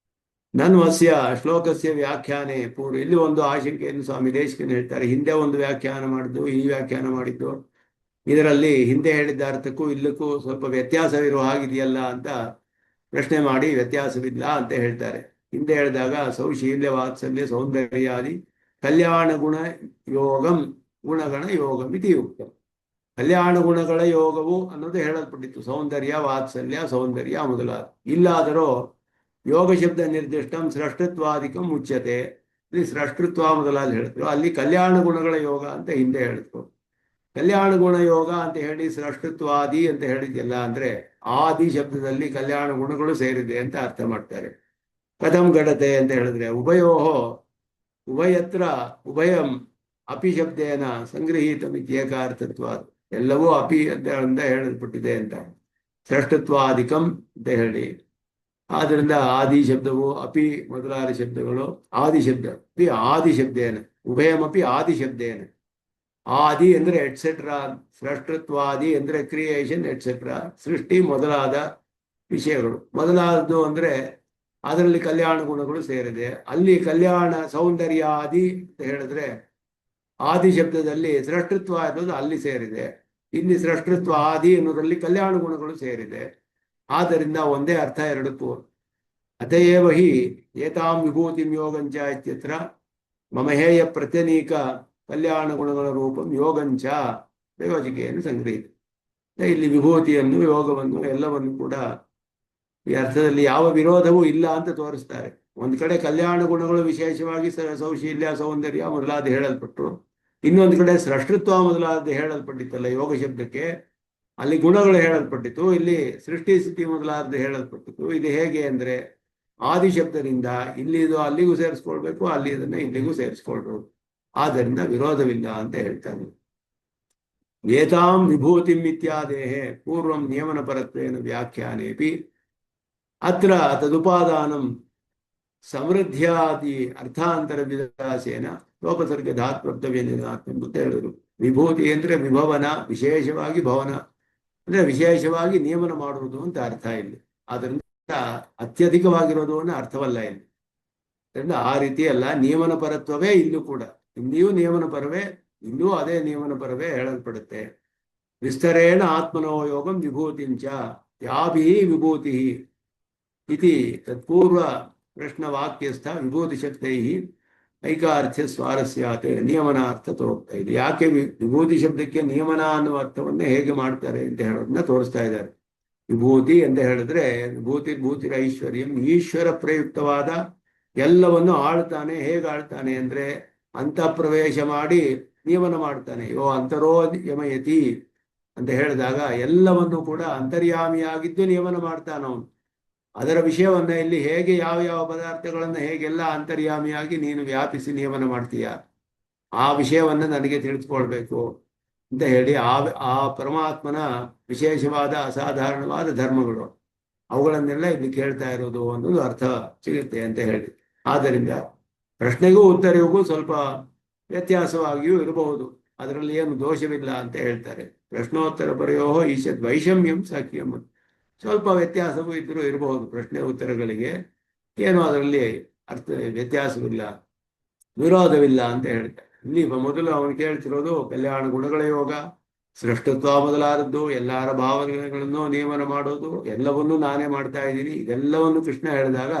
ನನ್ವಸ್ಯ ಶ್ಲೋಕಸ್ಯ ವ್ಯಾಖ್ಯಾನೆ ಪೂರ್ವ. ಇಲ್ಲಿ ಒಂದು ಆಶಂಕೆಯನ್ನು ಸ್ವಾಮಿ ದೇಶಿಕನ್ ಹೇಳ್ತಾರೆ. ಹಿಂದೆ ಒಂದು ವ್ಯಾಖ್ಯಾನ ಮಾಡಿದ್ದು, ಈ ವ್ಯಾಖ್ಯಾನ ಮಾಡಿದ್ದು, ಇದರಲ್ಲಿ ಹಿಂದೆ ಹೇಳಿದ್ದ ಅರ್ಥಕ್ಕೂ ಇಲ್ಲಕ್ಕೂ ಸ್ವಲ್ಪ ವ್ಯತ್ಯಾಸವಿರುವ ಹಾಗಿದೆಯಲ್ಲ ಅಂತ ಪ್ರಶ್ನೆ ಮಾಡಿ ವ್ಯತ್ಯಾಸವಿಲ್ಲ ಅಂತ ಹೇಳ್ತಾರೆ. ಹಿಂದೆ ಹೇಳಿದಾಗ ಸೌಶೀಲ್ಯ ವಾತ್ಸಲ್ಯ ಸೌಂದರ್ಯಾದಿ ಕಲ್ಯಾಣ ಗುಣ ಯೋಗಂ ಗುಣಗಣ ಯೋಗಂ ಇತಿ ಯುಕ್ತಂ. ಕಲ್ಯಾಣ ಗುಣಗಳ ಯೋಗವು ಅನ್ನೋದು ಹೇಳಲ್ಪಟ್ಟಿತ್ತು. ಸೌಂದರ್ಯ ವಾತ್ಸಲ್ಯ ಸೌಂದರ್ಯ ಮೊದಲಾದ. ಇಲ್ಲಾದರೂ ಯೋಗ ಶಬ್ದ ನಿರ್ದಿಷ್ಟಂ ಸೃಷ್ಟತ್ವಾದಿಕಂ ಮುಚ್ಯತೆ. ಇಲ್ಲಿ ಸೃಷ್ಟತ್ವ ಮೊದಲಾದ ಹೇಳಿದ್ರು, ಅಲ್ಲಿ ಕಲ್ಯಾಣ ಗುಣಗಳ ಯೋಗ ಅಂತ ಹಿಂದೆ ಹೇಳಿದ್ರು. ಕಲ್ಯಾಣ ಗುಣ ಯೋಗ ಅಂತ ಹೇಳಿ ಸೃಷ್ಟತ್ವಾದಿ ಅಂತ ಹೇಳಿದ್ಯಲ್ಲ ಅಂದ್ರೆ ಆದಿ ಶಬ್ದದಲ್ಲಿ ಕಲ್ಯಾಣ ಗುಣಗಳು ಸೇರಿದೆ ಅಂತ ಅರ್ಥ ಮಾಡ್ತಾರೆ. ಕಥಂ ಗಡತೆ ಅಂತ ಹೇಳಿದ್ರೆ ಉಭಯತ್ರ ಉಭಯಂ ಅಪಿ ಶಬ್ದೇನ ಸಂಗೃಹೀತ ಏಕಾರ್ಥತ್ವ. ಎಲ್ಲವೂ ಅಪಿ ಅಂತ ಹೇಳಲ್ಪಟ್ಟಿದೆ ಅಂತ ಸೃಷ್ಟತ್ವಾದಿಕಂ ಅಂತ ಹೇಳಿ. ಆದ್ರಿಂದ ಆದಿ ಶಬ್ದವು ಅಪಿ ಮೊದಲಾದ ಶಬ್ದಗಳು ಆದಿ ಶಬ್ದ ಆದಿ ಶಬ್ದೇನ ಉಭಯಮಪಿ ಆದಿ ಶಬ್ದೇನ. ಆದಿ ಅಂದ್ರೆ ಎಟ್ಸೆಟ್ರಾ, ಸೃಷ್ಟತ್ವಾದಿ ಅಂದ್ರೆ ಕ್ರಿಯೇಷನ್ ಎಟ್ಸೆಟ್ರಾ, ಸೃಷ್ಟಿ ಮೊದಲಾದ ವಿಷಯಗಳು. ಮೊದಲಾದದ್ದು ಅಂದ್ರೆ ಅದರಲ್ಲಿ ಕಲ್ಯಾಣ ಗುಣಗಳು ಸೇರಿದೆ. ಅಲ್ಲಿ ಕಲ್ಯಾಣ ಸೌಂದರ್ಯಾದಿ ಅಂತ ಹೇಳಿದ್ರೆ ಆದಿ ಶಬ್ದದಲ್ಲಿ ಸೃಷ್ಟತ್ವ ಅನ್ನೋದು ಅಲ್ಲಿ ಸೇರಿದೆ. ಇಲ್ಲಿ ಸೃಷ್ಟತ್ವ ಆದಿ ಅನ್ನೋದ್ರಲ್ಲಿ ಕಲ್ಯಾಣ ಗುಣಗಳು ಸೇರಿದೆ. ಆದ್ದರಿಂದ ಒಂದೇ ಅರ್ಥ ಎರಡಕ್ಕೂ. ಅತಯೇವ ಹಿ ಏತಾಂ ವಿಭೂತಿಂ ಯೋಗಂಚ ಇತ್ಯತ್ರ ಮಮ ಹೇಯ ಪ್ರತ್ಯನೀಕ ಕಲ್ಯಾಣ ಗುಣಗಳ ರೂಪಂ ಯೋಗಂಚ ಪ್ರಯೋಜಕೆಯನ್ನು ಸಂಗ್ರಹಿತ. ಇಲ್ಲಿ ವಿಭೂತಿಯನ್ನು ಯೋಗವನ್ನು ಎಲ್ಲವನ್ನು ಕೂಡ ಈ ಅರ್ಥದಲ್ಲಿ ಯಾವ ವಿರೋಧವೂ ಇಲ್ಲ ಅಂತ ತೋರಿಸ್ತಾರೆ. ಒಂದ್ ಕಡೆ ಕಲ್ಯಾಣ ಗುಣಗಳು ವಿಶೇಷವಾಗಿ ಸೌಶೀಲ್ಯ ಸೌಂದರ್ಯ ಮೊದಲಾದ ಹೇಳಲ್ಪಟ್ಟರು, ಇನ್ನೊಂದು ಕಡೆ ಸೃಷ್ಟತ್ವ ಮೊದಲಾದ ಹೇಳಲ್ಪಟ್ಟಿತ್ತಲ್ಲ ಯೋಗ ಶಬ್ದಕ್ಕೆ, ಅಲ್ಲಿ ಗುಣಗಳು ಹೇಳಲ್ಪಟ್ಟಿತ್ತು, ಇಲ್ಲಿ ಸೃಷ್ಟಿ ಸ್ಥಿತಿ ಮೊದಲಾದ ಹೇಳಲ್ಪಟ್ಟಿತ್ತು. ಇದು ಹೇಗೆ ಅಂದ್ರೆ ಆದಿ ಶಬ್ದದಿಂದ ಇಲ್ಲಿ ಇದು ಅಲ್ಲಿಗೂ ಸೇರಿಸ್ಕೊಳ್ಬೇಕು, ಅಲ್ಲಿ ಇದನ್ನ ಇಲ್ಲಿಗೂ ಸೇರಿಸ್ಕೊಳ್ಬೇಕು. ಆದ್ದರಿಂದ ವಿರೋಧವಿಲ್ಲ ಅಂತ ಹೇಳ್ತಾನೆ. ಏತಾಂ ವಿಭೂತಿಂ ಇತ್ಯಾದೇಹೇ ಪೂರ್ವಂ ನಿಯಮನ ಪರತ್ವೇನ ವ್ಯಾಖ್ಯಾನೇಪಿ ಅತ್ರ ತದುಪಾದಾನಂ ಸಮೃದ್ಧ್ಯಾದಿ ಅರ್ಥಾಂತರ ವಿದಾಸೇನ ಲೋಪಸರ್ಗ ಧಾತ್ವರ್ತವ್ಯನಿದಾತ್ಮ ಅಂತ ಹೇಳಿದ್ರು. ವಿಭೂತಿ ಅಂದ್ರೆ ವಿಭವನ, ವಿಶೇಷವಾಗಿ ಭವನ ಅಂದ್ರೆ ವಿಶೇಷವಾಗಿ ನಿಯಮನ ಮಾಡುವುದು ಅಂತ ಅರ್ಥ ಇಲ್ಲಿ. ಆದ್ರಿಂದ ಅತ್ಯಧಿಕವಾಗಿರೋದು ಅನ್ನೋ ಅರ್ಥವಲ್ಲ ಇಲ್ಲಿ. ಅದರಿಂದ ಆ ರೀತಿ ಅಲ್ಲ, ನಿಯಮನ ಪರತ್ವವೇ ಇಲ್ಲೂ ಕೂಡ. ಇಲ್ಲಿಯೂ ನಿಯಮನ ಪರವೇ, ಇಲ್ಲೂ ಅದೇ ನಿಯಮನ ಪರವೇ ಹೇಳಲ್ಪಡುತ್ತೆ. ವಿಸ್ತರೇಣ ಆತ್ಮನೋ ಯೋಗಂ ವಿಭೂತಿಂಚ ಯಾಭಿ ವಿಭೂತಿ ಇತಿ ತತ್ಪೂರ್ವ ಪ್ರಶ್ನವಾಕ್ಯಸ್ಥ ವಿಭೂತಿಶಬ್ದೈ ಐಕಾರ್ಥ್ಯ ಸ್ವಾರಸ್ಯಾತ್ ನಿಯಮನಾರ್ಥ ತೋರ್ತಾ ಇದೆ. ಯಾಕೆ ವಿಭೂತಿ ಶಬ್ದಕ್ಕೆ ನಿಯಮನ ಅನ್ನುವ ಅರ್ಥವನ್ನೇ ಹೇಗೆ ಮಾಡ್ತಾರೆ ಅಂತ ಹೇಳೋದನ್ನ ತೋರಿಸ್ತಾ ಇದ್ದಾರೆ. ವಿಭೂತಿ ಅಂತ ಹೇಳಿದ್ರೆ ವಿಭೂತಿ ಭೂತಿರ ಐಶ್ವರ್ಯಂ, ಈಶ್ವರ ಪ್ರಯುಕ್ತವಾದ ಎಲ್ಲವನ್ನು ಆಳ್ತಾನೆ. ಹೇಗೆ ಆಳ್ತಾನೆ ಅಂದ್ರೆ ಅಂತಃಪ್ರವೇಶ ಮಾಡಿ ನಿಯಮನ ಮಾಡ್ತಾನೆ. ಯೋ ಅಂತರೋ ಯಮಯತಿ ಅಂತ ಹೇಳಿದಾಗ ಎಲ್ಲವನ್ನು ಕೂಡ ಅಂತರ್ಯಾಮಿಯಾಗಿದ್ದು ನಿಯಮನ ಮಾಡ್ತಾನವನು. ಅದರ ವಿಷಯವನ್ನ ಇಲ್ಲಿ ಹೇಗೆ ಯಾವ ಯಾವ ಪದಾರ್ಥಗಳನ್ನ ಹೇಗೆಲ್ಲ ಅಂತರ್ಯಾಮಿಯಾಗಿ ನೀನು ವ್ಯಾಪಿಸಿ ನಿಯಮನ ಮಾಡ್ತೀಯ, ಆ ವಿಷಯವನ್ನ ನನಗೆ ತಿಳಿಸ್ಕೊಳ್ಬೇಕು ಅಂತ ಹೇಳಿ ಆ ಪರಮಾತ್ಮನ ವಿಶೇಷವಾದ ಅಸಾಧಾರಣವಾದ ಧರ್ಮಗಳು ಅವುಗಳನ್ನೆಲ್ಲ ಇಲ್ಲಿ ಕೇಳ್ತಾ ಇರೋದು ಅನ್ನೋದು ಅರ್ಥ ಸಿಗುತ್ತೆ ಅಂತ ಹೇಳಿ. ಆದ್ದರಿಂದ ಪ್ರಶ್ನೆಗೂ ಉತ್ತರಕ್ಕೂ ಸ್ವಲ್ಪ ವ್ಯತ್ಯಾಸವಾಗಿಯೂ ಇರಬಹುದು, ಅದರಲ್ಲಿ ಏನು ದೋಷವಿಲ್ಲ ಅಂತ ಹೇಳ್ತಾರೆ. ಪ್ರಶ್ನೋತ್ತರ ಬರೆಯೋ ಈಶದ್ ವೈಷಮ್ಯಂ ಸಾಕ್ಯಂ, ಸ್ವಲ್ಪ ವ್ಯತ್ಯಾಸವೂ ಇದ್ರೂ ಇರಬಹುದು ಪ್ರಶ್ನೆ ಉತ್ತರಗಳಿಗೆ, ಏನು ಅದರಲ್ಲಿ ಅರ್ಥ ವ್ಯತ್ಯಾಸವಿಲ್ಲ, ವಿರೋಧವಿಲ್ಲ ಅಂತ ಹೇಳ್ತಾರೆ. ಇಲ್ಲಿ ಮೊದಲು ಅವನು ಕೇಳ್ತಿರೋದು ಕಲ್ಯಾಣ ಗುಣಗಳ ಯೋಗ, ಸೃಷ್ಟತ್ವ ಮೊದಲಾದದ್ದು, ಎಲ್ಲರ ಭಾವನೆಗಳನ್ನು ನಿಯಮನ ಮಾಡೋದು, ಎಲ್ಲವನ್ನೂ ನಾನೇ ಮಾಡ್ತಾ ಇದ್ದೀನಿ. ಇದೆಲ್ಲವನ್ನು ಕೃಷ್ಣ ಹೇಳಿದಾಗ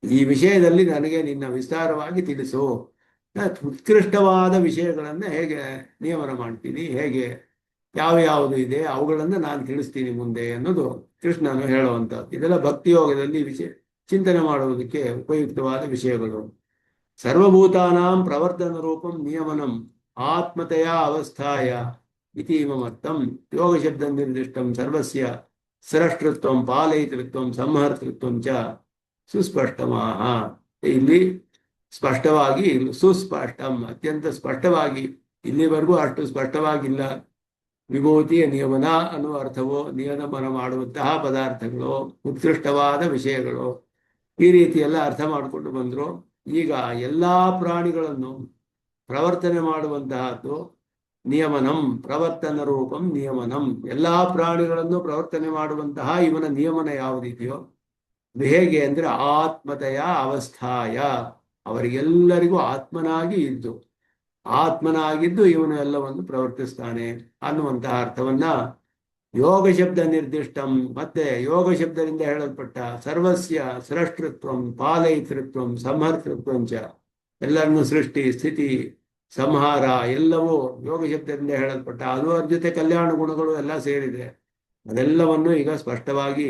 ಈ ವಿಷಯದಲ್ಲಿ ನನಗೆ ನಿನ್ನ ವಿಸ್ತಾರವಾಗಿ ತಿಳಿಸು, ಉತ್ಕೃಷ್ಟವಾದ ವಿಷಯಗಳನ್ನ ಹೇಗೆ ನಿಯಮನ ಮಾಡ್ತೀನಿ, ಹೇಗೆ ಯಾವ ಯಾವುದು ಇದೆ ಅವುಗಳನ್ನು ನಾನು ತಿಳಿಸ್ತೀನಿ ಮುಂದೆ ಅನ್ನೋದು ಕೃಷ್ಣನು ಹೇಳುವಂಥದ್ದು. ಇದೆಲ್ಲ ಭಕ್ತಿಯೋಗದಲ್ಲಿ ಚಿಂತನೆ ಮಾಡುವುದಕ್ಕೆ ಉಪಯುಕ್ತವಾದ ವಿಷಯಗಳು. ಸರ್ವಭೂತಾನಾಂ ಪ್ರವರ್ತನ ರೂಪಂ ನಿಯಮನಂ ಆತ್ಮತೆಯ ಅವಸ್ಥಾಯ ಇತೀಮರ್ಥಂ ಯೋಗ ಶಬ್ದ ನಿರ್ದಿಷ್ಟಂ ಸರ್ವಸ್ಯ ಸೃಷ್ಟೃತ್ವಂ ಪಾಲಯಿತೃತ್ವಂ ಸಂಹರ್ತೃತ್ವಂ ಚ ಸುಸ್ಪಷ್ಟಮಾಹ. ಇಲ್ಲಿ ಸ್ಪಷ್ಟವಾಗಿ ಸುಸ್ಪಷ್ಟಂ, ಅತ್ಯಂತ ಸ್ಪಷ್ಟವಾಗಿ, ಇಲ್ಲಿವರೆಗೂ ಅಷ್ಟು ಸ್ಪಷ್ಟವಾಗಿಲ್ಲ. ವಿಭೂತಿಯ ನಿಯಮನ ಅನ್ನುವ ಅರ್ಥವು ನಿಯಮನ ಮಾಡುವಂತಹ ಪದಾರ್ಥಗಳು, ಉತ್ಕೃಷ್ಟವಾದ ವಿಷಯಗಳು, ಈ ರೀತಿಯೆಲ್ಲ ಅರ್ಥ ಮಾಡಿಕೊಂಡು ಬಂದ್ರು. ಈಗ ಎಲ್ಲಾ ಪ್ರಾಣಿಗಳನ್ನು ಪ್ರವರ್ತನೆ ಮಾಡುವಂತಹದ್ದು ನಿಯಮನಂ, ಪ್ರವರ್ತನ ರೂಪಂ ನಿಯಮನಂ. ಎಲ್ಲಾ ಪ್ರಾಣಿಗಳನ್ನು ಪ್ರವರ್ತನೆ ಮಾಡುವಂತಹ ಇವನ ನಿಯಮನ ಯಾವುದಿದೆಯೋ ಅದು ಹೇಗೆ ಅಂದ್ರೆ ಆತ್ಮತೆಯ ಅವಸ್ಥಾಯ, ಅವರಿಗೆಲ್ಲರಿಗೂ ಆತ್ಮನಾಗಿದ್ದು ಇವನು ಎಲ್ಲವನ್ನು ಪ್ರವರ್ತಿಸ್ತಾನೆ ಅನ್ನುವಂತಹ ಅರ್ಥವನ್ನ ಯೋಗ ಶಬ್ದ ನಿರ್ದಿಷ್ಟಂ, ಮತ್ತೆ ಯೋಗ ಶಬ್ದದಿಂದ ಹೇಳಲ್ಪಟ್ಟ ಸರ್ವಸ್ಯ ಸೃಷ್ಟೃತ್ವಂ ಪಾಲಯಿತೃತ್ವಂ ಸಂಹರ್ತೃತ್ವಂ ಚ, ಎಲ್ಲರನ್ನು ಸೃಷ್ಟಿ ಸ್ಥಿತಿ ಸಂಹಾರ ಎಲ್ಲವೂ ಯೋಗ ಶಬ್ದದಿಂದ ಹೇಳಲ್ಪಟ್ಟ, ಅದು ಅದ್ರ ಜೊತೆ ಕಲ್ಯಾಣ ಗುಣಗಳು ಎಲ್ಲ ಸೇರಿದೆ. ಅದೆಲ್ಲವನ್ನು ಈಗ ಸ್ಪಷ್ಟವಾಗಿ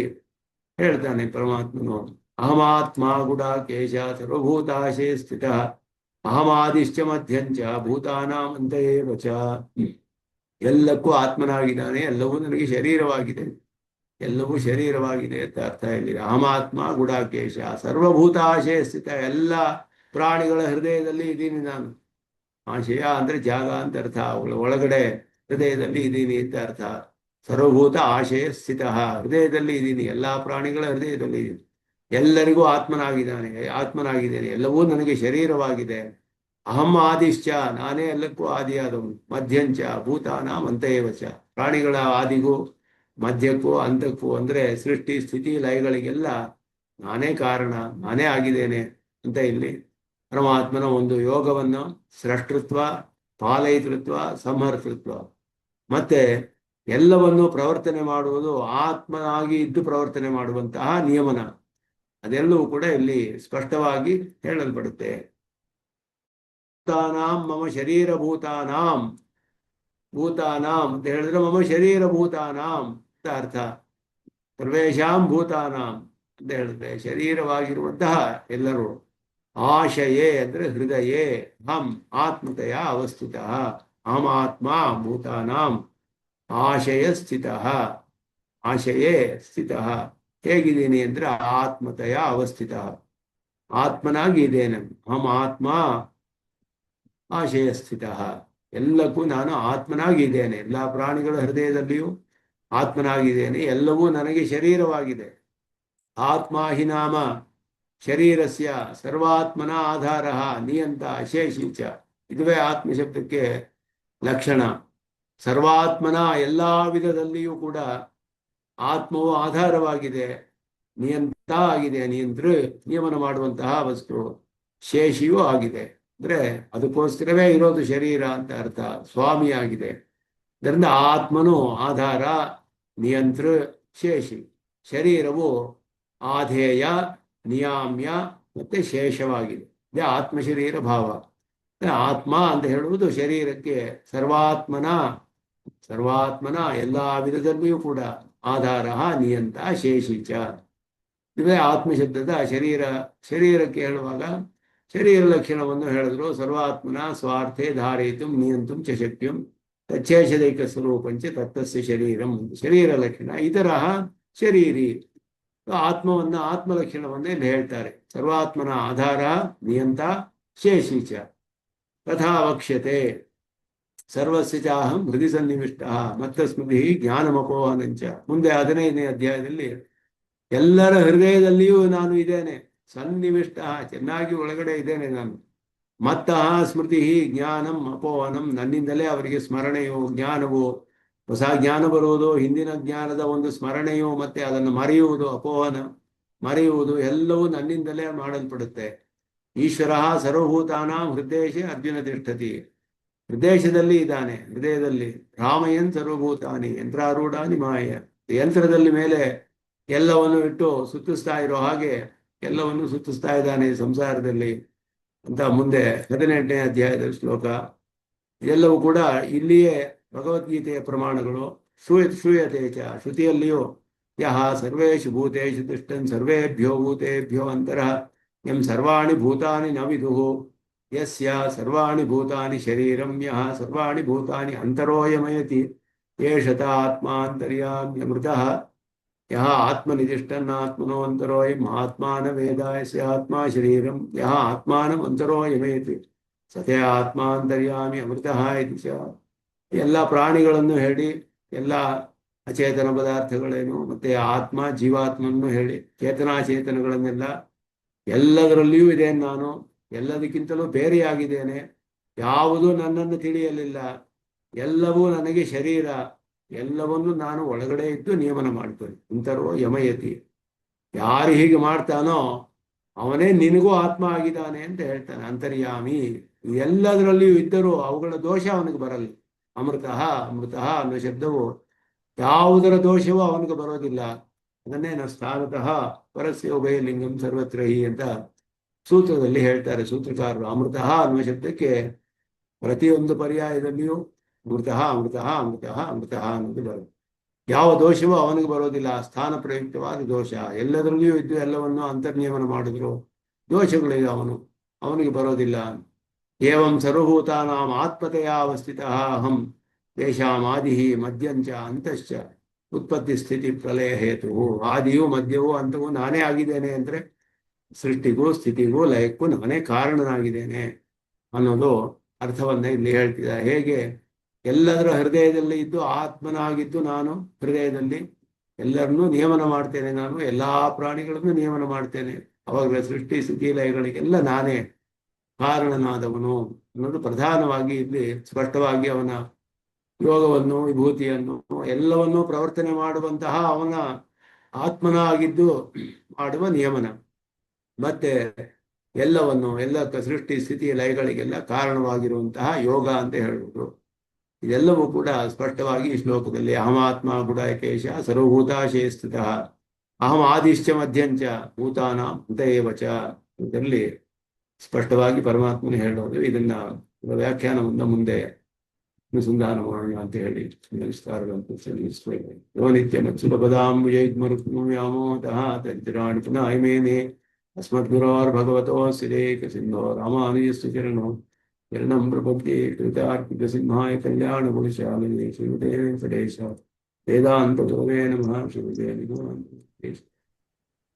ಹೇಳ್ತಾನೆ ಪರಮಾತ್ಮನು. ಅಹಮಾತ್ಮ ಗುಡಾಕೇಶ ಸರ್ವಭೂತಾಶೇ ಸ್ಥಿತ ಅಹಮಾದಿಶ್ಚ ಮಧ್ಯಂಚ ಭೂತಾನಾಂ ಅಂತಯೇವ ಚ. ಎಲ್ಲಕ್ಕೂ ಆತ್ಮನಾಗಿದ್ದಾನೆ, ಎಲ್ಲವೂ ನನಗೆ ಶರೀರವಾಗಿದೆ, ಎಲ್ಲವೂ ಶರೀರವಾಗಿದೆ ಅಂತ ಅರ್ಥ ಹೇಳಿದೆ. ಅಹಮಾತ್ಮ ಗುಡಾಕೇಶ ಸರ್ವಭೂತಾಶಯ ಸ್ಥಿತ, ಎಲ್ಲ ಪ್ರಾಣಿಗಳ ಹೃದಯದಲ್ಲಿ ಇದ್ದೀನಿ ನಾನು. ಆಶಯ ಅಂದ್ರೆ ಜಾಗ ಅಂತ ಅರ್ಥ, ಅವಳ ಒಳಗಡೆ ಹೃದಯದಲ್ಲಿ ಇದ್ದೀನಿ ಅಂತ ಅರ್ಥ. ಸರ್ವಭೂತ ಆಶಯ ಸ್ಥಿತ, ಹೃದಯದಲ್ಲಿ ಇದ್ದೀನಿ, ಎಲ್ಲಾ ಪ್ರಾಣಿಗಳ ಹೃದಯದಲ್ಲಿ ಇದ್ದೀನಿ. ಎಲ್ಲರಿಗೂ ಆತ್ಮನಾಗಿದ್ದೇನೆ, ಎಲ್ಲವೂ ನನಗೆ ಶರೀರವಾಗಿದೆ. ಅಹಂ ಆದಿಶ್ಚ, ನಾನೇ ಎಲ್ಲಕ್ಕೂ ಆದಿಯಾದವನು. ಮಧ್ಯಂಚ ಭೂತಾನಾಂ ಅಂತಯೇವಚ, ಪ್ರಾಣಿಗಳ ಆದಿಗೂ ಮಧ್ಯಕ್ಕೂ ಅಂತಕ್ಕೂ ಅಂದ್ರೆ ಸೃಷ್ಟಿ ಸ್ಥಿತಿ ಲಯಗಳಿಗೆಲ್ಲ ನಾನೇ ಕಾರಣ, ನಾನೇ ಆಗಿದ್ದೇನೆ ಅಂತ ಇಲ್ಲಿ ಪರಮಾತ್ಮನ ಒಂದು ಯೋಗವನ್ನು ಸೃಷ್ಟೃತ್ವ, ಪಾಲಯಿತೃತ್ವ, ಸಂಹರ್ತೃತ್ವ, ಮತ್ತೆ ಎಲ್ಲವನ್ನು ಪ್ರವರ್ತನೆ ಮಾಡುವುದು ಆತ್ಮನಾಗಿ ಇದ್ದು ಪ್ರವರ್ತನೆ ಮಾಡುವಂತಹ ನಿಯಮನ, ಅದೆಲ್ಲವೂ ಕೂಡ ಇಲ್ಲಿ ಸ್ಪಷ್ಟವಾಗಿ ಹೇಳಲ್ಪಡುತ್ತೆ. ಭೂತಾನಾಂ ಮಮ ಶರೀರ ಭೂತಾನಾಂ ಅಂತ ಹೇಳಿದ್ರೆ ಮಮ ಶರೀರ ಭೂತಾನಾಂ ಅಂತ ಅರ್ಥ. ಸರ್ವೇಷಾಂ ಭೂತಾನಾಂ ಅಂತ ಹೇಳಿದ್ರೆ ಶರೀರವಾಗಿರುವಂತಹ ಎಲ್ಲರೂ. ಆಶಯೇ ಅಂದ್ರೆ ಹೃದಯೇ, ಹಂ ಆತ್ಮತೆಯ ಅವಸ್ಥಿತ, ಅಹಮಾತ್ಮ ಭೂತಾನಾಂ ಆಶಯ ಸ್ಥಿತ, ಆಶಯೇ ಸ್ಥಿತ. ಹೇಗಿದ್ದೀನಿ ಅಂದ್ರೆ ಆತ್ಮತೆಯ ಅವಸ್ಥಿತ, ಆತ್ಮನಾಗಿ ಇದ್ದೇನೆ. ಅಹಂ ಆತ್ಮ ಆಶಯ ಸ್ಥಿತ, ಎಲ್ಲಕ್ಕೂ ನಾನು ಆತ್ಮನಾಗಿದ್ದೇನೆ, ಎಲ್ಲ ಪ್ರಾಣಿಗಳ ಹೃದಯದಲ್ಲಿಯೂ ಆತ್ಮನಾಗಿದ್ದೇನೆ, ಎಲ್ಲವೂ ನನಗೆ ಶರೀರವಾಗಿದೆ. ಆತ್ಮ ಹಿ ನಾಮ ಶರೀರಸ್ಯ ಸರ್ವಾತ್ಮನ ಆಧಾರ ನಿಯಂತ ಅಶೇಷಿಚ, ಇದುವೇ ಆತ್ಮಶಬ್ದಕ್ಕೆ ಲಕ್ಷಣ. ಸರ್ವಾತ್ಮನ ಎಲ್ಲಾ ವಿಧದಲ್ಲಿಯೂ ಕೂಡ ಆತ್ಮವು ಆಧಾರವಾಗಿದೆ, ನಿಯಂತ ಆಗಿದೆ, ನಿಯಮನ ಮಾಡುವಂತಹ ವಸ್ತು, ಶೇಷಿಯೂ ಆಗಿದೆ. ಅಂದ್ರೆ ಅದಕ್ಕೋಸ್ಕರವೇ ಇರೋದು ಶರೀರ ಅಂತ ಅರ್ಥ, ಸ್ವಾಮಿಯಾಗಿದೆ. ಇದರಿಂದ ಆತ್ಮನು ಆಧಾರ, ನಿಯಂತೃ, ಶೇಷಿ. ಶರೀರವು ಆಧೇಯ, ನಿಯಾಮ್ಯ ಮತ್ತೆ ಶೇಷವಾಗಿದೆ. ಇದೇ ಆತ್ಮಶರೀರ ಭಾವ. ಆತ್ಮ ಅಂತ ಹೇಳುವುದು ಶರೀರಕ್ಕೆ ಸರ್ವಾತ್ಮನ ಎಲ್ಲ ವಿಧದಲ್ಲಿಯೂ ಕೂಡ ಆಧಾರ, ನಿಯಂತ, ಶೇಷಿಚ. ಇವೇ ಆತ್ಮಶಬ್ದದ ಶರೀರಕ್ಕೆ ಹೇಳುವಾಗ ಶರೀರ ಲಕ್ಷಣವನ್ನು ಹೇಳಿದ್ರು. ಸರ್ವಾತ್ಮನ ಸ್ವಾರ್ಥೆ ಧಾರಯಿತು ನಿಯಂತುಂ ಚ ಶಕ್ಯಂ ತಚ್ಚೇಷದೈಕ ಸ್ವರೂಪಂಚ ತತ್ತಸ್ಯ ಶರೀರಂ. ಶರೀರ ಲಕ್ಷಣ. ಇತರ ಶರೀರಿ. ಆತ್ಮಲಕ್ಷಣವನ್ನೇ ಇಲ್ಲಿ ಹೇಳ್ತಾರೆ. ಸರ್ವಾತ್ಮನ ಆಧಾರ, ನಿಯಂತ, ಶೇಷಿಚ. ತಥಾ ವಕ್ಷ್ಯತೆ ಸರ್ವಸ್ಯ ಚಾಹಂ ಹೃದಯ ಸನ್ನಿವಿಷ್ಟ ಮತ್ತ ಸ್ಮೃತಿ ಜ್ಞಾನಮಪೋಹನಂಚ. ಮುಂದೆ 15ನೇ ಅಧ್ಯಾಯದಲ್ಲಿ ಎಲ್ಲರ ಹೃದಯದಲ್ಲಿಯೂ ನಾನು ಇದ್ದೇನೆ. ಸನ್ನಿವಿಷ್ಟ, ಚೆನ್ನಾಗಿ ಒಳಗಡೆ ಇದ್ದೇನೆ ನಾನು. ಮತ್ತಃ ಸ್ಮೃತಿ ಜ್ಞಾನಂ ಅಪೋಹನಂ, ನನ್ನಿಂದಲೇ ಅವರಿಗೆ ಸ್ಮರಣೆಯು, ಜ್ಞಾನವು, ಹೊಸ ಜ್ಞಾನ ಬರುವುದು, ಹಿಂದಿನ ಜ್ಞಾನದ ಒಂದು ಸ್ಮರಣೆಯು, ಮತ್ತೆ ಅದನ್ನು ಮರೆಯುವುದು, ಅಪೋಹನ ಮರೆಯುವುದು ಎಲ್ಲವೂ ನನ್ನಿಂದಲೇ ಮಾಡಲ್ಪಡುತ್ತೆ. ಈಶ್ವರ ಸರ್ವಭೂತಾನಾಂ ಹೃದಯೇಶೆ ಅರ್ಜುನ ತಿಷ್ಠತಿ. ಹೃದಯದಲ್ಲಿ ಇದ್ದಾನೆ, ಹೃದಯದಲ್ಲಿ. ರಾಮಯನ್ ಸರ್ವಭೂತಾನಿ ಯಂತ್ರಾರೂಢಾನಿ ಮಾಯ. ಯಂತ್ರದಲ್ಲಿ ಮೇಲೆ ಎಲ್ಲವನ್ನು ಇಟ್ಟು ಸುತ್ತಿಸ್ತಾ ಇರೋ ಹಾಗೆ ಎಲ್ಲವನ್ನು ಸುತ್ತಿಸ್ತಾ ಇದ್ದಾನೆ ಸಂಸಾರದಲ್ಲಿ ಅಂತ ಮುಂದೆ 18ನೇ ಅಧ್ಯಾಯದ ಶ್ಲೋಕ. ಎಲ್ಲವೂ ಕೂಡ ಇಲ್ಲಿಯೇ ಭಗವದ್ಗೀತೆಯ ಪ್ರಮಾಣಗಳು. ಶ್ರೂಯತೆ ಚ, ಶ್ರುತಿಯಲ್ಲಿಯೂ ಯಹ ಸರ್ವೇಷು ಭೂತೇಷು ತಿಷ್ಠನ್ ಸರ್ವೇಭ್ಯೋ ಭೂತೇಭ್ಯೋ ಅಂತರಃ ಯಂ ಸರ್ವಾಣಿ ಭೂತಾನಿ ನ ವಿದುಃ ಯಸ್ಯ ಸರ್ವಾಣಿ ಭೂತಾನಿ ಶರೀರಂ ಯಃ ಸರ್ವಾಣಿ ಭೂತಾನಿ ಅಂತರೋಯಮಯತಿ ಏಷತ ಆತ್ಮಾಂತರ್ಯಾಮ್ಯಮೃತಃ ಯಹ ಆತ್ಮನಿಧಿಷ್ಠನ್ನಾತ್ಮನೋ ಅಂತರೋಯಂ ಆತ್ಮಾನ ವೇದ ಯಸ್ಯ ಆತ್ಮ ಶರೀರಂ ಯಹ ಆತ್ಮಾನಂ ಅಂತರೋಯಮಯತಿ ಸತೇ ಆತ್ಮಾಂತರ್ಯಾಮಿ ಅಮೃತಃ ಇತಿ ಚ. ಎಲ್ಲ ಪ್ರಾಣಿಗಳನ್ನು ಹೇಳಿ, ಎಲ್ಲ ಅಚೇತನ ಪದಾರ್ಥಗಳೇನು, ಮತ್ತೆ ಆತ್ಮ ಜೀವಾತ್ಮನ್ನು ಹೇಳಿ, ಚೇತನಾಚೇತನಗಳನ್ನೆಲ್ಲ ಎಲ್ಲದರಲ್ಲಿಯೂ ಇದೆ ನಾನು. ಎಲ್ಲದಕ್ಕಿಂತಲೂ ಬೇರೆಯಾಗಿದ್ದೇನೆ. ಯಾವುದೂ ನನ್ನನ್ನು ತಿಳಿಯಲಿಲ್ಲ. ಎಲ್ಲವೂ ನನಗೆ ಶರೀರ. ಎಲ್ಲವನ್ನೂ ನಾನು ಒಳಗಡೆ ಇದ್ದು ನಿಯಮನ ಮಾಡ್ತೇನೆ. ಅಂತರೋ ಯಮಯತಿ. ಯಾರು ಹೀಗೆ ಮಾಡ್ತಾನೋ ಅವನೇ ನಿನಗೂ ಆತ್ಮ ಆಗಿದ್ದಾನೆ ಅಂತ ಹೇಳ್ತಾನೆ. ಅಂತರ್ಯಾಮಿ. ಎಲ್ಲದರಲ್ಲಿಯೂ ಇದ್ದರೂ ಅವುಗಳ ದೋಷ ಅವನಿಗೆ ಬರಲ್ಲ. ಅಮೃತಃ ಅನ್ನೋ ಶಬ್ದವು ಯಾವುದರ ದೋಷವೂ ಅವನಿಗೆ ಬರೋದಿಲ್ಲ. ಅದನ್ನೇ ನಾವು ಸ್ಥಾನತಃ ಪರಸ್ಯ ಉಭಯಲಿಂಗಂ ಸರ್ವತ್ರ ಹಿ ಅಂತ ಸೂತ್ರದಲ್ಲಿ ಹೇಳ್ತಾರೆ ಸೂತ್ರಕಾರರು. ಅಮೃತಃ ಅನ್ನುವ ಶಬ್ದಕ್ಕೆ ಪ್ರತಿಯೊಂದು ಪರ್ಯಾಯದಲ್ಲಿಯೂ ಅಮೃತಃ ಅನ್ನೋದು ಬರುತ್ತೆ. ಯಾವ ದೋಷವೂ ಅವನಿಗೆ ಬರೋದಿಲ್ಲ. ಸ್ಥಾನ ಪ್ರಯುಕ್ತವಾದ ದೋಷ. ಎಲ್ಲದರಲ್ಲಿಯೂ ಇದ್ದು ಎಲ್ಲವನ್ನು ಅಂತರ್ನಿಯಮನ ಮಾಡಿದ್ರು ದೋಷಗಳಿವೆ ಅವನಿಗೆ ಬರೋದಿಲ್ಲ. ಏವಂ ಸರ್ವಭೂತಾನಾಂ ಆತ್ಮತೆಯ ಅವಸ್ಥಿತಃ ಅಹಂ ತೇಷಾಂ ಆದಿಃ ಮಧ್ಯಂಚ ಅಂತಶ್ಚ ಉತ್ಪತ್ತಿ ಸ್ಥಿತಿ ಪ್ರಲಯ ಹೇತು. ಆದಿಯೂ ಮಧ್ಯವೂ ಅಂತವೂ ನಾನೇ ಆಗಿದ್ದೇನೆ ಅಂದರೆ ಸೃಷ್ಟಿಗೂ ಸ್ಥಿತಿಗೂ ಲಯಕ್ಕೂ ನಾನೇ ಕಾರಣನಾಗಿದ್ದೇನೆ ಅನ್ನೋದು ಅರ್ಥವನ್ನ ಇಲ್ಲಿ ಹೇಳ್ತಿದ್ದಾರೆ. ಹೇಗೆ ಎಲ್ಲದರ ಹೃದಯದಲ್ಲಿ ಇದ್ದು ಆತ್ಮನಾಗಿದ್ದು ನಾನು ಹೃದಯದಲ್ಲಿ ಎಲ್ಲರನ್ನೂ ನಿಯಮನ ಮಾಡ್ತೇನೆ. ನಾನು ಎಲ್ಲಾ ಪ್ರಾಣಿಗಳನ್ನು ನಿಯಮನ ಮಾಡ್ತೇನೆ. ಅವಾಗ ಸೃಷ್ಟಿ ಸ್ಥಿತಿ ಲಯಗಳಿಗೆಲ್ಲ ನಾನೇ ಕಾರಣನಾದವನು ಅನ್ನೋದು ಪ್ರಧಾನವಾಗಿ ಇಲ್ಲಿ ಸ್ಪಷ್ಟವಾಗಿ ಅವನ ಯೋಗವನ್ನು, ವಿಭೂತಿಯನ್ನು, ಎಲ್ಲವನ್ನೂ ಪ್ರವರ್ತನೆ ಮಾಡುವಂತಹ ಅವನ ಆತ್ಮನಾಗಿದ್ದು ಮಾಡುವ ನಿಯಮನ, ಮತ್ತೆ ಎಲ್ಲವನ್ನು ಎಲ್ಲ ಸೃಷ್ಟಿ ಸ್ಥಿತಿ ಲಯಗಳಿಗೆಲ್ಲ ಕಾರಣವಾಗಿರುವಂತಹ ಯೋಗ ಅಂತ ಹೇಳ್ಬೋದು. ಇದೆಲ್ಲವೂ ಕೂಡ ಸ್ಪಷ್ಟವಾಗಿ ಈ ಶ್ಲೋಕದಲ್ಲಿ ಅಹಮಾತ್ಮ ಗುಡಾಯಕೇಶ ಸರ್ವಭೂತಾಶಯ ಸ್ಥಿತಃ ಅಹಂ ಆದಿಶ್ಚ ಮಧ್ಯಂಚ ಭೂತಾನಾಂ ಅಂತಯೇವಚ ಇದರಲ್ಲಿ ಸ್ಪಷ್ಟವಾಗಿ ಪರಮಾತ್ಮನ ಹೇಳೋದು. ಇದನ್ನ ವ್ಯಾಖ್ಯಾನವನ್ನು ಮುಂದೆ ಅನುಸಂಧಾನ ಮಾಡೋಣ ಅಂತ ಹೇಳಿ ವಿಸ್ತಾರದಂತೂ ಸಲ್ಲಿಸ್ತೇವೆ. ಯೋ ನಿತ್ಯ ಮತ್ಸುಲಪದಾಂಬುಜೈರ್ಮರುಕ್ಮ್ಯಾಮೋತಃ ತಜ್ರಾಣಿ ಪುನಃ ಇಮೇನೆ ಅಸ್ಮದ್ಗುರೋರ್ಭಗವತೋಸ್ಯ ಸಿಂಧೋ ರಾಮಾನುಜಸ್ಯ ಚರಣಂ ಪ್ರಪದ್ಯೆ ಕೃತಾರ್ಪಿತ ಸಿಂಹಾಯ ಕಲ್ಯಾಣ ಗುಣಶಾಲಿನಿ ಶ್ರೀಮತೆ ವೆಂಕಟೇಶ ವೇದಾಂತ ಗುರವೇ ನಮಃ. ಶ್ರೀಮತೆ